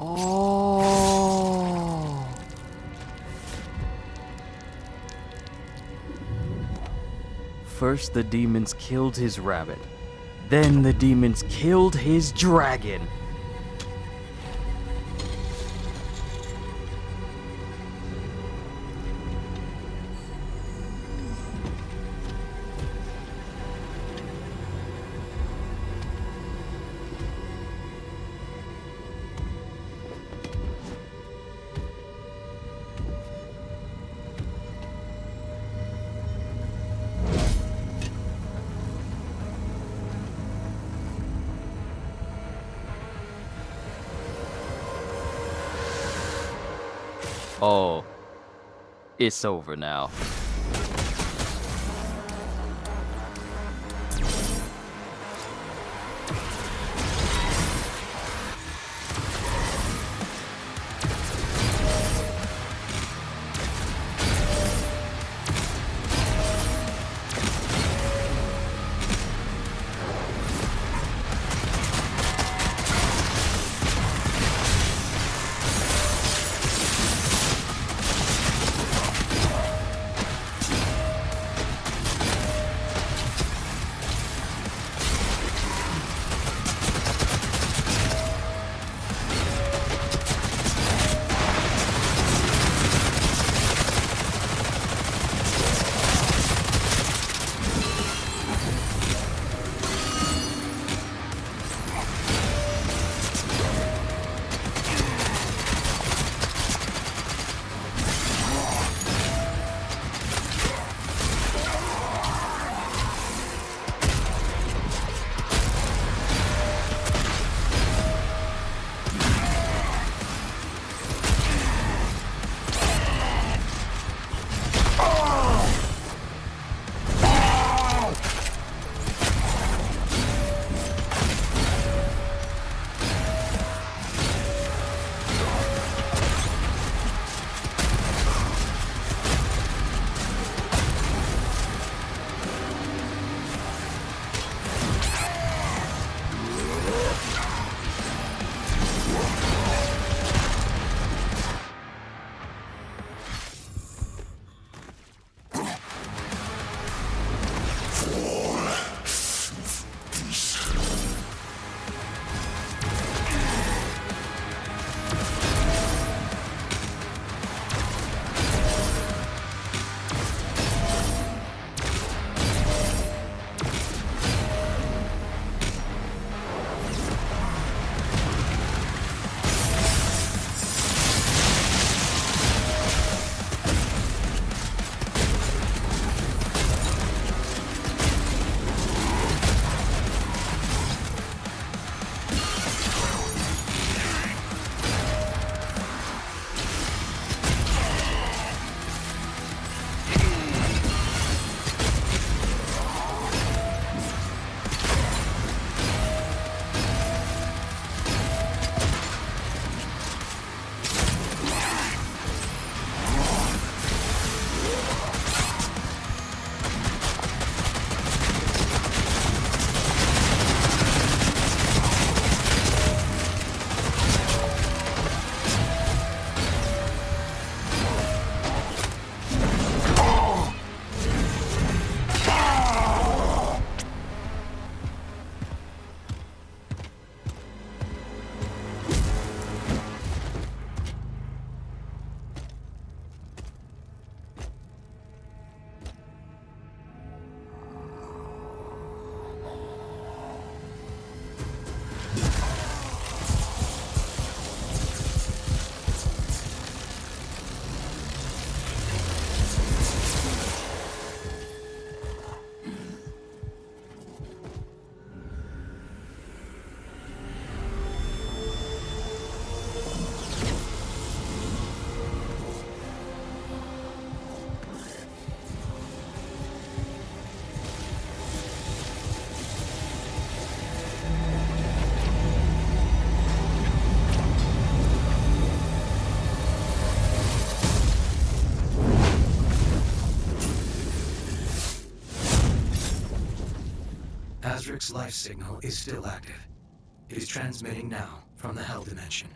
Oh. First, the demons killed his rabbit. Then the demons killed his dragon. Oh, it's over now. Ahzrak's life signal is still active. It is transmitting now from the Hell Dimension.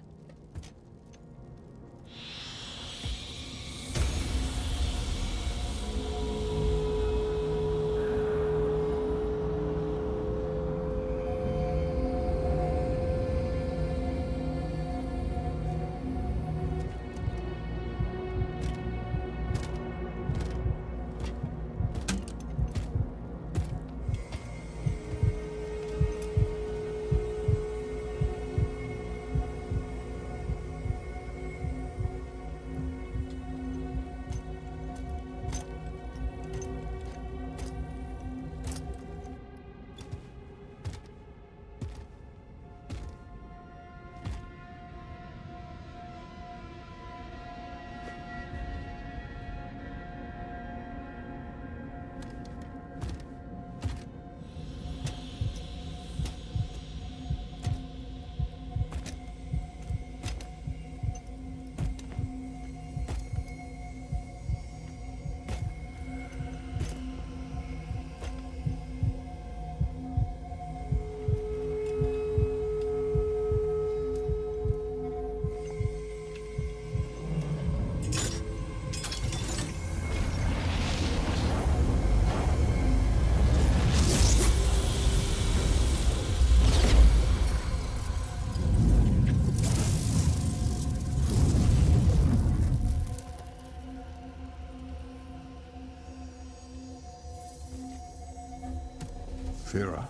Fira.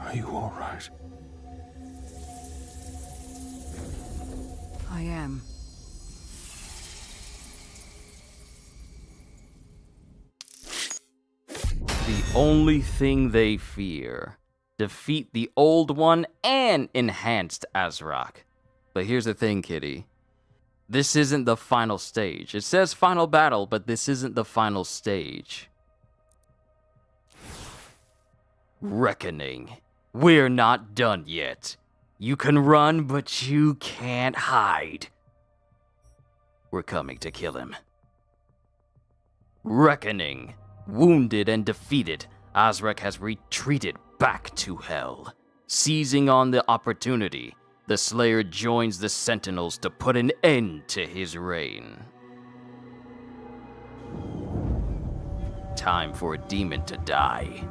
Are you all right? I am. The only thing they fear. Defeat the old one and enhanced Ahzrak. But here's the thing, Kitty. This isn't the final stage. It says final battle, but this isn't the final stage. Reckoning. We're not done yet. You can run, but you can't hide. We're coming to kill him. Reckoning. Wounded and defeated, Ahzrak has retreated back to Hell. Seizing on the opportunity, the Slayer joins the Sentinels to put an end to his reign. Time for a demon to die.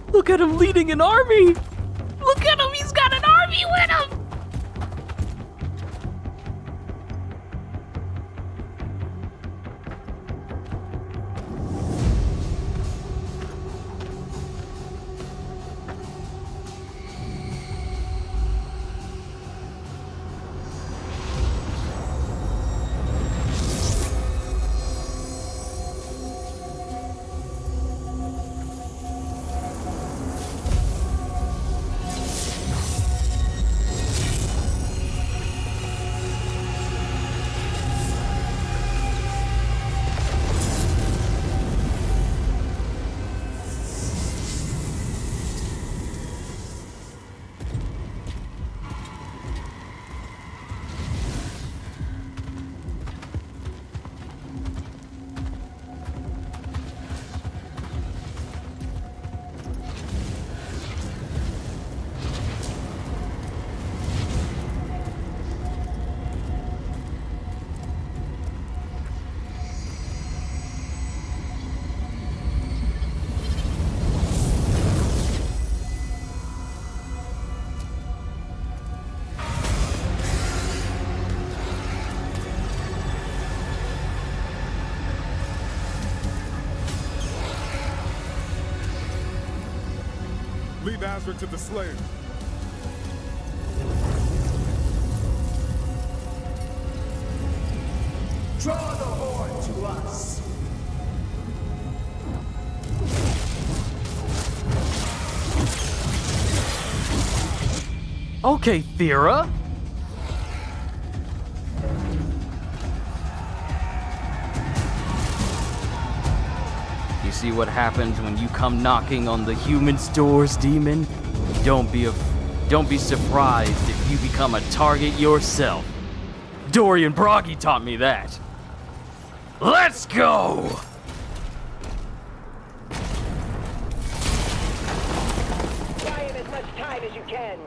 Look at him leading an army! Look at him, he's got an army with him! Lead Ahzrak to the Slayer. Draw the horde to us. Okay, Thera. You see what happens when you come knocking on the human's doors, demon? Don't be surprised if you become a target yourself. Dorian Broggy taught me that. Let's go! Buy him as much time as you can.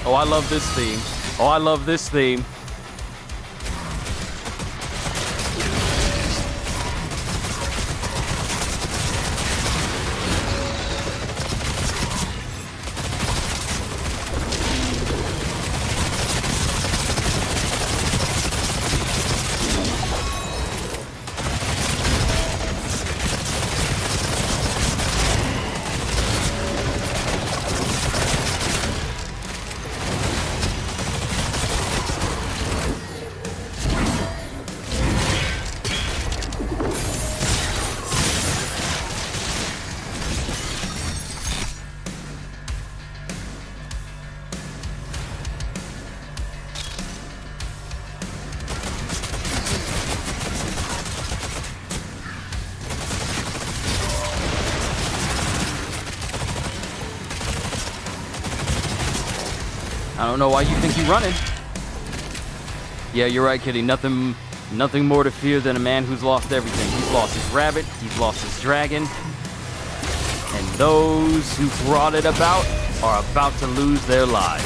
Oh, I love this theme. Oh, I love this theme. I don't know why you think you're running. Yeah, you're right, Kitty. Nothing more to fear than a man who's lost everything. He's lost his rabbit, he's lost his dragon, and those who brought it about are about to lose their lives.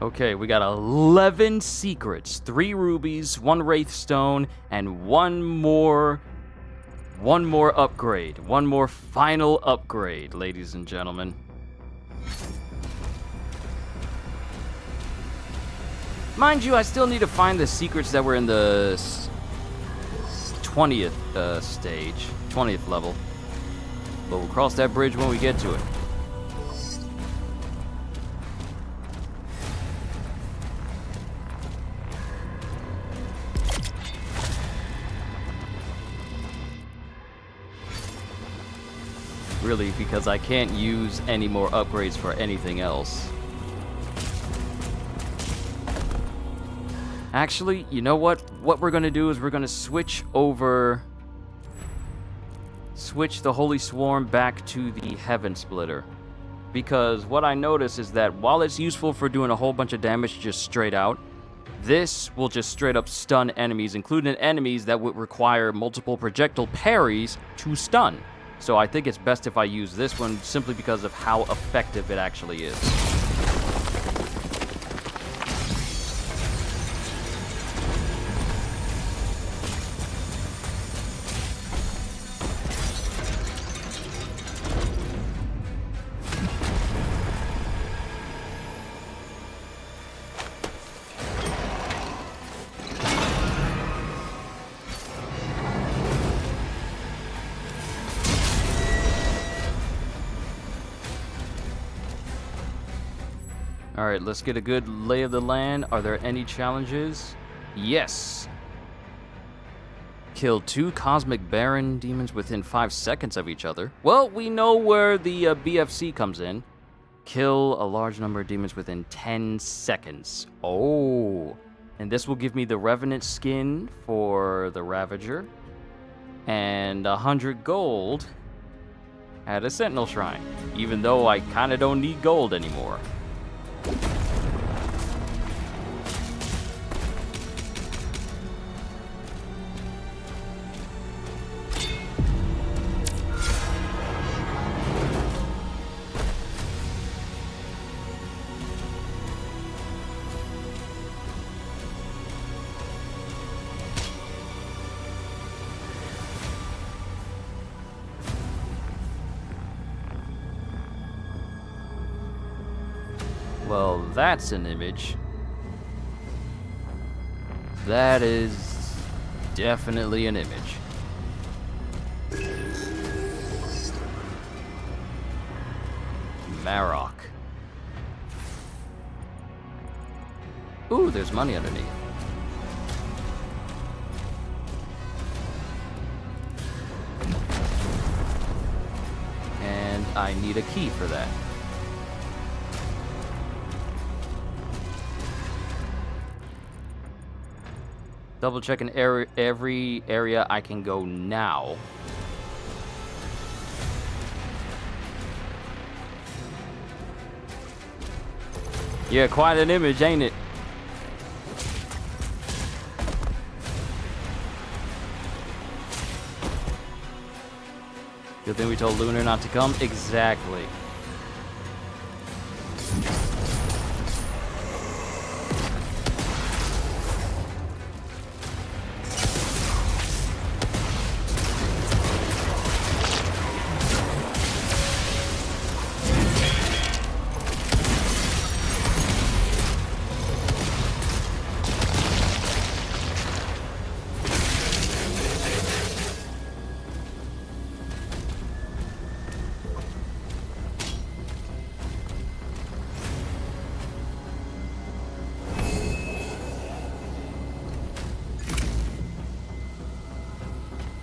Okay, we got 11 secrets, 3 rubies, 1 wraithstone, and one more upgrade. One more final upgrade, ladies and gentlemen. Mind you, I still need to find the secrets that were in the 20th stage, 20th level. But we'll cross that bridge when we get to it. Really, because I can't use any more upgrades for anything else. Actually, you know what? What we're gonna do is we're gonna switch the Holy Swarm back to the Heaven Splitter. Because what I notice is that while it's useful for doing a whole bunch of damage just straight out, this will just straight up stun enemies, including enemies that would require multiple projectile parries to stun. So I think it's best if I use this one simply because of how effective it actually is. Alright, let's get a good lay of the land. Are there any challenges? Yes. Kill 2 Cosmic Baron demons within 5 seconds of each other. Well, we know where the BFC comes in. Kill a large number of demons within 10 seconds. Oh. And this will give me the Revenant skin for the Ravager. And 100 gold at a Sentinel Shrine. Even though I kind of don't need gold anymore. Well, that's an image. That is definitely an image. Marok. Ooh, there's money underneath. And I need a key for that. Double checking every area I can go now. Yeah, quite an image, ain't it? Good thing we told Lunar not to come. Exactly.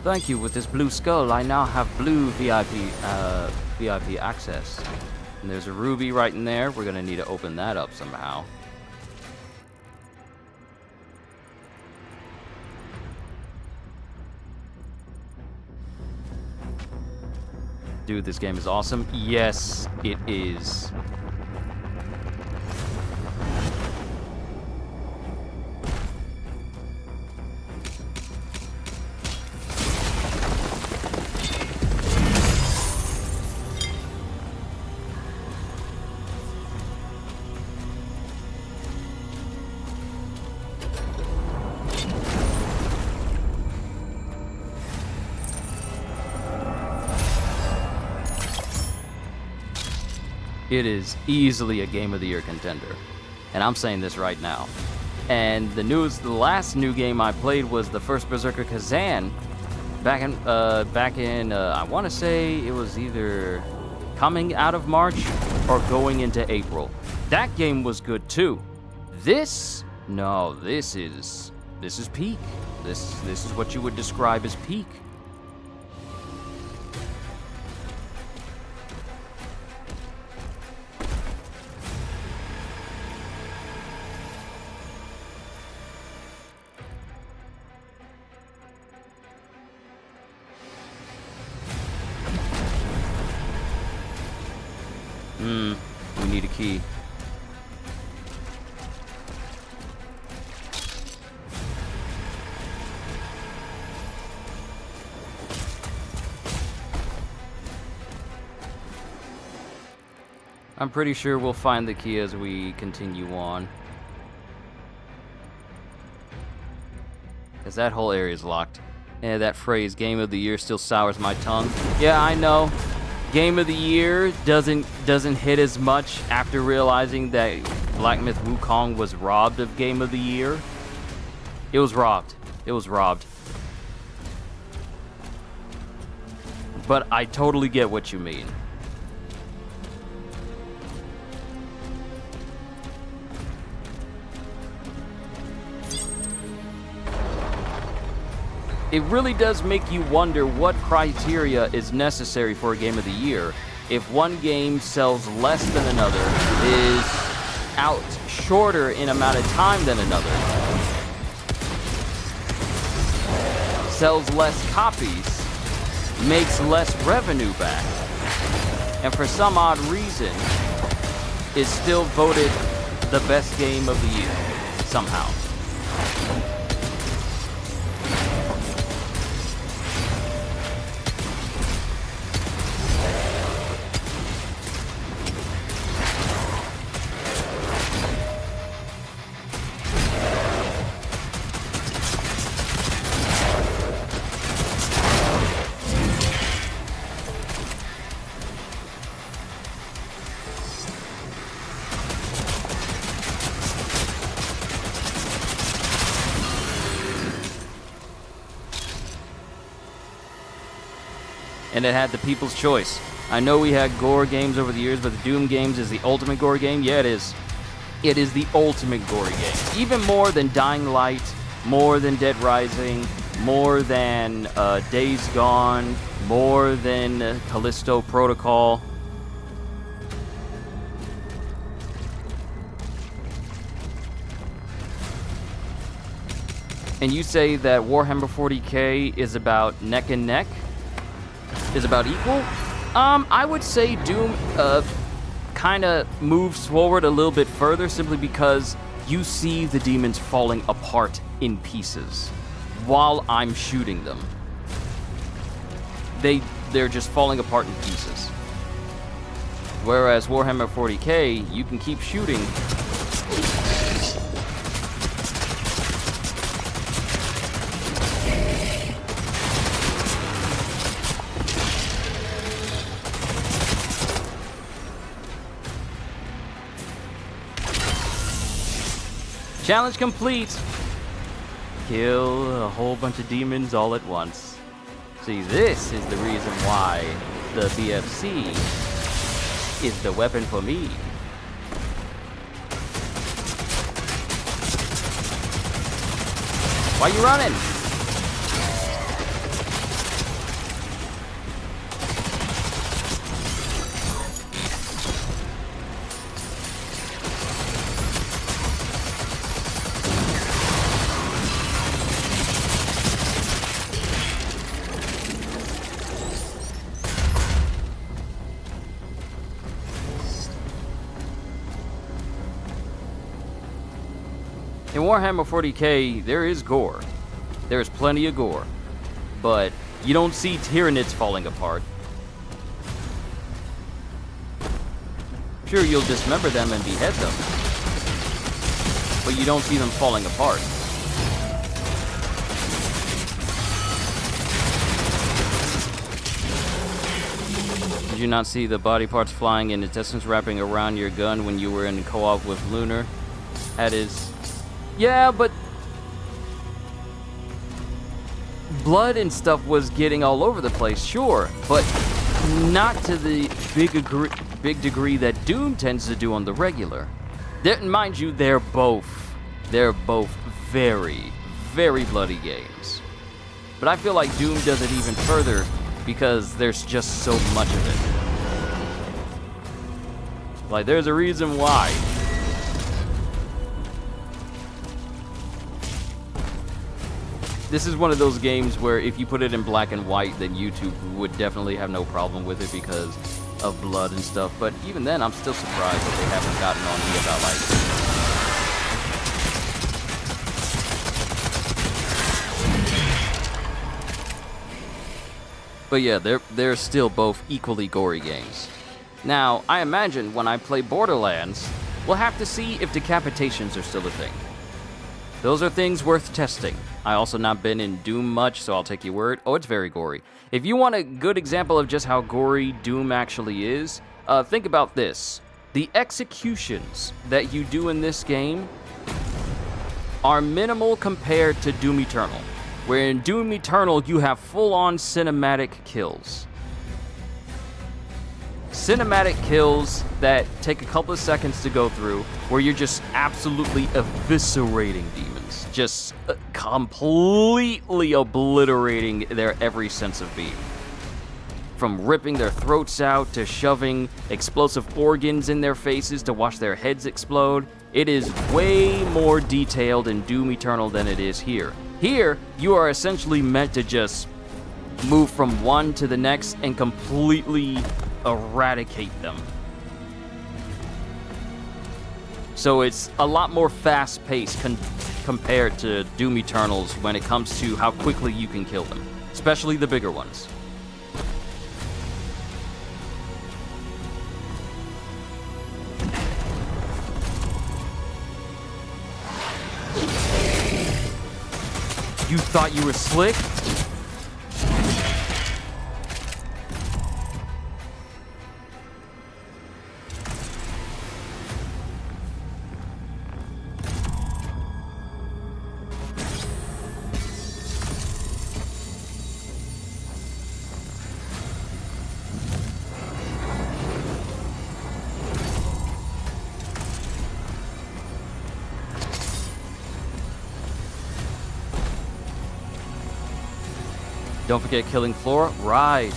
Thank you. With this blue skull, I now have blue VIP access. And there's a ruby right in there. We're gonna need to open that up somehow. Dude, this game is awesome. Yes, it is. It is easily a Game of the Year contender. And I'm saying this right now. And the last new game I played was the first Berserker Kazan. Back in, I want to say it was either coming out of March or going into April. That game was good too. This is peak. This is what you would describe as peak. We need a key. I'm pretty sure we'll find the key as we continue on. Because that whole area is locked. Yeah, that phrase, Game of the Year, still sours my tongue. Yeah, I know. Game of the Year doesn't hit as much after realizing that Black Myth Wukong was robbed of Game of the Year. It was robbed. It was robbed. But I totally get what you mean. It really does make you wonder what criteria is necessary for a Game of the Year. If one game sells less than another, is out shorter in amount of time than another, sells less copies, makes less revenue back, and for some odd reason is still voted the best game of the year somehow. And it had the people's choice. I know we had gore games over the years, but the Doom games is the ultimate gore game. Yeah, it is. It is the ultimate gore game. Even more than Dying Light, more than Dead Rising, more than Days Gone, more than Callisto Protocol. And you say that Warhammer 40k is about neck and neck? Is about equal? I would say Doom kind of moves forward a little bit further simply because you see the demons falling apart in pieces while I'm shooting them. They're just falling apart in pieces. Whereas Warhammer 40k, you can keep shooting. Challenge complete! Kill a whole bunch of demons all at once. See, this is the reason why the BFC is the weapon for me. Why you running? In Warhammer 40k, there is gore. There is plenty of gore. But you don't see Tyranids falling apart. Sure, you'll dismember them and behead them. But you don't see them falling apart. Did you not see the body parts flying and intestines wrapping around your gun when you were in co-op with Lunar? That is... Yeah, but blood and stuff was getting all over the place, sure, but not to the big degree that Doom tends to do on the regular. Mind you, they're both very, very bloody games. But I feel like Doom does it even further because there's just so much of it. Like, there's a reason why. This is one of those games where if you put it in black and white, then YouTube would definitely have no problem with it because of blood and stuff. But even then, I'm still surprised that they haven't gotten on me about, like... But yeah, they're still both equally gory games. Now, I imagine when I play Borderlands, we'll have to see if decapitations are still a thing. Those are things worth testing. I also not been in Doom much, so I'll take your word. Oh, it's very gory. If you want a good example of just how gory Doom actually is, think about this. The executions that you do in this game are minimal compared to Doom Eternal, where in Doom Eternal you have full-on cinematic kills. Cinematic kills that take a couple of seconds to go through, where you're just absolutely eviscerating demons, just completely obliterating their every sense of being. From ripping their throats out, to shoving explosive organs in their faces to watch their heads explode. It is way more detailed in Doom Eternal than it is here. Here, you are essentially meant to just move from one to the next and completely eradicate them. So it's a lot more fast-paced compared to Doom Eternals when it comes to how quickly you can kill them, especially the bigger ones. You thought you were slick? Don't forget killing Flora. Right.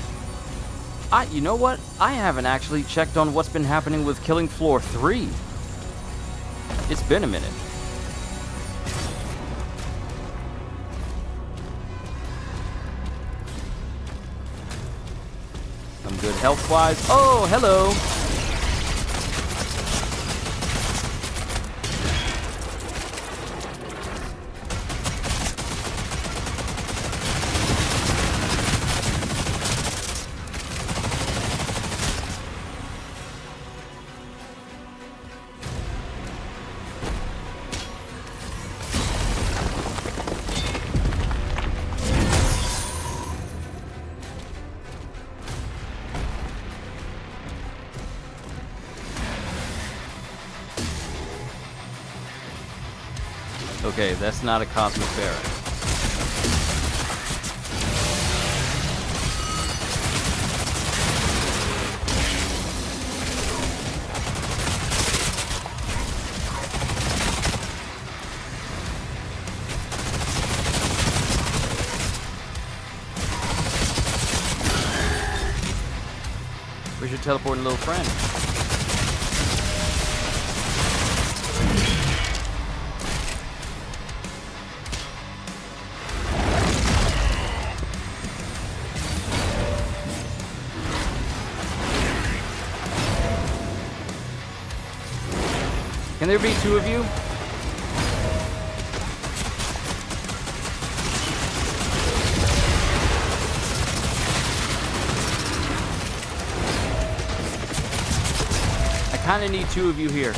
You know what? I haven't actually checked on what's been happening with Killing Floor 3. It's been a minute. I'm good health-wise. Oh, hello. Okay, that's not a Cosmic Baron. Where's your teleporting little friend? Can there be two of you? I kind of need two of you here.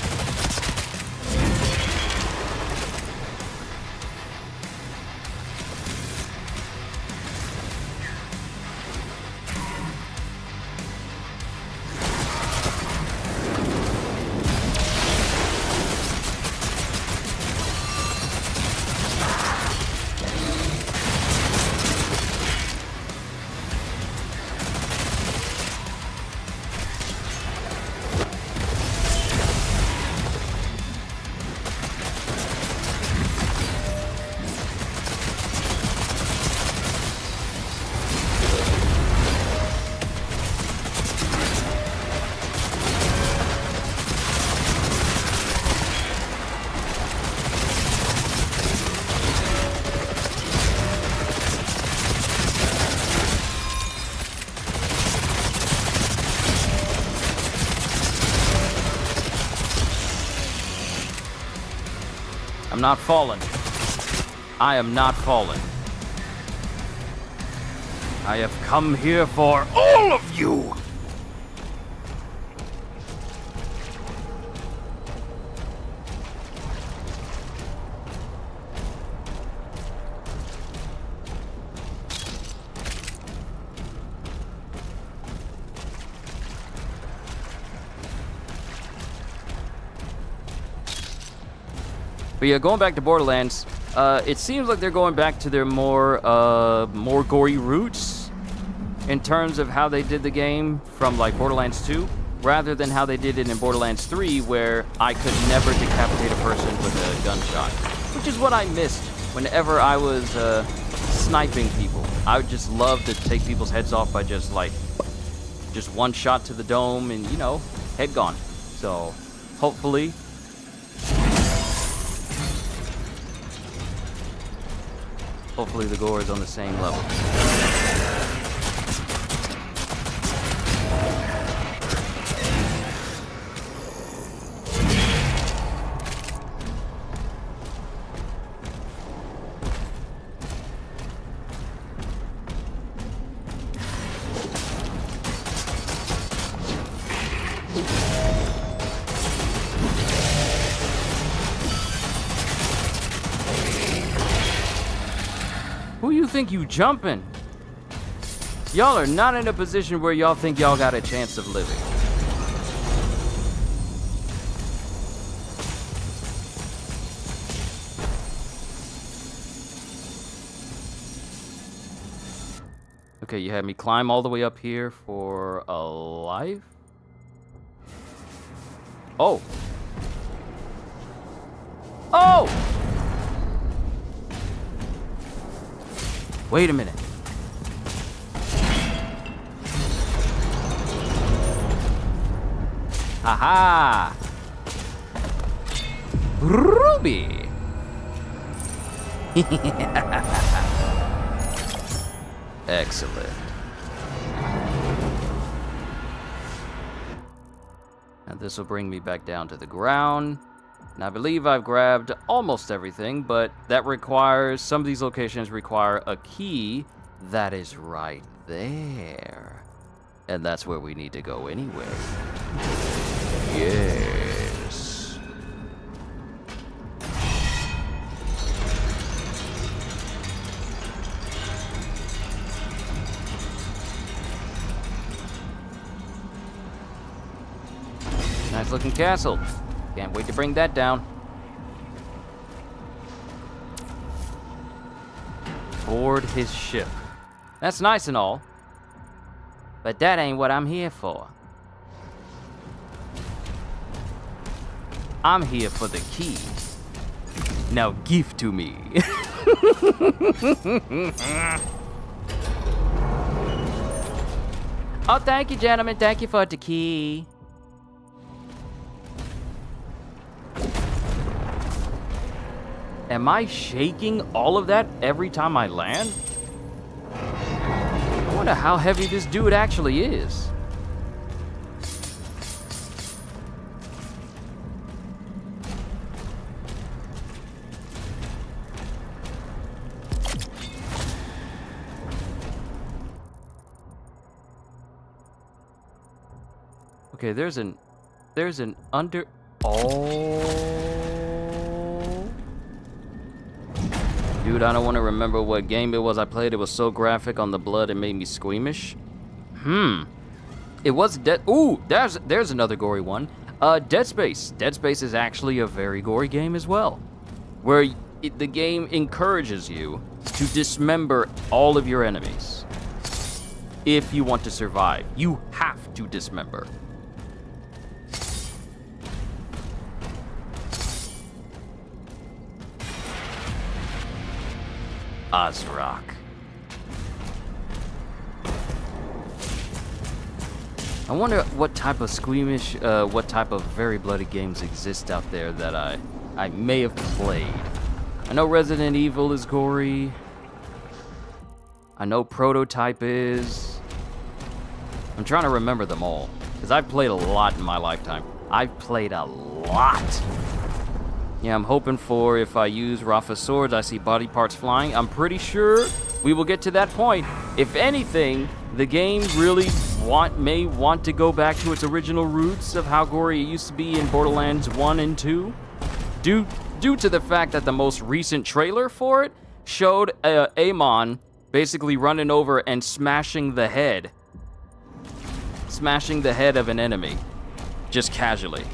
I'm not falling. I am not falling. I have come here for all of you! But yeah, going back to Borderlands, it seems like they're going back to their more gory roots in terms of how they did the game from like Borderlands 2, rather than how they did it in Borderlands 3, where I could never decapitate a person with a gunshot, which is what I missed whenever I was sniping people. I would just love to take people's heads off by just one shot to the dome and, you know, head gone. So hopefully Hopefully the gore is on the same level. Who you think you jumping? Y'all are not in a position where y'all think y'all got a chance of living. Okay, you had me climb all the way up here for a life? Oh. Oh! Wait a minute. Aha! Ruby! Excellent. Now this will bring me back down to the ground. And I believe I've grabbed almost everything, but that requires, some of these locations require a key that is right there. And that's where we need to go anyway. Yes. Nice looking castle. Can't wait to bring that down. Board his ship. That's nice and all, but that ain't what I'm here for. I'm here for the key. Now give to me. Oh, thank you, gentlemen. Thank you for the key. Am I shaking all of that every time I land? I wonder how heavy this dude actually is. Okay, there's an under... Oh... Dude, I don't want to remember what game it was I played. It was so graphic on the blood, it made me squeamish. It was Dead... Ooh, there's another gory one. Dead Space. Dead Space is actually a very gory game as well, where the game encourages you to dismember all of your enemies. If you want to survive, you have to dismember. Ahzrak. I wonder what type of squeamish, what type of very bloody games exist out there that I may have played. I know Resident Evil is gory. I know Prototype is. I'm trying to remember them all, because I've played a lot in my lifetime. I've played a lot. Yeah, I'm hoping for, if I use Rafa's swords, I see body parts flying. I'm pretty sure we will get to that point. If anything, the game really may want to go back to its original roots of how gory it used to be in Borderlands 1 and 2. Due to the fact that the most recent trailer for it showed Amon basically running over and smashing the head of an enemy, just casually.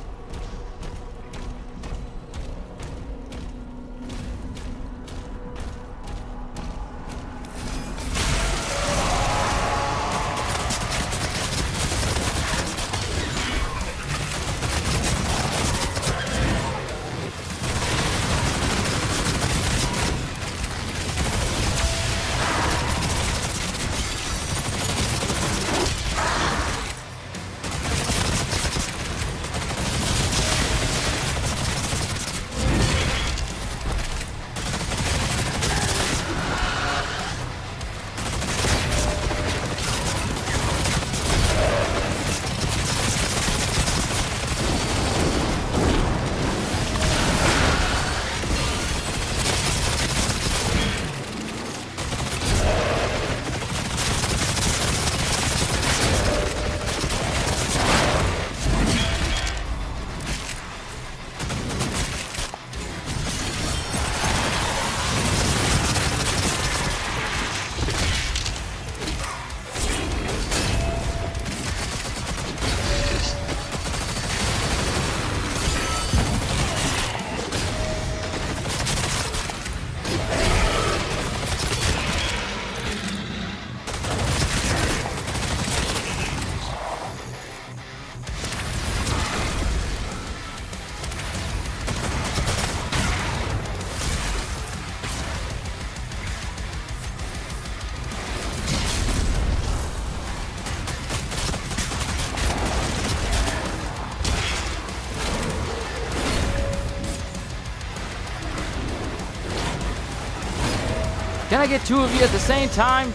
Can I get two of you at the same time?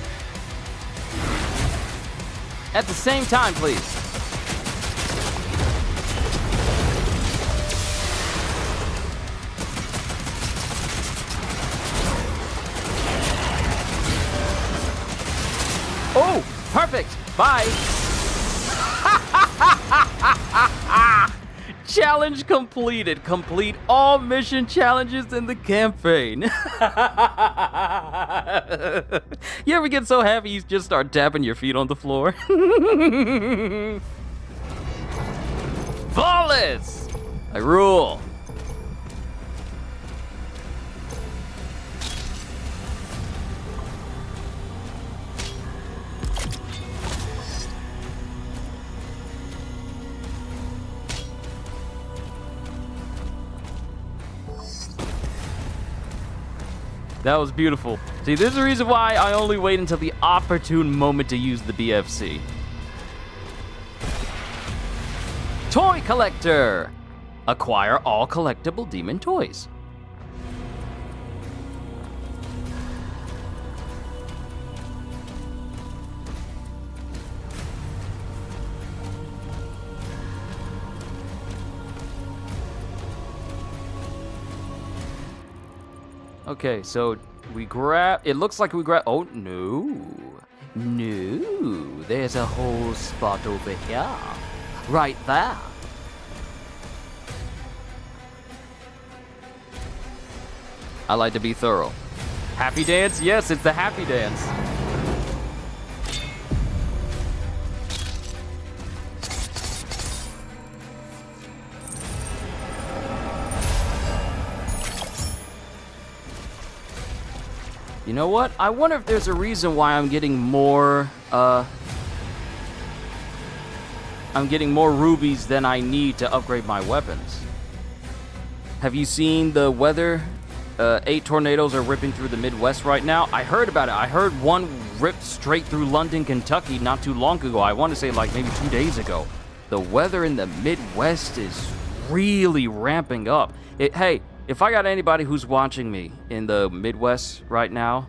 At the same time, please. Oh, perfect. Bye. Challenge completed. Complete all mission challenges in the campaign. You ever get so happy you just start tapping your feet on the floor? Flawless! I rule. That was beautiful. See, this is the reason why I only wait until the opportune moment to use the BFC. Toy Collector! Acquire all collectible demon toys. Okay, so we grab, it looks like we grab, oh no, there's a whole spot over here, right there. I like to be thorough. Happy dance? Yes, it's the happy dance. You know what? I wonder if there's a reason why I'm getting more rubies than I need to upgrade my weapons. Have you seen the weather? 8 tornadoes are ripping through the Midwest right now. I heard about it. I heard one ripped straight through London, Kentucky not too long ago. I want to say like maybe 2 days ago. The weather in the Midwest is really ramping up. Hey, if I got anybody who's watching me in the Midwest right now,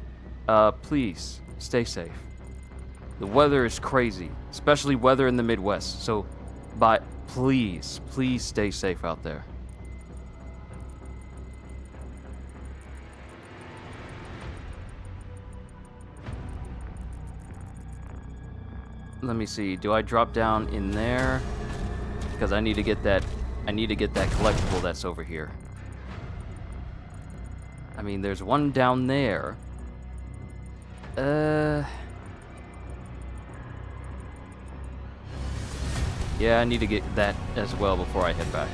please stay safe. The weather is crazy, especially weather in the Midwest. So, please stay safe out there. Let me see. Do I drop down in there? Because I need to get that. I need to get that collectible that's over here. I mean, there's one down there. Yeah, I need to get that as well before I head back.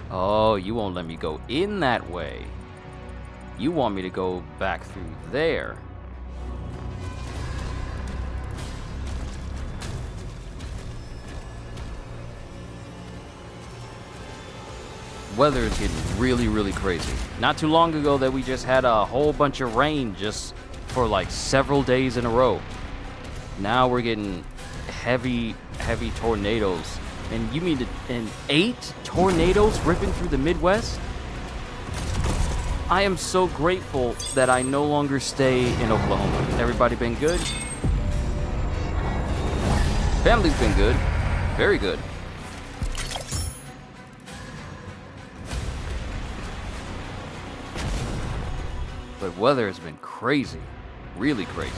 Oh, you won't let me go in that way. You want me to go back through there. Weather is getting really, really crazy. Not too long ago that we just had a whole bunch of rain just for like several days in a row. Now we're getting heavy tornadoes. And you mean 8 tornadoes ripping through the Midwest? I am so grateful that I no longer stay in Oklahoma. Everybody been good? Family's been good. Very good. But weather has been crazy. Really crazy.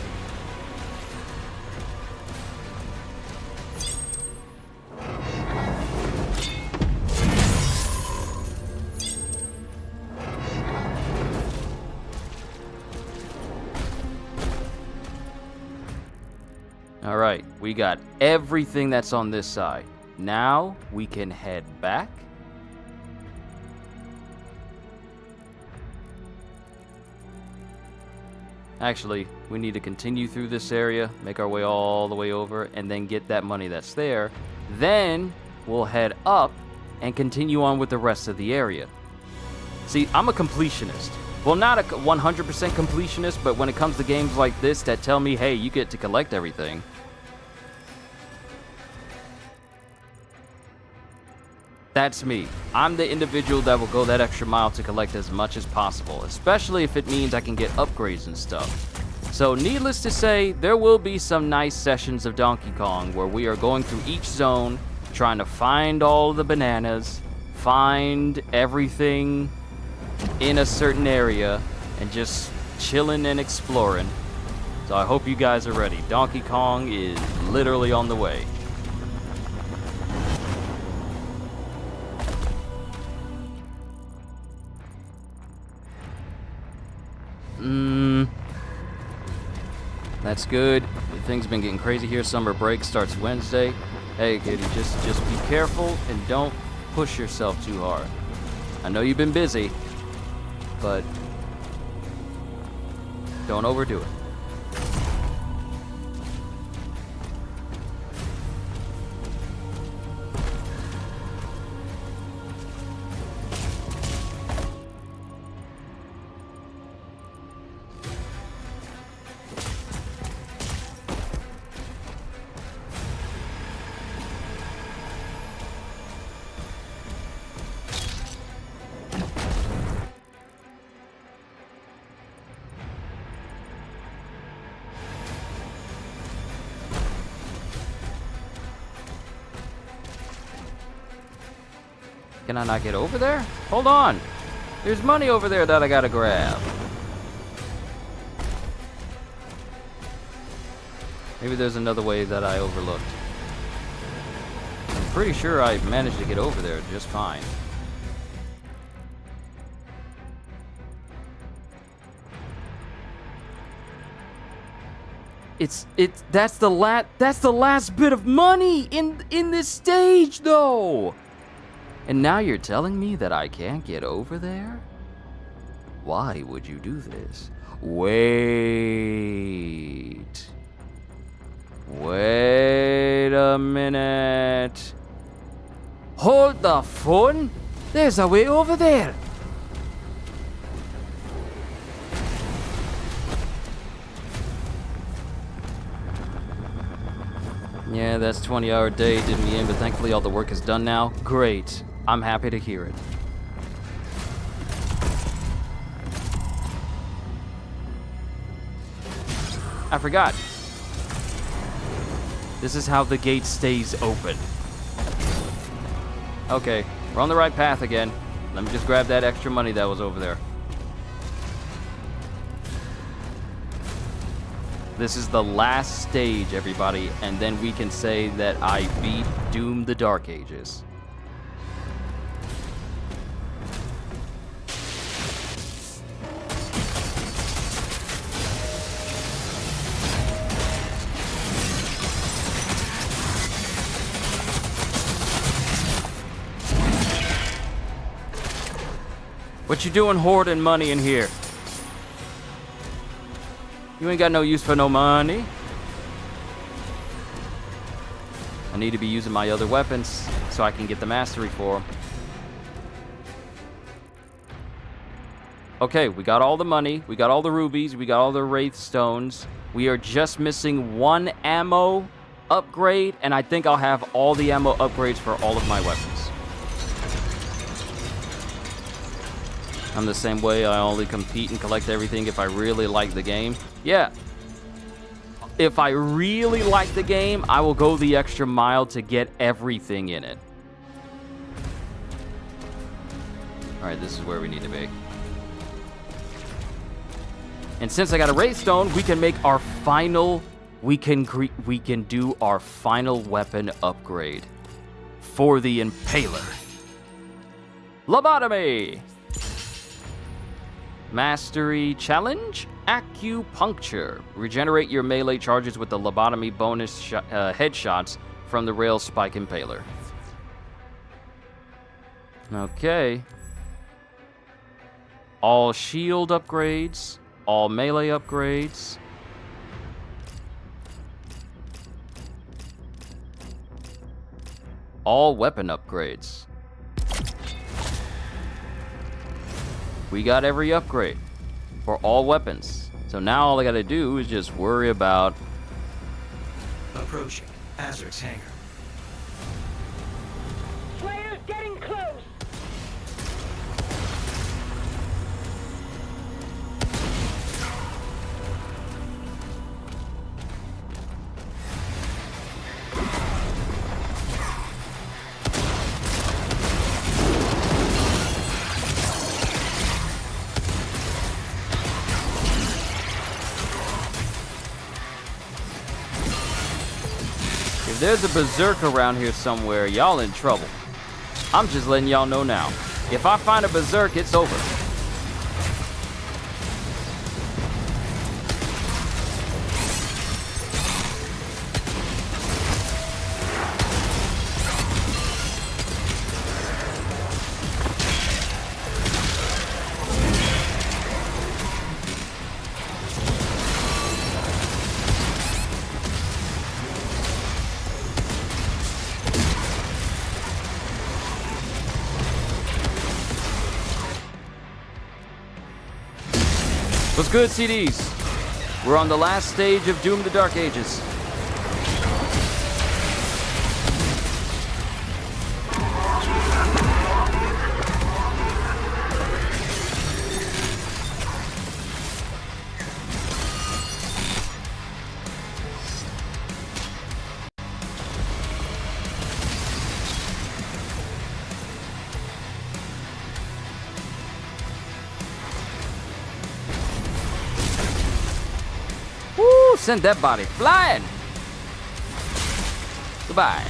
All right, we got everything that's on this side. Now we can head back. Actually, we need to continue through this area, make our way all the way over, and then get that money that's there. Then we'll head up and continue on with the rest of the area. See, I'm a completionist. Well, not a 100% completionist, but when it comes to games like this that tell me, hey, you get to collect everything. That's me. I'm the individual that will go that extra mile to collect as much as possible, especially if it means I can get upgrades and stuff. So needless to say, there will be some nice sessions of Donkey Kong where we are going through each zone, trying to find all the bananas, find everything in a certain area, and just chilling and exploring. So I hope you guys are ready. Donkey Kong is literally on the way. That's good. Things been getting crazy here. Summer break starts Wednesday. Hey, kitty, just be careful and don't push yourself too hard. I know you've been busy, but don't overdo it. Can I not get over there? Hold on. There's money over there that I gotta grab. Maybe there's another way that I overlooked. I'm pretty sure I managed to get over there just fine. That's the last bit of money in this stage though. And now you're telling me that I can't get over there? Why would you do this? Wait. Wait a minute. Hold the phone. There's a way over there. Yeah, that's 20-hour day did me in, but thankfully all the work is done now. Great. I'm happy to hear it. I forgot. This is how the gate stays open. Okay, we're on the right path again. Let me just grab that extra money that was over there. This is the last stage, everybody, and then we can say that I beat Doom the Dark Ages. What you doing hoarding money in here? You ain't got no use for no money. I need to be using my other weapons so I can get the mastery for them. Okay, we got all the money. We got all the rubies. We got all the wraith stones. We are just missing one ammo upgrade, and I think I'll have all the ammo upgrades for all of my weapons. I'm the same way. I only compete and collect everything if I really like the game. Yeah. If I really like the game, I will go the extra mile to get everything in it. Alright, this is where we need to be. And since I got a wraith stone, we can make our final... We can do our final weapon upgrade. For the Impaler. Lobotomy! Mastery Challenge? Acupuncture. Regenerate your melee charges with the lobotomy bonus headshots from the Rail Spike Impaler. Okay. All shield upgrades. All melee upgrades. All weapon upgrades. We got every upgrade for all weapons. So now all I gotta do is just worry about... Approaching Ahzrak's hangar. Slayer's getting close! If there's a berserker around here somewhere, y'all in trouble. I'm just letting y'all know now. If I find a berserk, it's over. What's good, CDs? We're on the last stage of Doom the Dark Ages. Send that body flying. Goodbye.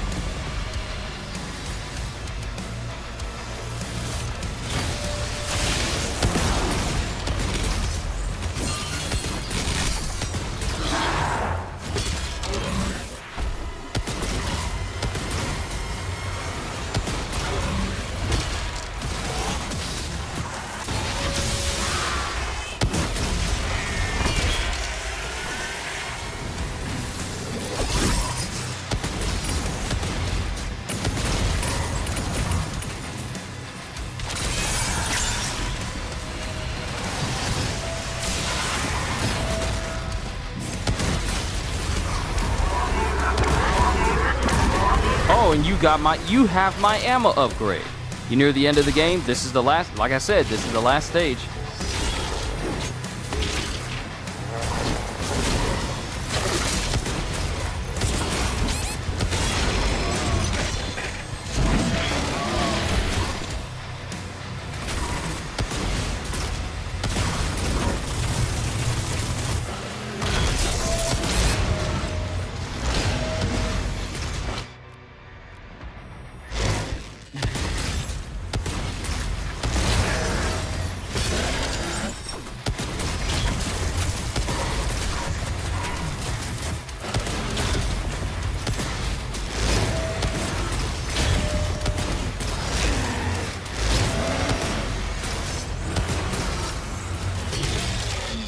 Oh, and you have my ammo upgrade. You near the end of the game? This is the last, like I said, this is the last stage.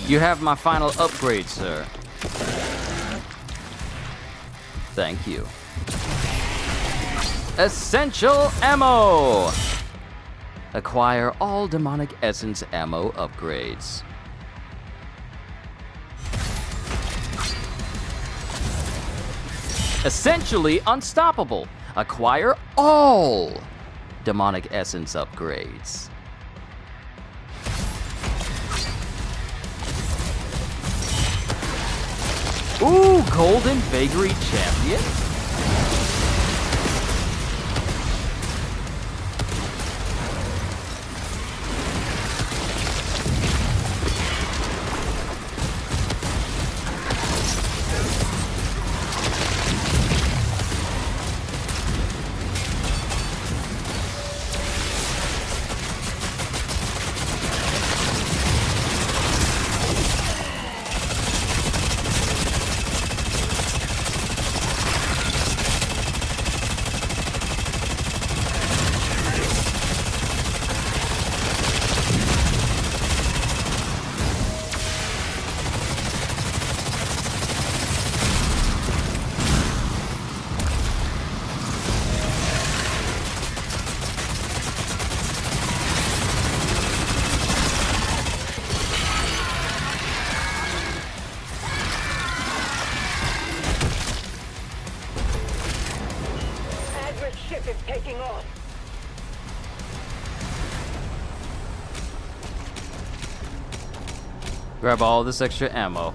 You have my final upgrade, sir. Thank you. Essential ammo! Acquire all demonic essence ammo upgrades. Essentially unstoppable. Acquire all demonic essence upgrades. Ooh, Golden Vagary Champion? Ship is taking off. Grab all this extra ammo.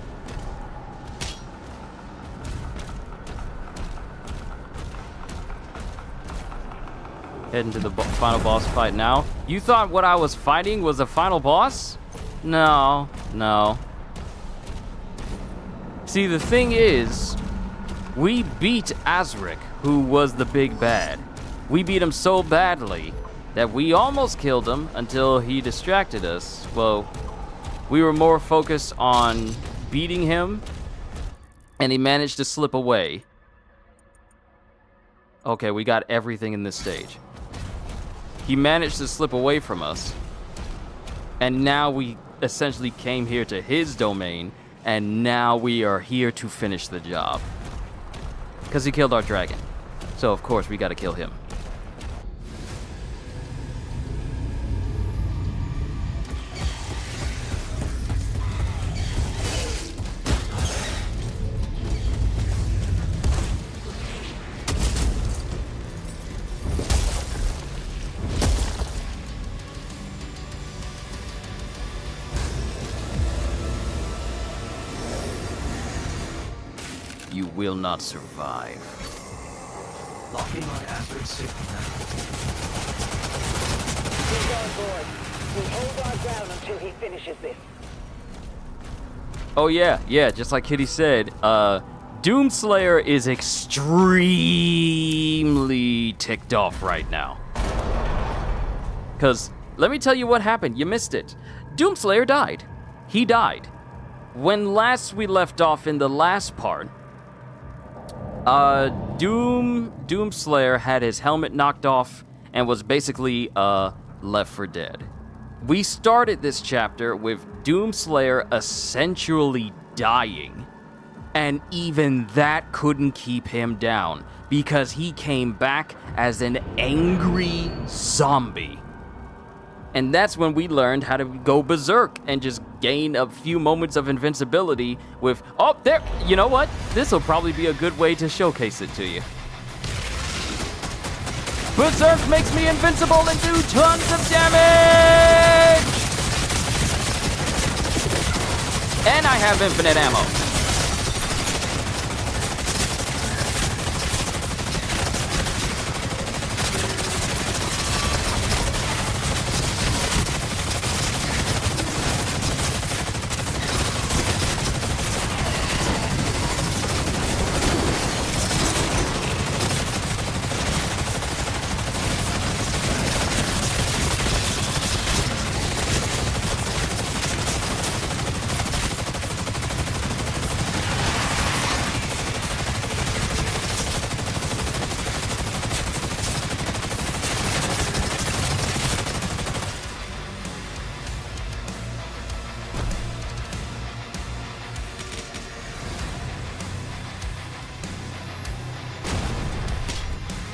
Heading to the final boss fight now. You thought what I was fighting was a final boss? No, no. See, the thing is, we beat Ahzrak, who was the big bad. We beat him so badly that we almost killed him until he distracted us. Well, we were more focused on beating him, and he managed to slip away. Okay, we got everything in this stage. He managed to slip away from us, and now we essentially came here to his domain, and now we are here to finish the job. Because he killed our dragon. So, of course, we gotta kill him. You will not survive. Locking on Ahzrak's signal now. He's on board. We hold our ground until he finishes this. Oh yeah, just like Kitty said, Doomslayer is extremely ticked off right now. Because, let me tell you what happened, you missed it. Doomslayer died. He died. When last we left off in the last part, Doomslayer had his helmet knocked off and was basically left for dead. We started this chapter with Doomslayer essentially dying, and even that couldn't keep him down because he came back as an angry zombie. And that's when we learned how to go berserk and just gain a few moments of invincibility with, oh, there, you know what? This will probably be a good way to showcase it to you. Berserk makes me invincible and do tons of damage! And I have infinite ammo.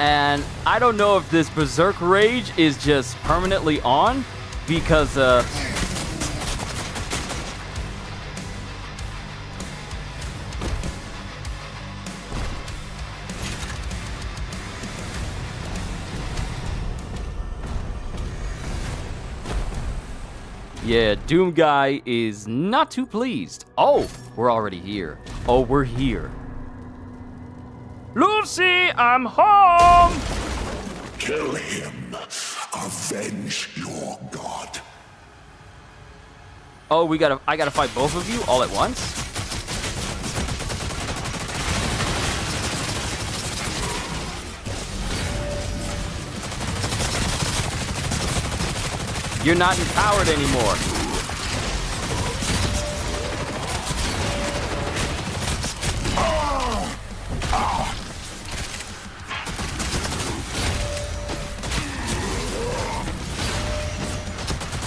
And I don't know if this Berserk Rage is just permanently on, because, yeah, Doom Guy is not too pleased. Oh, we're already here. Oh, we're here. Lucy, I'm home! Kill him. Avenge your god. Oh, I gotta fight both of you all at once? You're not empowered anymore.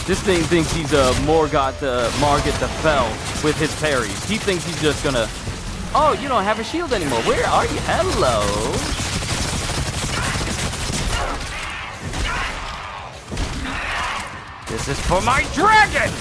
This thing thinks he's Margit the Fell with his parries. He thinks he's just gonna... Oh, you don't have a shield anymore. Where are you? Hello. This is for my dragon!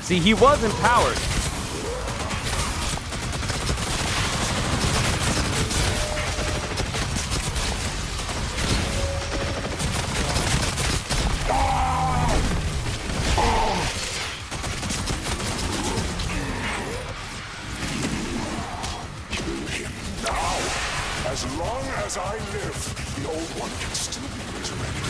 See, he was empowered. as I live, the Old One can still be resurrected.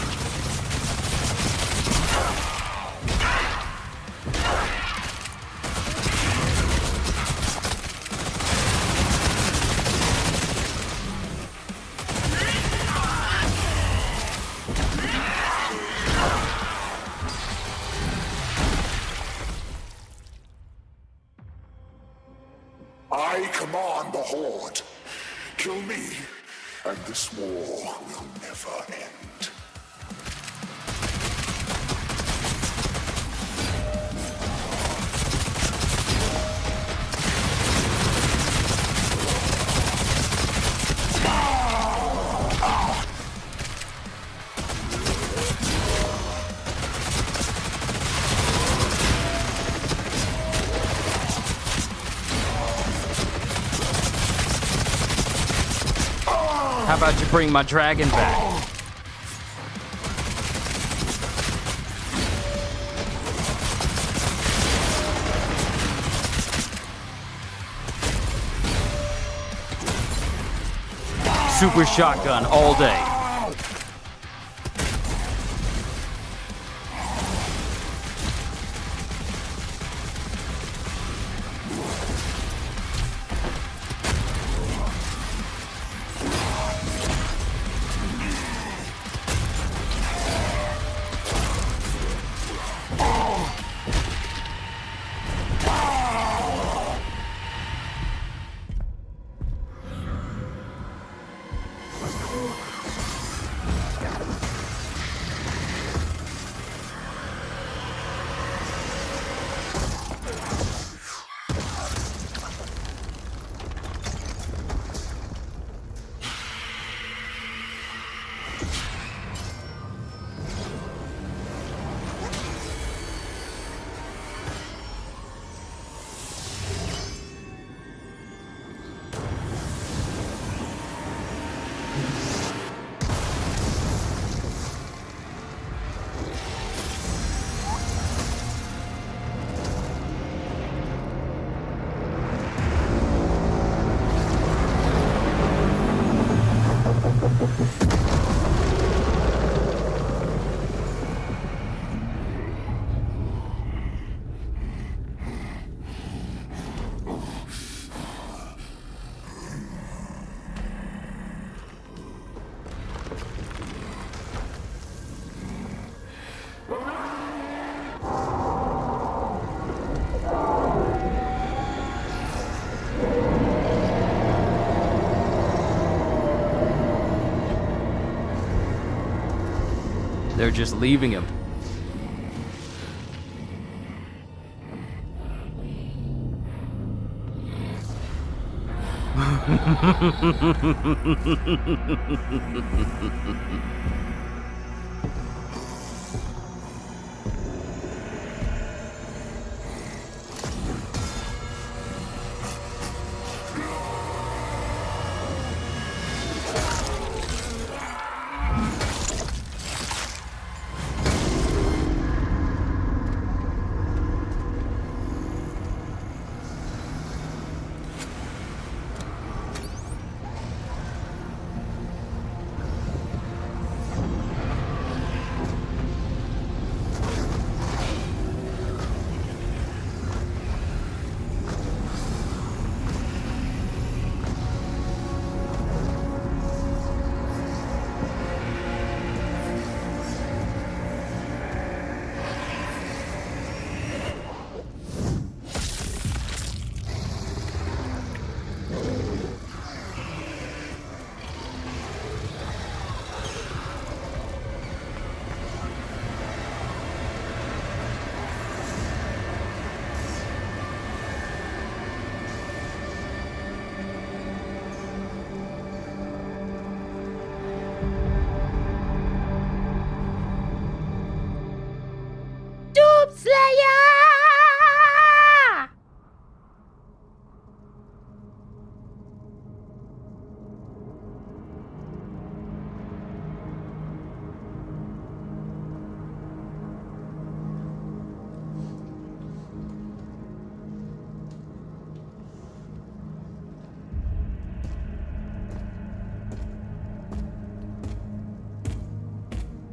I command the Horde. Kill me, and this war will never end. How about you bring my dragon back? Super shotgun all day. They're just leaving him.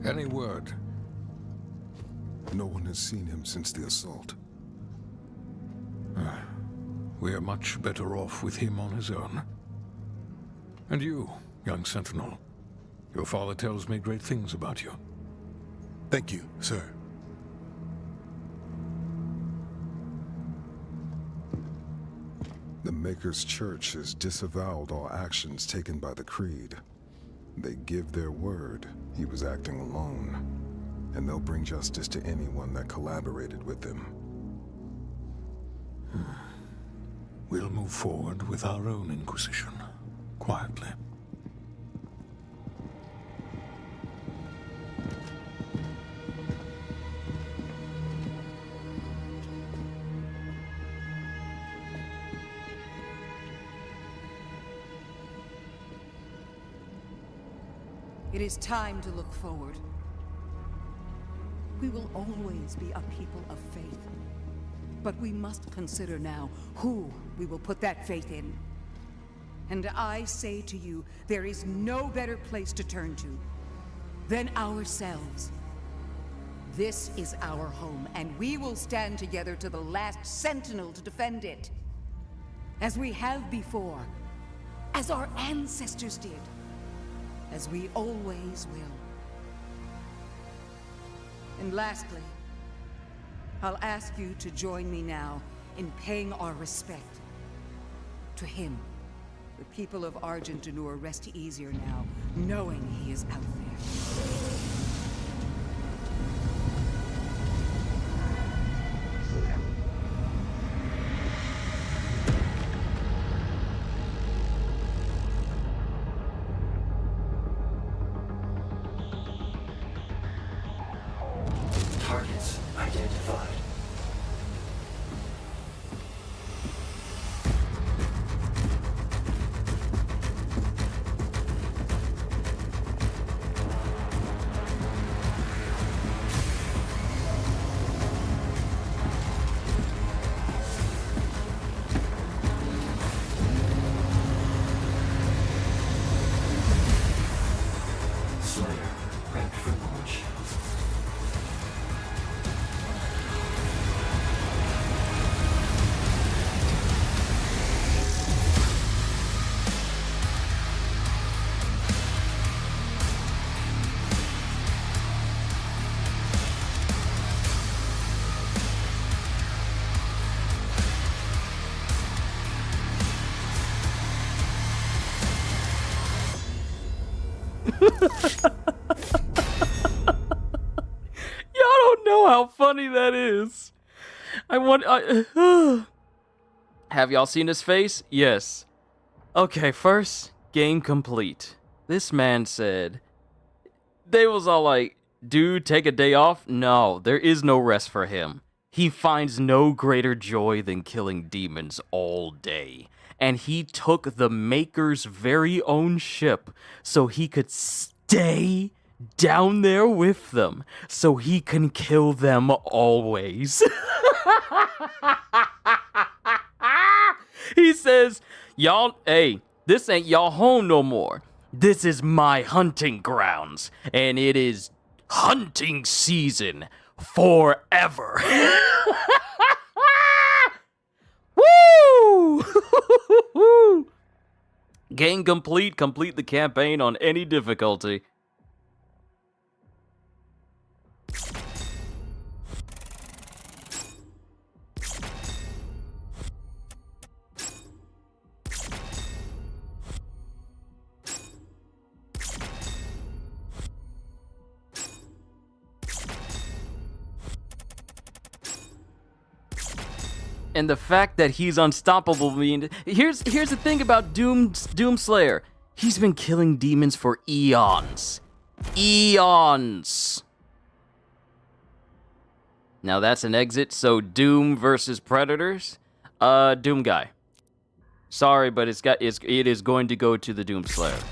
Any word? No one has seen him since the assault. We are much better off with him on his own. And you, young Sentinel. Your father tells me great things about you. Thank you, sir. The Maker's Church has disavowed all actions taken by the Creed. They give their word he was acting alone, and they'll bring justice to anyone that collaborated with them. We'll move forward with our own Inquisition, quietly. It is time to look forward. We will always be a people of faith. But we must consider now who we will put that faith in. And I say to you, there is no better place to turn to than ourselves. This is our home, and we will stand together to the last sentinel to defend it. As we have before, as our ancestors did, as we always will. And lastly, I'll ask you to join me now in paying our respect to him. The people of Argentanur rest easier now, knowing he is out there. Targets identified. Slayer, prepped for launch. Y'all don't know how funny that is. Have y'all seen his face? Yes. Okay, first, game complete. This man said, they was all like, dude, take a day off? No, there is no rest for him. He finds no greater joy than killing demons all day. And he took the Maker's very own ship so he could stay down there with them so he can kill them always. He says, y'all, hey, this ain't y'all home no more. This is my hunting grounds, and it is hunting season forever. Woo! Game complete. Complete the campaign on any difficulty. And the fact that he's unstoppable, here's the thing about Doomslayer. He's been killing demons for eons. Eons. Now that's an exit, so Doom versus Predators. Doom guy. Sorry, but it is going to go to the Doomslayer.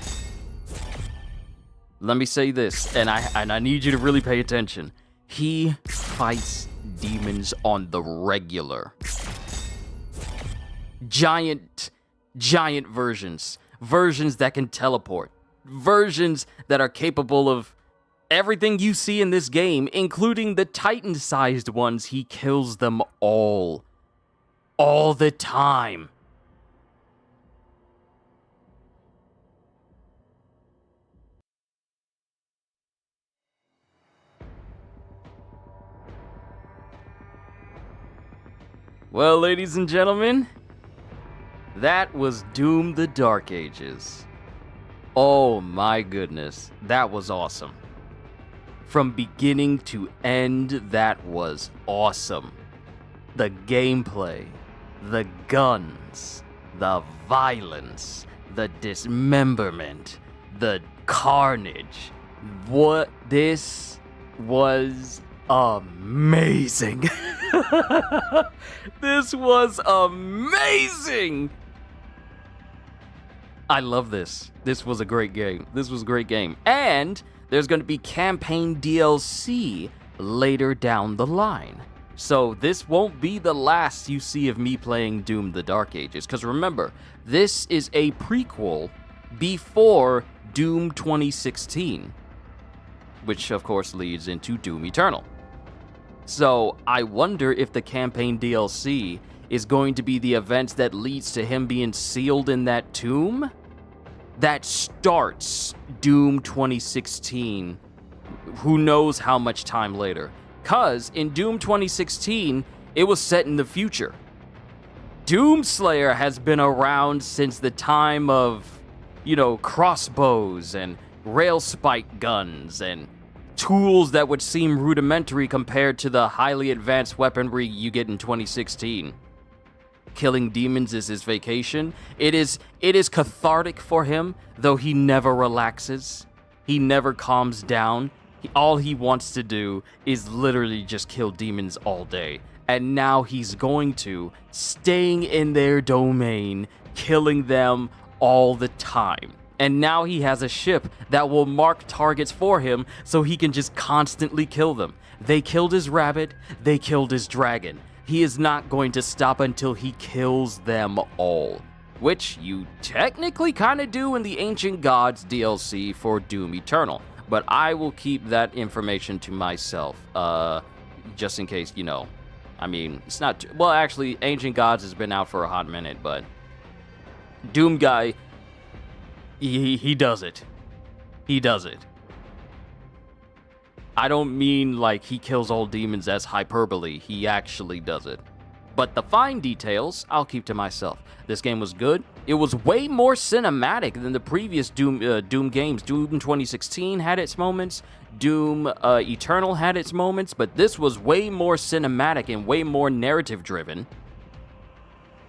Let me say this, and I need you to really pay attention. He fights demons on the regular. Giant versions. Versions that can teleport. Versions that are capable of Everything you see in this game, including the Titan-sized ones, he kills them all. All the time. Well, ladies and gentlemen, that was Doom: The Dark Ages. Oh my goodness, that was awesome. From beginning to end, that was awesome. The gameplay, the guns, the violence, the dismemberment, the carnage. What this was amazing. This was amazing. I love this. This was a great game. This was a great game. And there's going to be campaign DLC later down the line. So this won't be the last you see of me playing Doom: The Dark Ages. Because remember, this is a prequel before Doom 2016. Which, of course, leads into Doom Eternal. So I wonder if the campaign DLC is going to be the event that leads to him being sealed in that tomb that starts Doom 2016. Who knows how much time later? Because in Doom 2016, it was set in the future. Doomslayer has been around since the time of, crossbows and rail spike guns and tools that would seem rudimentary compared to the highly advanced weaponry you get in 2016. Killing demons is his vacation. It is cathartic for him, though he never relaxes. He never calms down. All he wants to do is literally just kill demons all day. And now he's going to, staying in their domain, killing them all the time. And now he has a ship that will mark targets for him so he can just constantly kill them. They killed his rabbit, they killed his dragon. He is not going to stop until he kills them all. Which you technically kind of do in the Ancient Gods DLC for Doom Eternal. But I will keep that information to myself, just in case, it's not... Well, actually, Ancient Gods has been out for a hot minute, but Doom guy... He does it. He does it. I don't mean like he kills all demons as hyperbole. He actually does it. But the fine details, I'll keep to myself. This game was good. It was way more cinematic than the previous Doom games. Doom 2016 had its moments. Doom Eternal had its moments. But this was way more cinematic and way more narrative-driven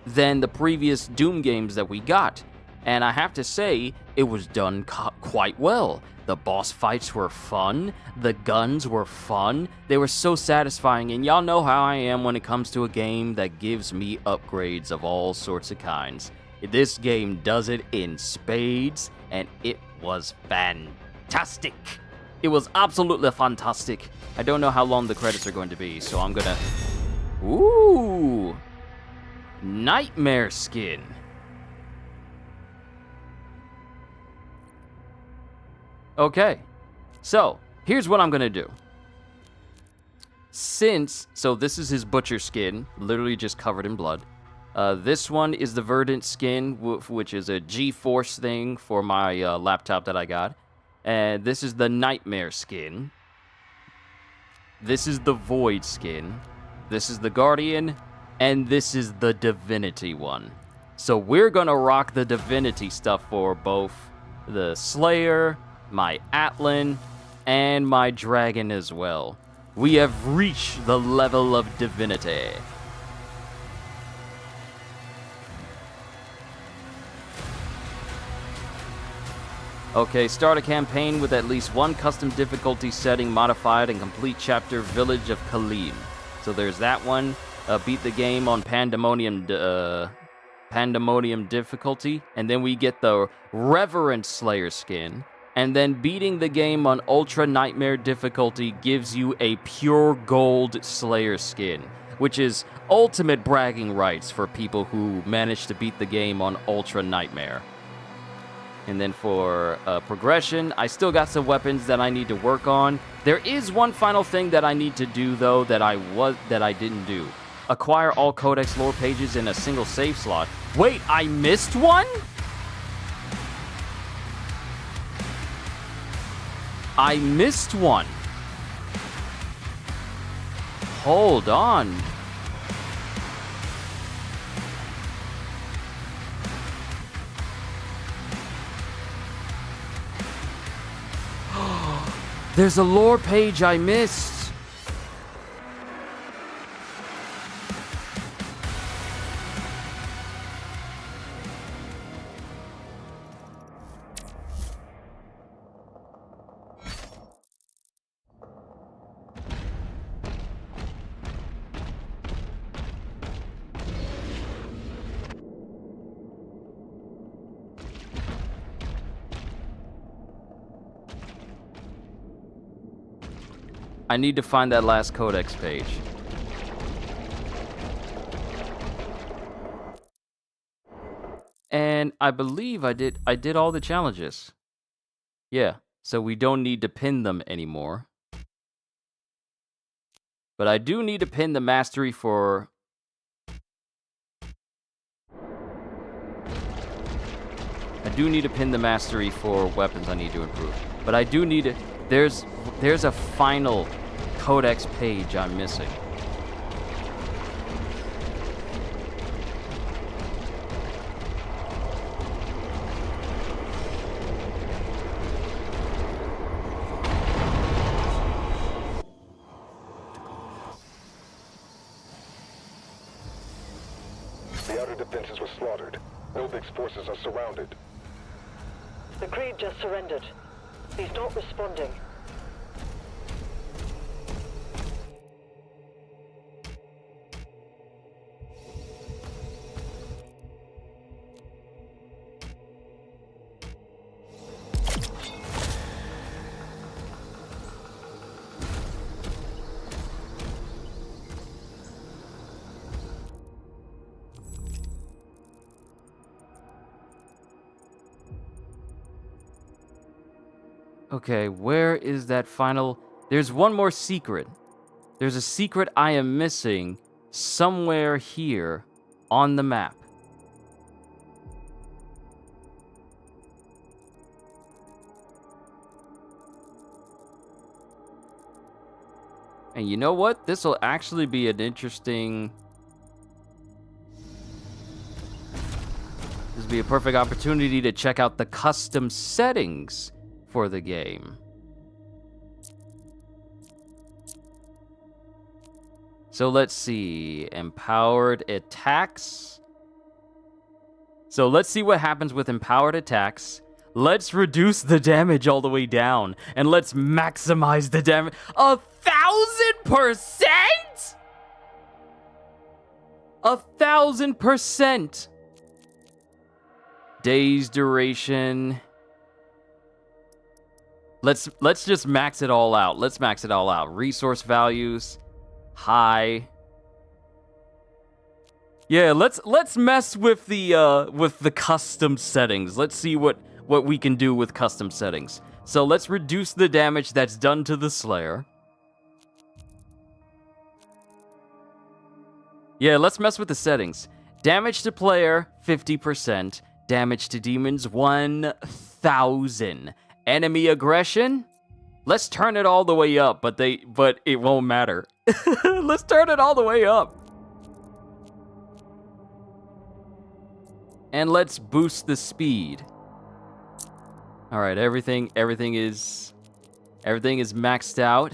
than the previous Doom games that we got. And I have to say, it was done quite well. The boss fights were fun. The guns were fun. They were so satisfying. And y'all know how I am when it comes to a game that gives me upgrades of all sorts of kinds. This game does it in spades, and it was fantastic. It was absolutely fantastic. I don't know how long the credits are going to be, so I'm gonna... Ooh! Nightmare skin. Okay, so here's what I'm gonna do. So this is his butcher skin, literally just covered in blood. This one is the Verdant skin, which is a G-Force thing for my laptop that I got. And this is the Nightmare skin. This is the Void skin. This is the Guardian. And this is the Divinity one. So we're gonna rock the Divinity stuff for both the Slayer, my Atlan, and my Dragon as well. We have reached the level of Divinity. Okay, start a campaign with at least one custom difficulty setting modified and complete chapter Village of Kalim. So there's that one. Beat the game on Pandemonium difficulty. And then we get the Reverend Slayer skin. And then beating the game on Ultra Nightmare difficulty gives you a pure gold Slayer skin, which is ultimate bragging rights for people who manage to beat the game on Ultra Nightmare. And then for progression, I still got some weapons that I need to work on. There is one final thing that I need to do, though, that I didn't do. Acquire all Codex lore pages in a single save slot. Wait, I missed one? I missed one. Hold on. There's a lore page I missed. I need to find that last codex page. And I believe I did all the challenges. Yeah, so we don't need to pin them anymore. But I do need to pin the mastery for... I do need to pin the mastery for weapons I need to improve. But I do need to... There's a final codex page I'm missing. The outer defenses were slaughtered. Novic's forces are surrounded. The Creed just surrendered. He's not responding. Okay, where is that final... There's one more secret. There's a secret I am missing somewhere here on the map. And you know what? This will actually be an interesting... This will be a perfect opportunity to check out the custom settings for the game. So let's see. Empowered attacks. So let's see what happens with empowered attacks. Let's reduce the damage all the way down. And let's maximize the damage. 1,000%? 1,000%. Days duration. Let's just max it all out. Let's max it all out. Resource values, high. Yeah, let's mess with the custom settings. Let's see what we can do with custom settings. So let's reduce the damage that's done to the Slayer. Yeah, let's mess with the settings. Damage to player 50%. Damage to demons 1,000. Enemy aggression? Let's turn it all the way up, but it won't matter. Let's turn it all the way up. And let's boost the speed. All right, everything is maxed out.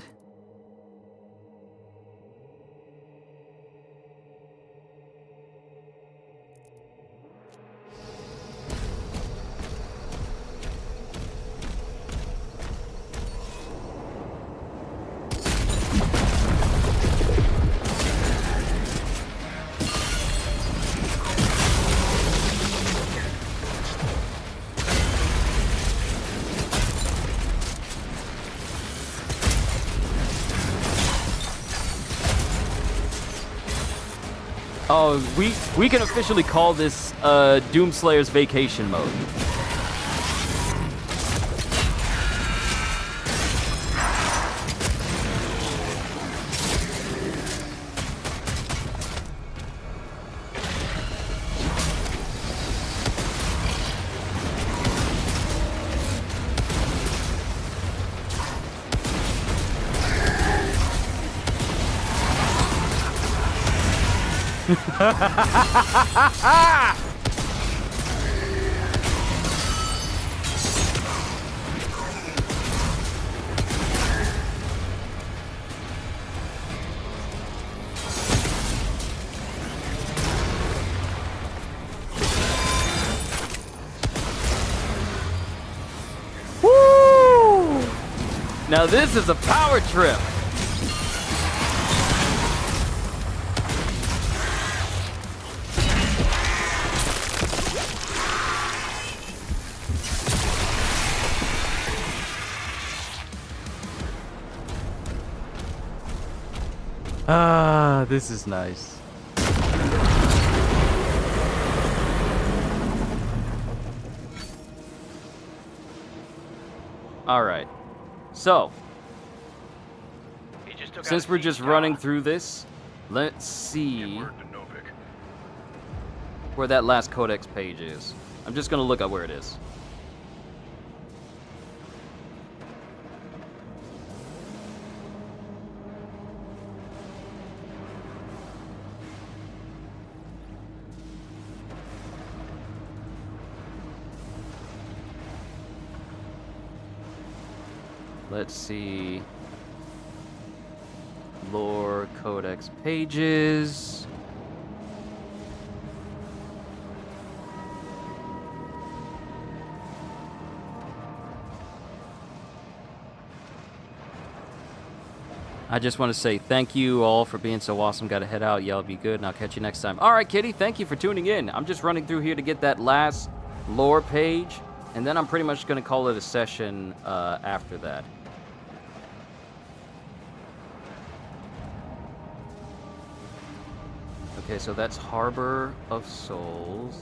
Oh, we can officially call this Doomslayer's vacation mode. Woo! Now this is a power trip. Ah, this is nice. All right. So, since we're just running through this, let's see where that last codex page is. I'm just gonna look up where it is. Let's see. Lore codex pages. I just want to say thank you all for being so awesome. Gotta head out. Y'all be good, and I'll catch you next time. All right, Kitty, thank you for tuning in. I'm just running through here to get that last lore page, and then I'm pretty much going to call it a session after that. Okay, so that's Harbor of Souls.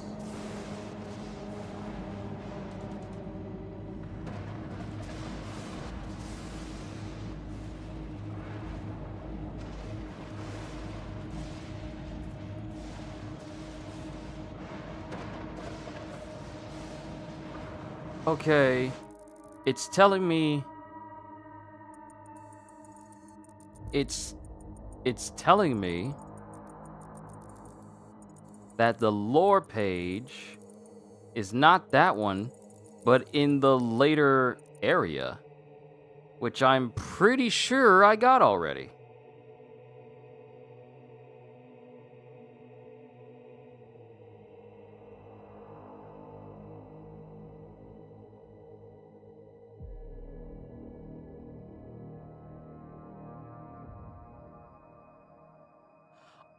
Okay, it's telling me it's telling me that the lore page is not that one, but in the later area, which I'm pretty sure I got already.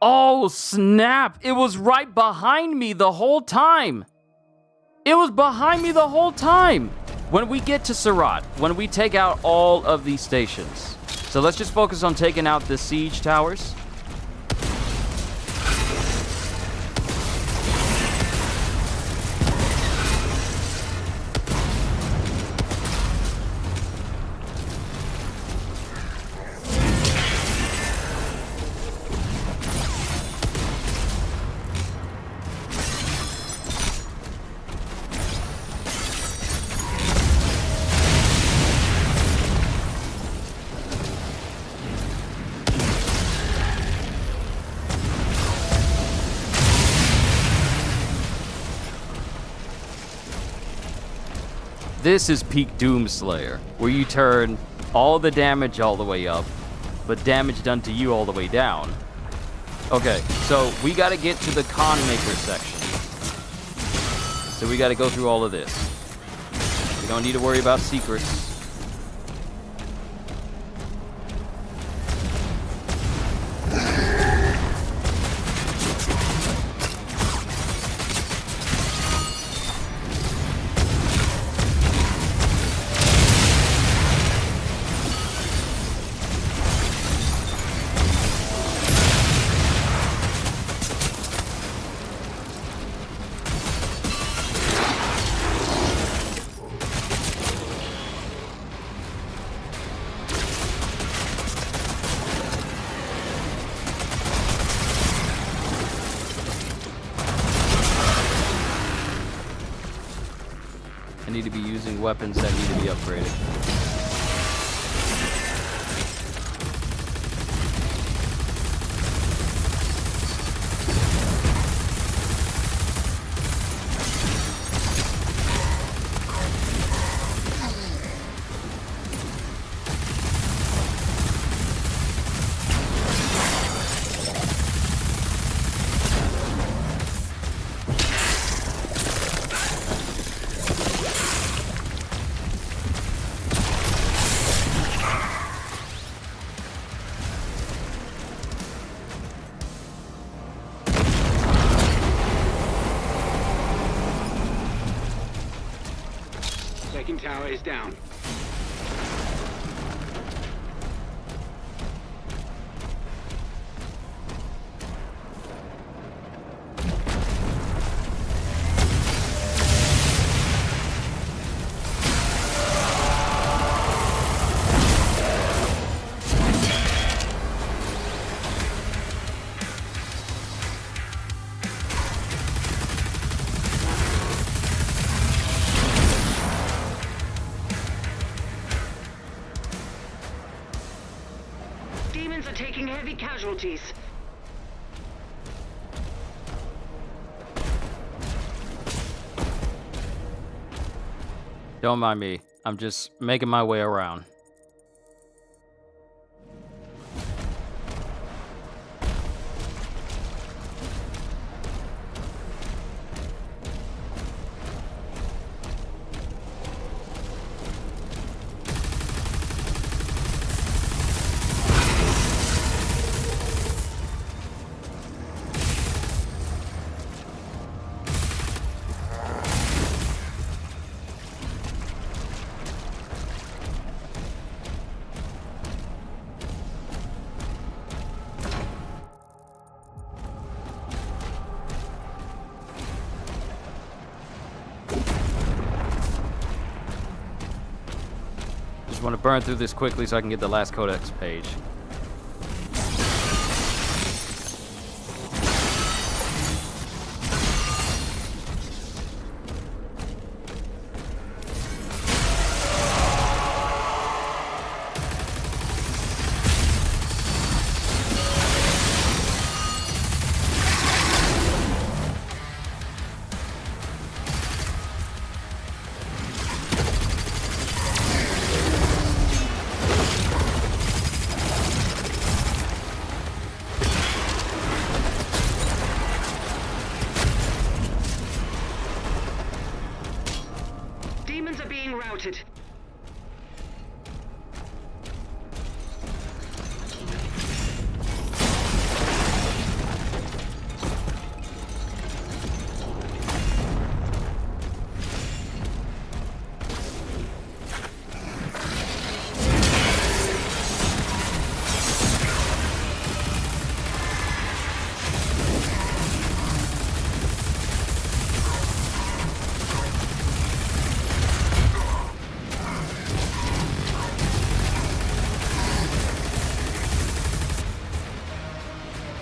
Oh, snap. It was right behind me the whole time. It was behind me the whole time. When we get to Surat, when we take out all of these stations. So let's just focus on taking out the siege towers. This is peak Doomslayer, where you turn all the damage all the way up, but damage done to you all the way down. Okay, so we gotta get to the Con Maker section. So we gotta go through all of this. We don't need to worry about secrets. Need to be using weapons that need to be upgraded. tower is down. Demons are taking heavy casualties. Don't mind me. I'm just making my way around. Want to burn through this quickly so I can get the last codex page. Demons are being routed.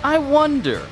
I wonder.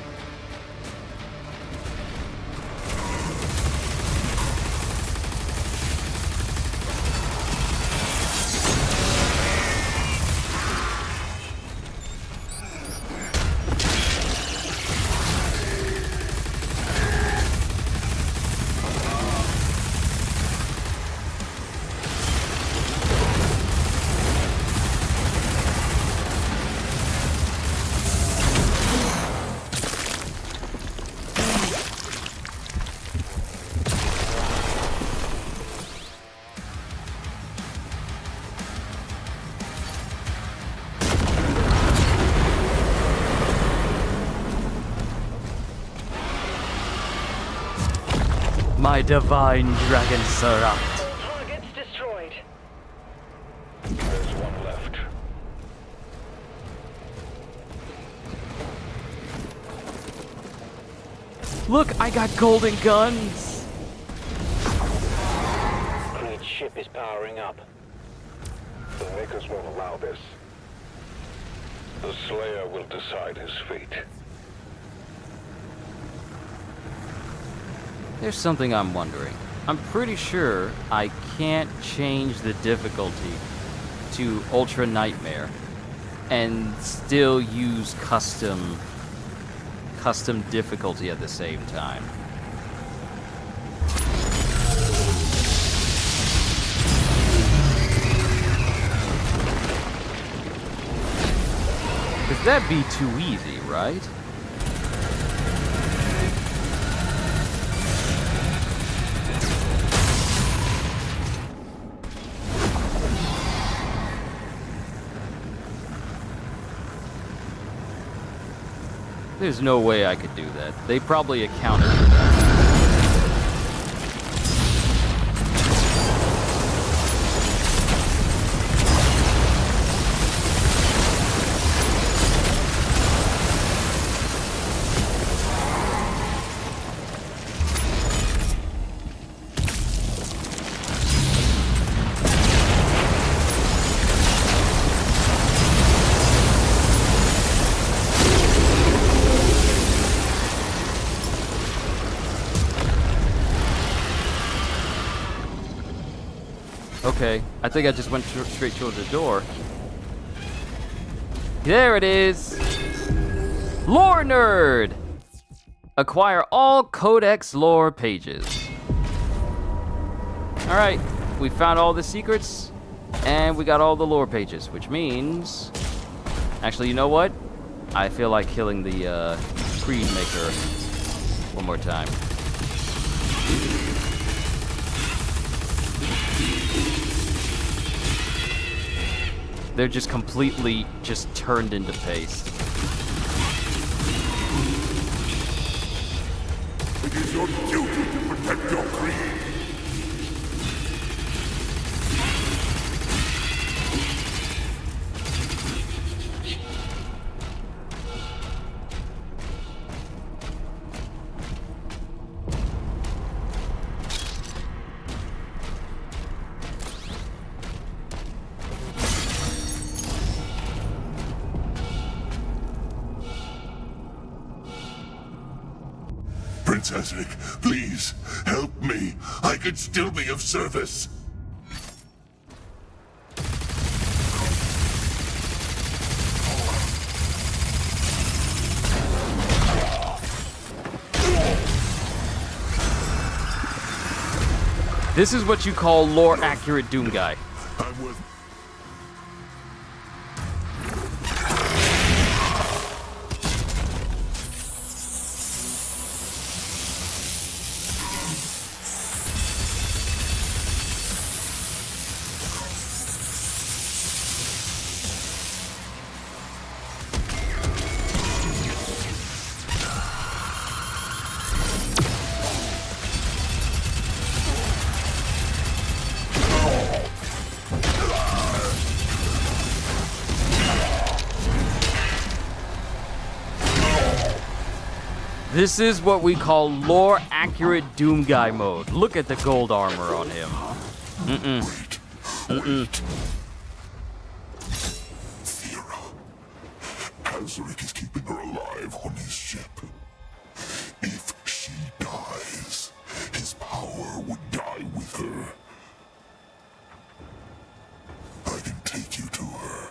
My divine dragon Ahzrak. Targets destroyed. There's one left. Look, I got golden guns. Creed's ship is powering up. The Makers won't allow this. The Slayer will decide his fate. There's something I'm wondering. I'm pretty sure I can't change the difficulty to Ultra Nightmare and still use custom difficulty at the same time. Because that'd be too easy, right? There's no way I could do that. They probably accounted for that. Okay, I think I just went straight towards the door. There it is! Lore Nerd! Acquire all Codex lore pages. Alright, we found all the secrets, and we got all the lore pages, which means... Actually, you know what? I feel like killing the Creed Maker one more time. They're just completely just turned into paste. It is your duty to protect your creed. Prince Ahzrak, please, help me. I could still be of service. This is what you call lore-accurate Doom Guy. I'm with... This is what we call lore-accurate Doom Guy mode. Look at the gold armor on him. Ahzrak is keeping her alive on his ship. If she dies, his power would die with her. I can take you to her.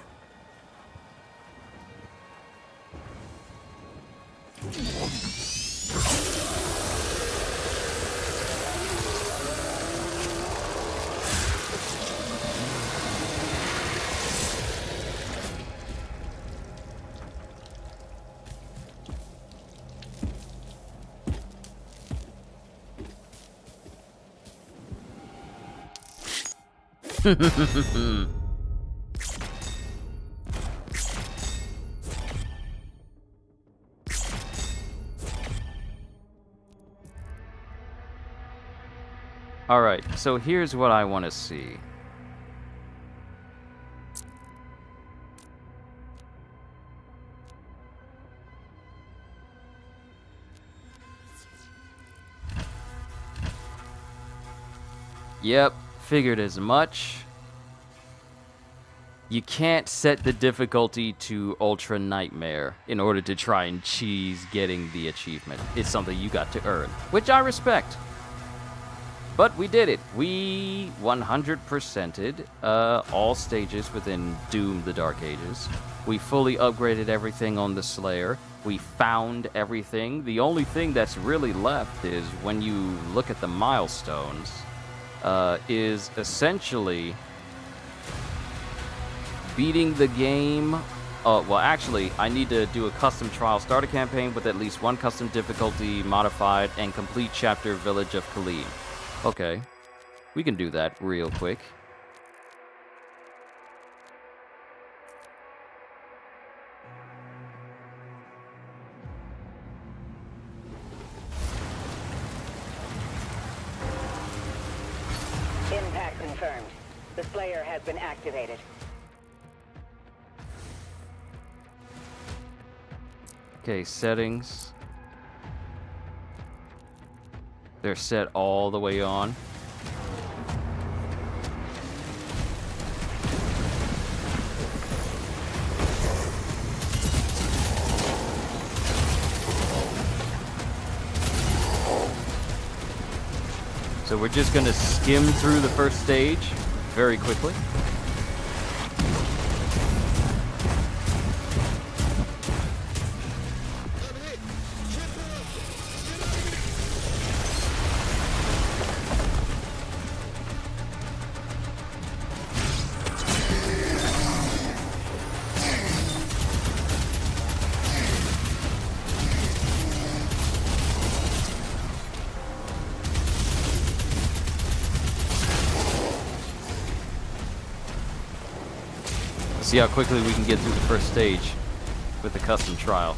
Alright, so here's what I want to see. Yep, figured as much. You can't set the difficulty to Ultra Nightmare in order to try and cheese getting the achievement. It's something you got to earn, which I respect. But we did it. We 100%ed all stages within Doom the Dark Ages. We fully upgraded everything on the Slayer. We found everything. The only thing that's really left is when you look at the milestones, is essentially beating the game. Well, actually, I need to do a custom trial, start a campaign with at least one custom difficulty modified, and complete chapter Village of Khalim. Okay, we can do that real quick. Impact confirmed. The Slayer has been activated. Okay, settings. They're set all the way on. So we're just gonna skim through the first stage very quickly. See how quickly we can get through the first stage with the custom trial.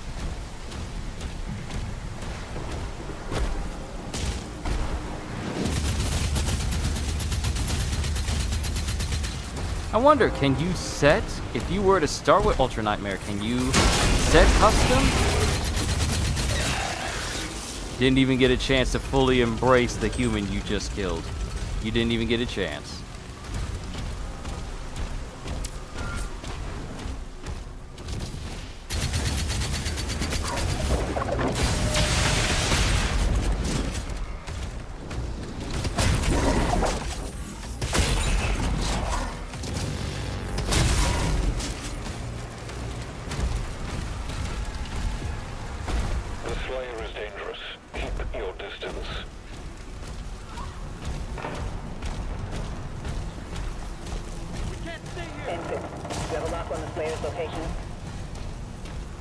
I wonder, can you set, if you were to start with Ultra Nightmare, can you set custom? Didn't even get a chance to fully embrace the human you just killed. You didn't even get a chance.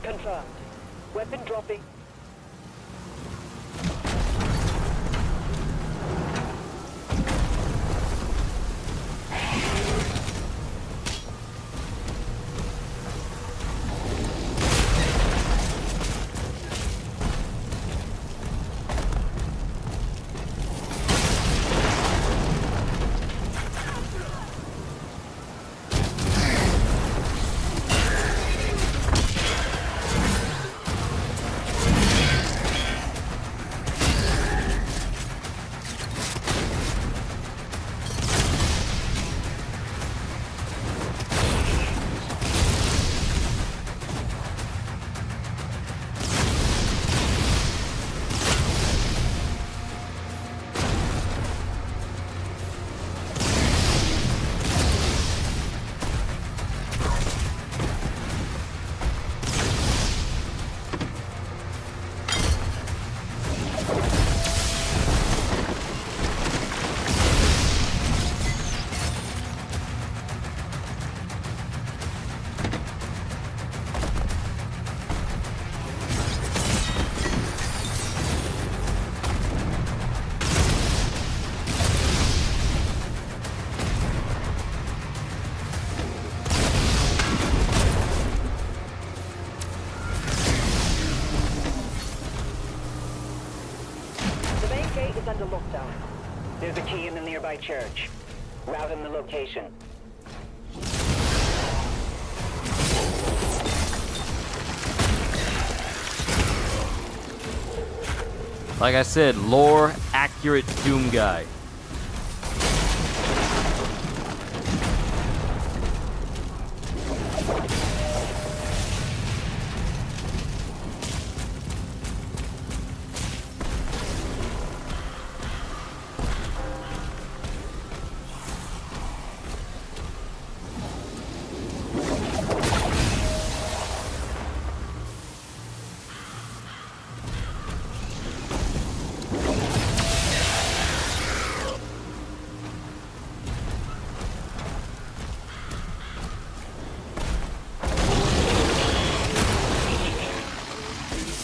Confirmed. Weapon dropping. Under lockdown. There's a key in the nearby church. Route him the location. Like I said, lore accurate Doom guy.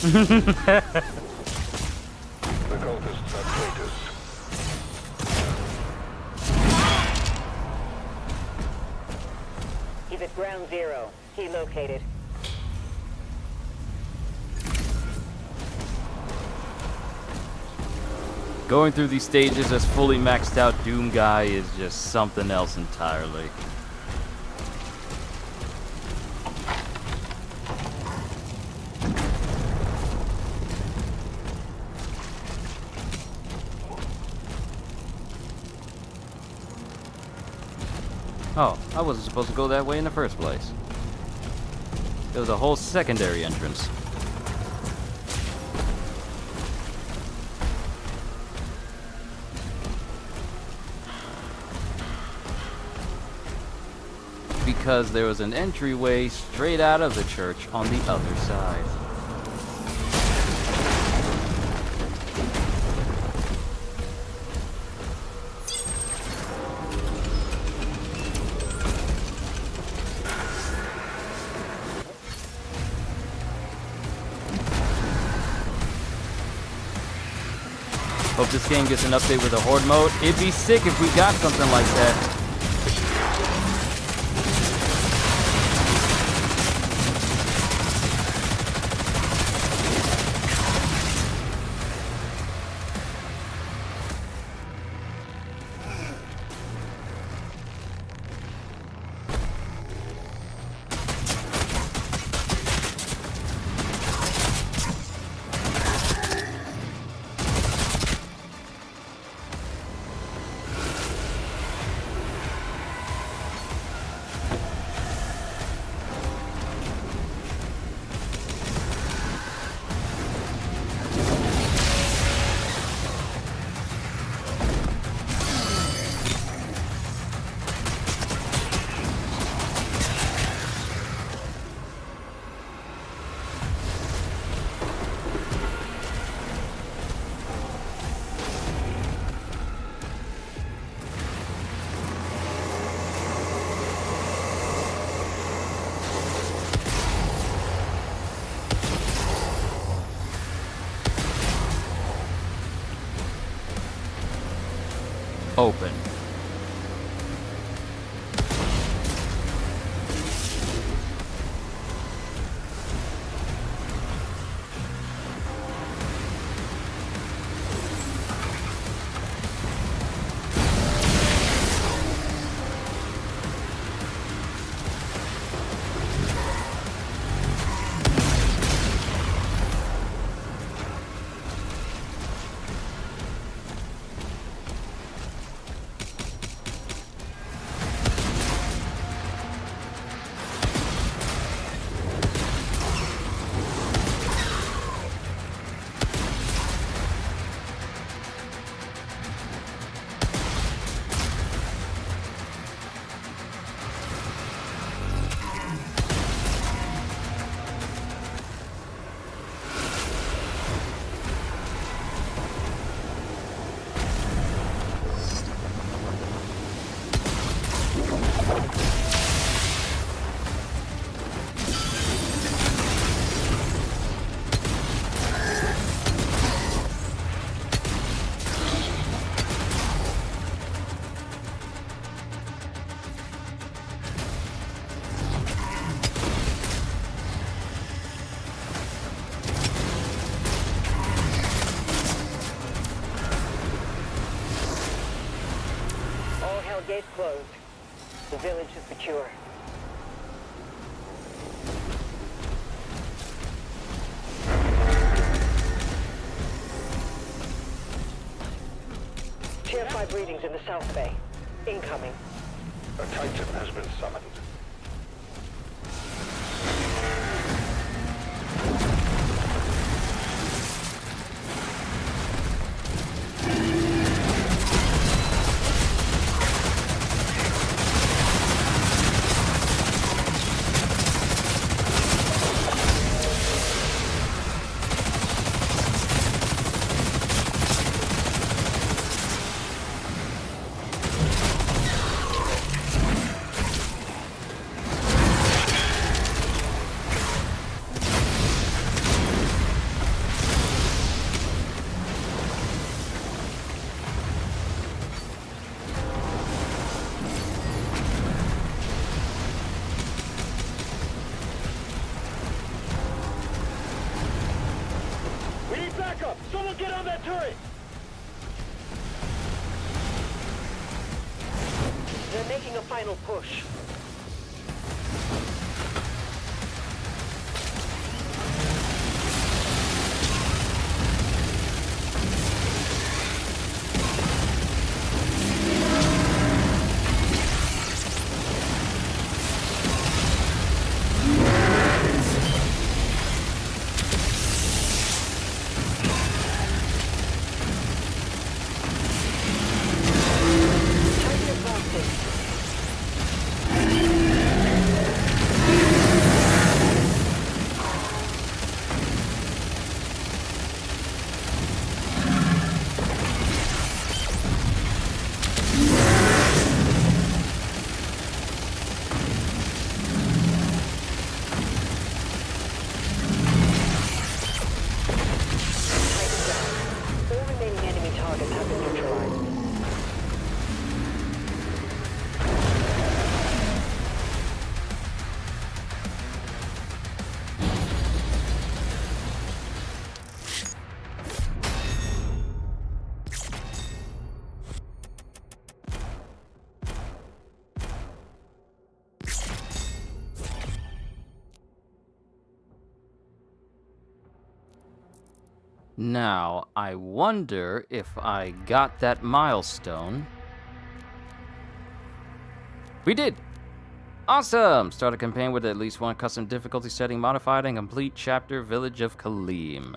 The cultists are traitors. He's at ground zero. He located. Going through these stages as fully maxed out Doom guy is just something else entirely. Oh, I wasn't supposed to go that way in the first place. There was a whole secondary entrance. because there was an entryway straight out of the church on the other side. Hope this game gets an update with a horde mode. It'd be sick if we got something like that. Open. Gates closed. The village is secure. Tier 5 readings in the South Bay. Incoming. A Titan has been summoned. Someone get on that turret! They're making a final push. Now, I wonder if I got that milestone. We did! Awesome! Start a campaign with at least one custom difficulty setting modified and complete chapter Village of Kaleem.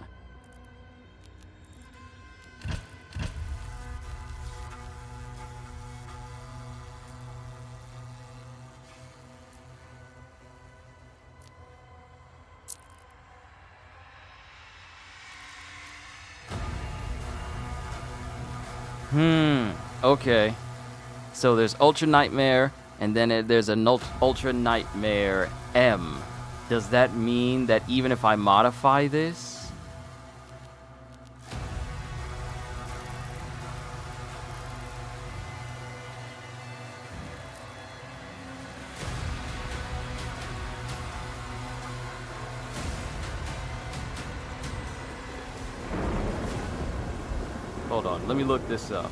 Okay. So there's Ultra Nightmare, and then there's an Ultra Nightmare M. Does that mean that even if I modify this? Hold on, let me look this up.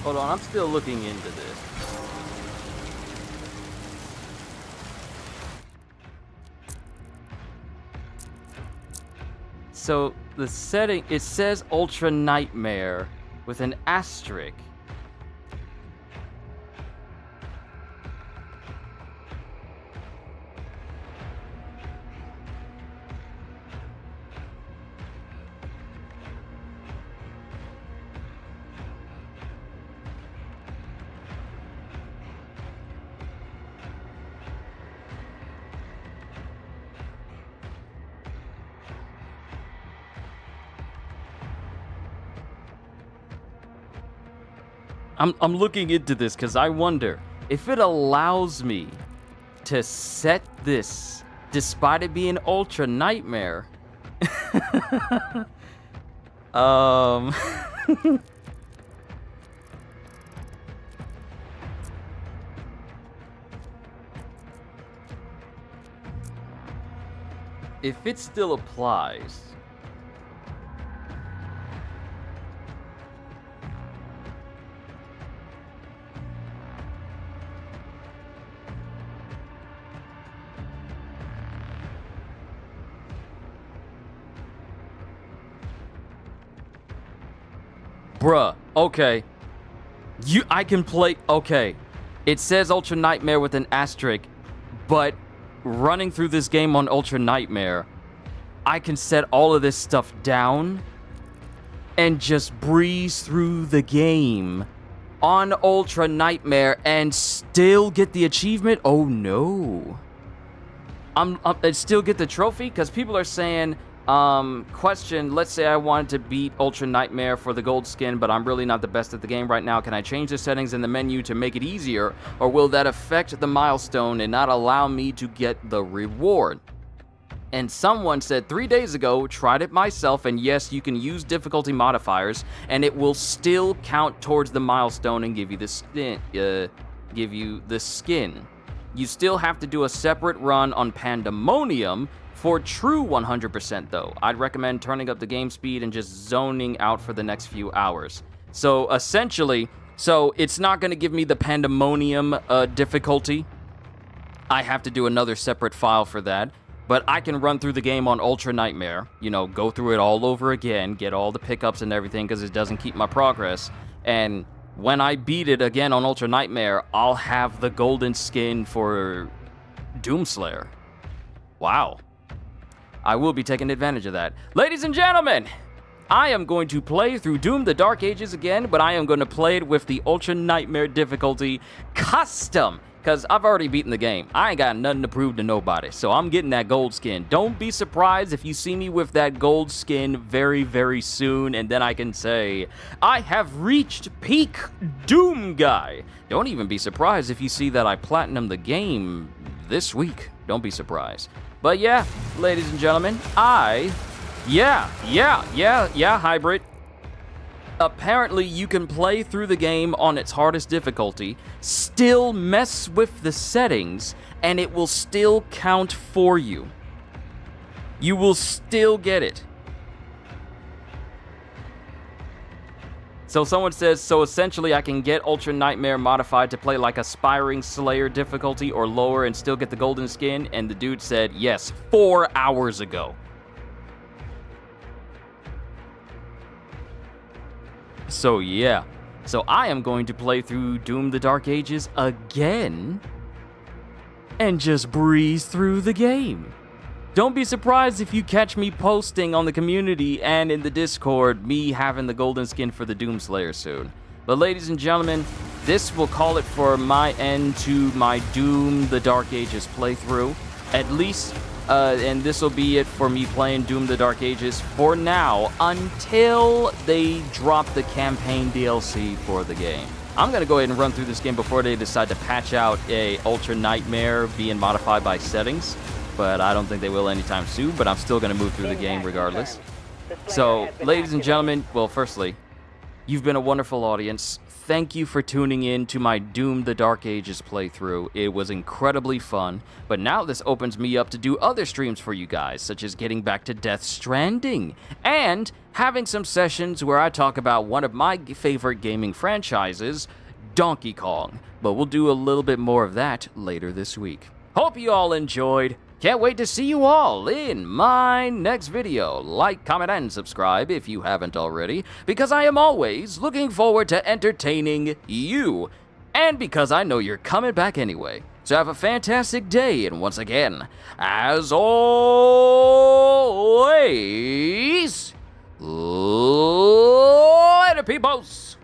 Hold on, I'm still looking into this. So the setting, it says Ultra Nightmare with an asterisk. I'm looking into this because I wonder if it allows me to set this despite it being Ultra Nightmare. If it still applies. Bruh, okay. I can play, okay. It says Ultra Nightmare with an asterisk, but running through this game on Ultra Nightmare, I can set all of this stuff down and just breeze through the game on Ultra Nightmare and still get the achievement? Oh no. And still get the trophy? Because people are saying, question, let's say I wanted to beat Ultra Nightmare for the gold skin, but I'm really not the best at the game right now. Can I change the settings in the menu to make it easier, or will that affect the milestone and not allow me to get the reward? And someone said 3 days ago, tried it myself, and yes, you can use difficulty modifiers, and it will still count towards the milestone and give you the skin. You still have to do a separate run on Pandemonium for true 100% though. I'd recommend turning up the game speed and just zoning out for the next few hours. So essentially, it's not going to give me the Pandemonium difficulty. I have to do another separate file for that. but I can run through the game on Ultra Nightmare, you know, go through it all over again, get all the pickups and everything because it doesn't keep my progress. And when I beat it again on Ultra Nightmare, I'll have the golden skin for Doomslayer. Wow. I will be taking advantage of that. Ladies and gentlemen, I am going to play through Doom the Dark Ages again, but I am going to play it with the Ultra Nightmare difficulty custom, because I've already beaten the game. I ain't got nothing to prove to nobody, so I'm getting that gold skin. Don't be surprised if you see me with that gold skin very, very soon, and then I can say, I have reached peak Doom guy. Don't even be surprised if you see that I platinum the game this week. Don't be surprised. But yeah, ladies and gentlemen, yeah, Hybrid. Apparently, you can play through the game on its hardest difficulty, still mess with the settings, and it will still count for you. You will still get it. So someone says, so essentially I can get Ultra Nightmare modified to play like Aspiring Slayer difficulty or lower and still get the golden skin? And the dude said, yes, 4 hours ago. So yeah, so I am going to play through Doom the Dark Ages again and just breeze through the game. Don't be surprised if you catch me posting on the community and in the Discord me having the golden skin for the Doomslayer soon. But ladies and gentlemen, this will call it for my end to my Doom the Dark Ages playthrough. At least, and this will be it for me playing Doom the Dark Ages for now, until they drop the campaign DLC for the game. I'm going to go ahead and run through this game before they decide to patch out a Ultra Nightmare being modified by settings. But I don't think they will anytime soon, but I'm still going to move through the game regardless. So, ladies and gentlemen, well, firstly, you've been a wonderful audience. Thank you for tuning in to my Doom the Dark Ages playthrough. It was incredibly fun, but now this opens me up to do other streams for you guys, such as getting back to Death Stranding, and having some sessions where I talk about one of my favorite gaming franchises, Donkey Kong. But we'll do a little bit more of that later this week. Hope you all enjoyed. Can't wait to see you all in my next video. Like, comment, and subscribe if you haven't already, because I am always looking forward to entertaining you, and because I know you're coming back anyway. So have a fantastic day, and once again, as always, later, peoples!